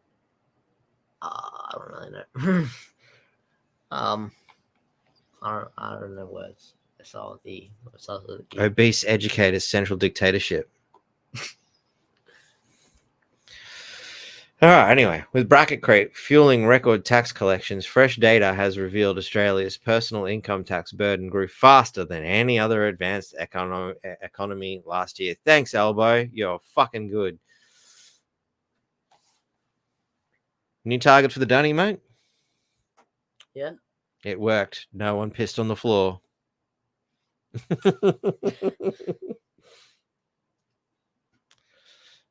I don't really know. I don't know words. It's all the. Obese educators central dictatorship. All right, anyway, with bracket creep fueling record tax collections, fresh data has revealed Australia's personal income tax burden grew faster than any other advanced economy last year. Thanks, Elbow. You're fucking good. New target for the dunny, mate? Yeah. It worked. No one pissed on the floor. The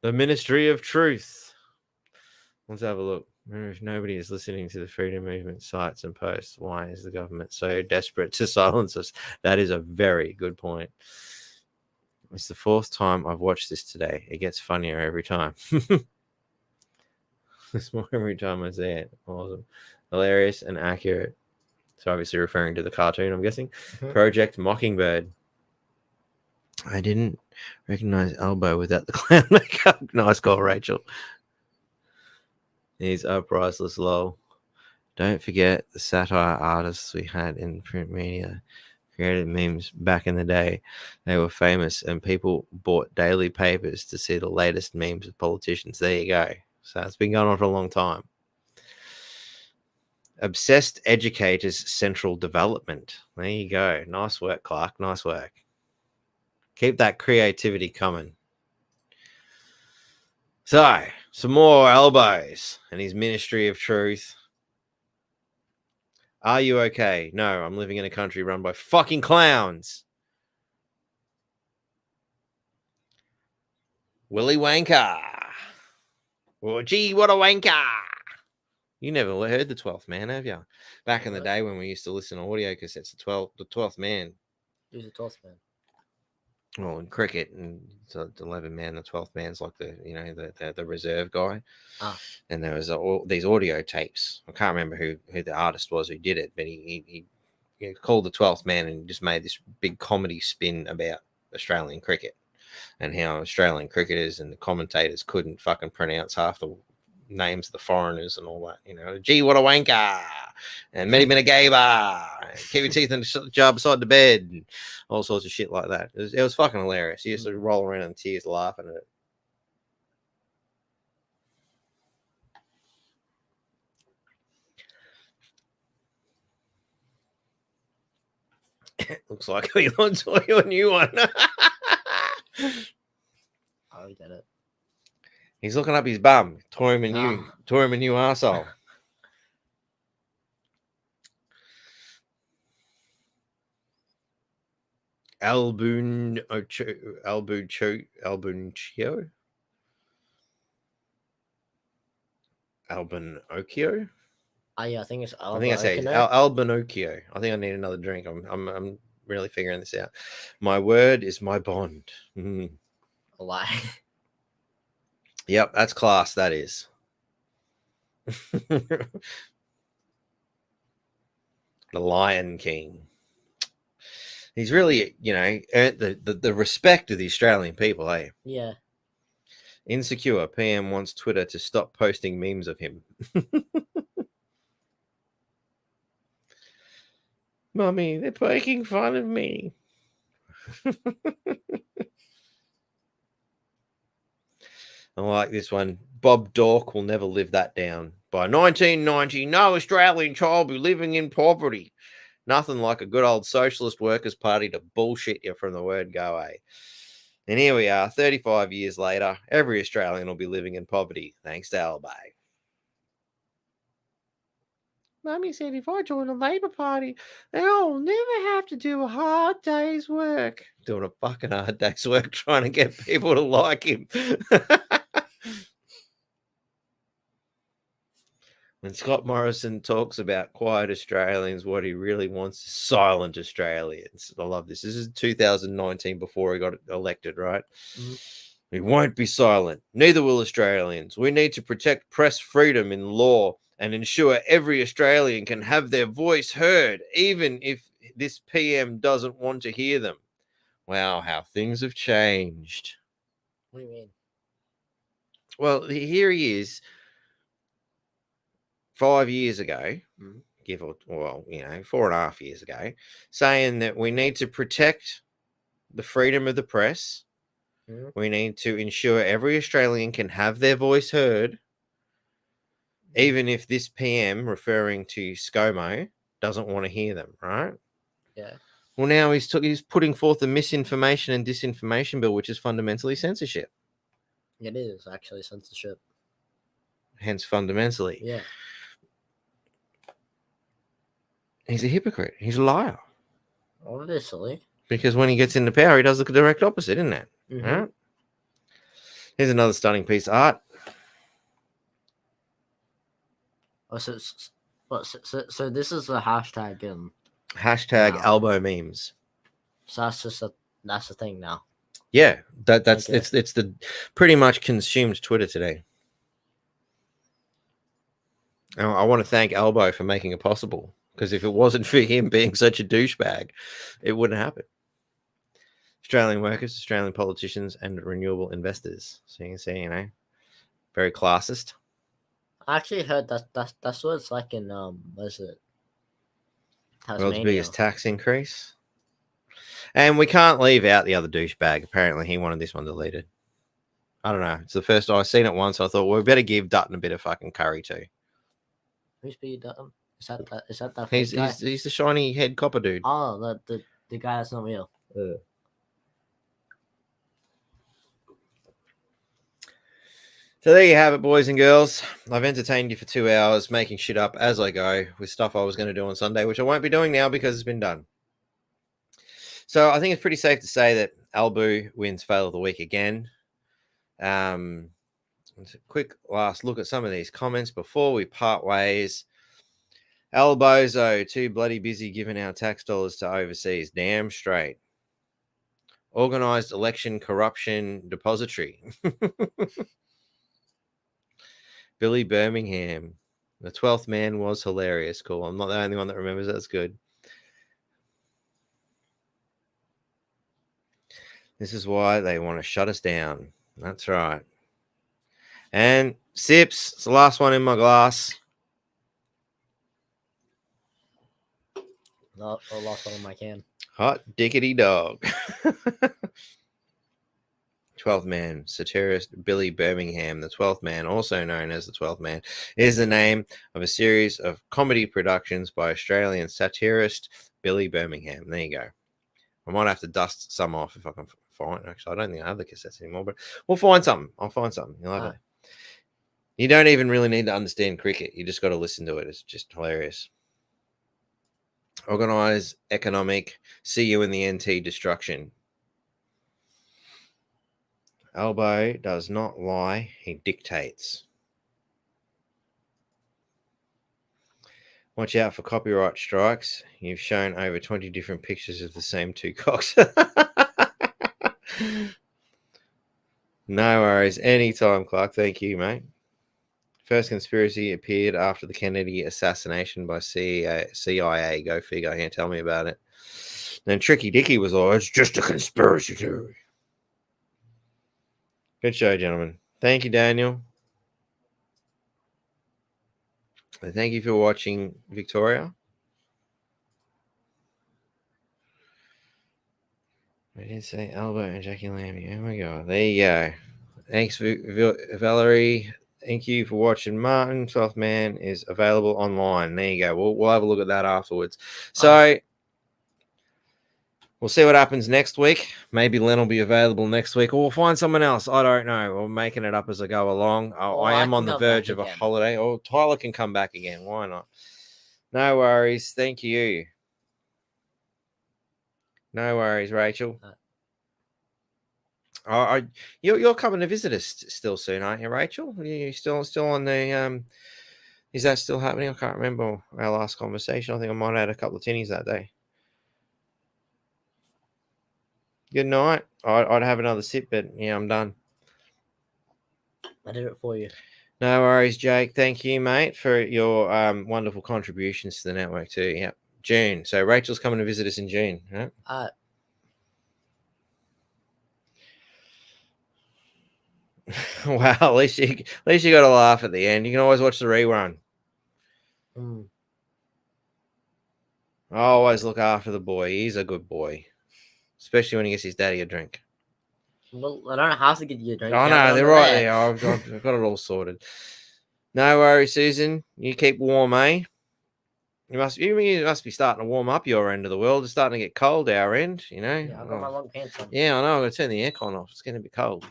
Ministry of Truth. Let's have a look. If nobody is listening to the freedom movement sites and posts, why is the government so desperate to silence us? That is a very good point. It's the 4th time I've watched this today. It gets funnier every time. It's more every time I see it. Awesome. Hilarious and accurate. So obviously referring to the cartoon, I'm guessing. Mm-hmm. Project Mockingbird. I didn't recognize Elbow without the clown makeup. Nice call, Rachel. These are priceless, lol. Don't forget the satire artists we had in print media created memes back in the day. They were famous and people bought daily papers to see the latest memes of politicians. There you go. So it's been going on for a long time. Obsessed Educators Central Development. There you go. Nice work, Clark. Nice work. Keep that creativity coming. So, some more elbows and his Ministry of Truth. Are you okay? No, I'm living in a country run by fucking clowns. Willy Wanker. Oh, gee, what a wanker. You never heard the 12th Man, have you? Back in the day when we used to listen to audio cassettes, the 12th Man. Who's the 12th Man? Well, in cricket, and so the 11th man, the 12th man's like the reserve guy. And there was these audio tapes. I can't remember who the artist was who did it, but he called the 12th man and just made this big comedy spin about Australian cricket and how Australian cricketers and the commentators couldn't fucking pronounce half the names of the foreigners and all that. Gee, what a wanker. And many a gaber. Keep your teeth in the jar beside the bed. And all sorts of shit like that. It was fucking hilarious. He used to roll around in tears laughing at it. Looks like we want you a new one. I get it. He's looking up his bum. Tore him a new arsehole. Albunocchio. Yeah, I think it's I think I say Albinocchio. I think I need another drink. I'm really figuring this out. My word is my bond. A lie. Yep, that's class. That is. The Lion King. He's really, earned the respect of the Australian people, eh? Yeah. Insecure. PM wants Twitter to stop posting memes of him. Mummy, they're poking fun of me. I like this one. Bob Dork will never live that down. By 1990, no Australian child will be living in poverty. Nothing like a good old Socialist Workers' Party to bullshit you from the word go, eh? And here we are, 35 years later. Every Australian will be living in poverty, thanks to Albo. Mummy said if I join the Labor Party, then I'll never have to do a hard day's work. Doing a fucking hard day's work trying to get people to like him. When Scott Morrison talks about quiet Australians, what he really wants is silent Australians. I love this. This is 2019 before he got elected, right? Mm-hmm. We won't be silent. Neither will Australians. We need to protect press freedom in law and ensure every Australian can have their voice heard, even if this PM doesn't want to hear them. Wow, how things have changed. What do you mean? Well, here he is 5 years ago, give or 4.5 years ago, saying that we need to protect the freedom of the press. We need to ensure every Australian can have their voice heard, even if this PM, referring to ScoMo, doesn't want to hear them, right? Yeah. Well, now he's putting forth a misinformation and disinformation bill, which is fundamentally censorship. It is actually censorship. Hence, fundamentally. Yeah. He's a hypocrite. He's a liar. Obviously. Because when he gets into power, he does the direct opposite, isn't it? Mm-hmm. Right? Here's another stunning piece of art. Oh, so this is the hashtag. Hashtag Wow. Albo memes. So that's the thing now. Yeah, that's Okay. it's the pretty much consumed Twitter today. I want to thank Albo for making it possible, because if it wasn't for him being such a douchebag, it wouldn't happen. Australian workers, Australian politicians, and renewable investors. So you can see, very classist. I actually heard that's what it's like in what is it? Tasmania. World's biggest tax increase. And we can't leave out the other douchebag. Apparently, he wanted this one deleted. I don't know. It's the first I've seen it once. I thought, well, we better give Dutton a bit of fucking curry too. Who's B Dutton? Is that that He's guy? he's the shiny head copper dude. Oh, the guy that's not real. So there you have it, boys and girls. I've entertained you for 2 hours, making shit up as I go with stuff I was going to do on Sunday, which I won't be doing now because it's been done. So I think it's pretty safe to say that Albu wins Fail of the Week again. Let's a quick last look at some of these comments before we part ways. Albozo, too bloody busy giving our tax dollars to overseas. Damn straight. Organised election corruption depository. Billy Birmingham. The 12th man was hilarious. Cool. I'm not the only one that remembers. That's good. This is why they want to shut us down. That's right. And sips. It's the last one in my glass. No, I lost one in my can. Hot diggity dog. 12th man, satirist Billy Birmingham. The 12th man, also known as the 12th man, is the name of a series of comedy productions by Australian satirist Billy Birmingham. There you go. I might have to dust some off if I can find. Actually, I don't think I have the cassettes anymore, but we'll find something. I'll find something. You'll have it. You don't even really need to understand cricket. You just got to listen to it. It's just hilarious. Organize economic. See you in the NT destruction. Elbow does not lie. He dictates. Watch out for copyright strikes. You've shown over 20 different pictures of the same two cocks. No worries. Anytime, Clark. Thank you, mate. First conspiracy appeared after the Kennedy assassination by CIA. Go figure. Can't tell me about it. Then Tricky Dicky was all, it's just a conspiracy theory. Good show, gentlemen. Thank you, Daniel. And thank you for watching, Victoria. I did say Albert and Jackie Lambie. Oh my God. There you go. Thanks, Valerie. Thank you for watching. Martin, 12th Man is available online. There you go. We'll have a look at that afterwards. So we'll see what happens next week. Maybe Len will be available next week, or we'll find someone else. I don't know. We're making it up as I go along. I am on the verge of a holiday. Or Tyler can come back again. Why not? No worries. Thank you. No worries, Rachel. You're coming to visit us still soon, aren't you, Rachel? Are you still on the is that still happening? I can't remember our last conversation. I think I might have had a couple of tinnies that day. Good night. I'd have another sip, but yeah, I'm done. I did it for you. No worries, Jake. Thank you, mate, for your wonderful contributions to the network too. Yeah, June. So Rachel's coming to visit us in June, right? Wow, at least you got to laugh at the end. You can always watch the rerun. I always look after the boy. He's a good boy, especially when he gets his daddy a drink. Well, I don't have to get you a drink. Oh no, they're right there. I've got it all sorted. No worries, Susan. You keep warm, eh? You must be starting to warm up your end of the world. It's starting to get cold our end, you know. Yeah, I've got my long pants on. Yeah, I know. I'm going to turn the aircon off. It's going to be cold.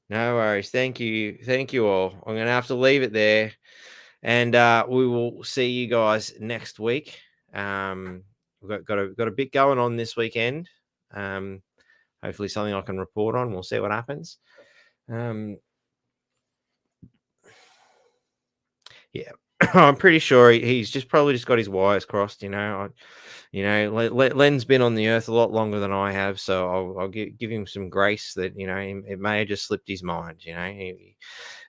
No worries. Thank you all. I'm going to have to leave it there, and we will see you guys next week. We've got a bit going on this weekend. Hopefully something I can report on. We'll see what happens. Yeah, I'm pretty sure he's probably just got his wires crossed. Len's been on the earth a lot longer than I have, so I'll give him some grace that it may have just slipped his mind.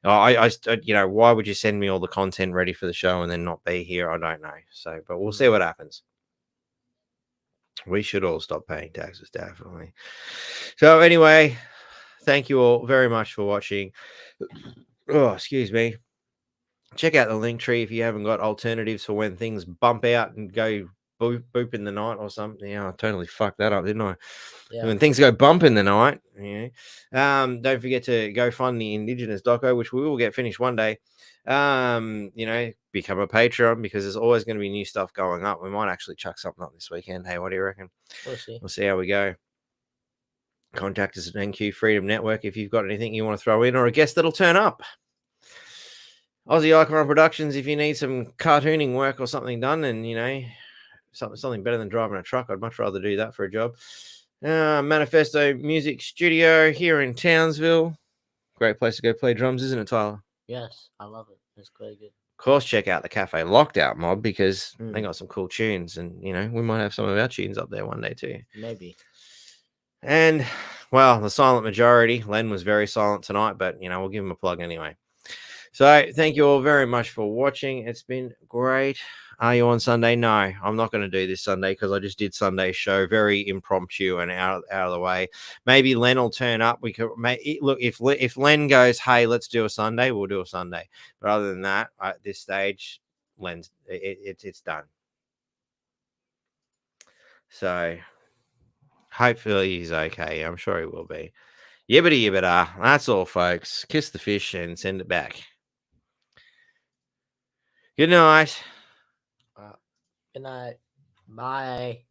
Why would you send me all the content ready for the show and then not be here? I don't know. So, but we'll see what happens. We should all stop paying taxes, definitely. So anyway, thank you all very much for watching. Oh, excuse me. Check out the link tree if you haven't got alternatives for when things bump out and go boop in the night or something. I totally fucked that up, didn't I? Yeah. When things go bump in the night, don't forget to go fund the Indigenous doco, which we will get finished one day. Become a Patreon, because there's always going to be new stuff going up. We might actually chuck something up this weekend. Hey, what do you reckon? We'll see how we go. Contact us at NQ Freedom Network if you've got anything you want to throw in, or a guest that'll turn up. Aussie Icon Productions, if you need some cartooning work or something done, and something better than driving a truck, I'd much rather do that for a job. Manifesto Music Studio here in Townsville. Great place to go play drums, isn't it, Tyler? Yes, I love it. It's very good. Of course, check out the Cafe Lockdown mob, because they got some cool tunes, and we might have some of our tunes up there one day too. Maybe. And well, the silent majority. Len was very silent tonight, but we'll give him a plug anyway. So thank you all very much for watching. It's been great. Are you on Sunday? No, I'm not going to do this Sunday because I just did Sunday's show, very impromptu and out of the way. Maybe Len will turn up. We could look if Len goes, hey, let's do a Sunday, we'll do a Sunday. But other than that, at this stage, Len's it's done. So hopefully he's okay. I'm sure he will be. Yibbity yibbita. That's all, folks. Kiss the fish and send it back. Good night. Good night. Bye.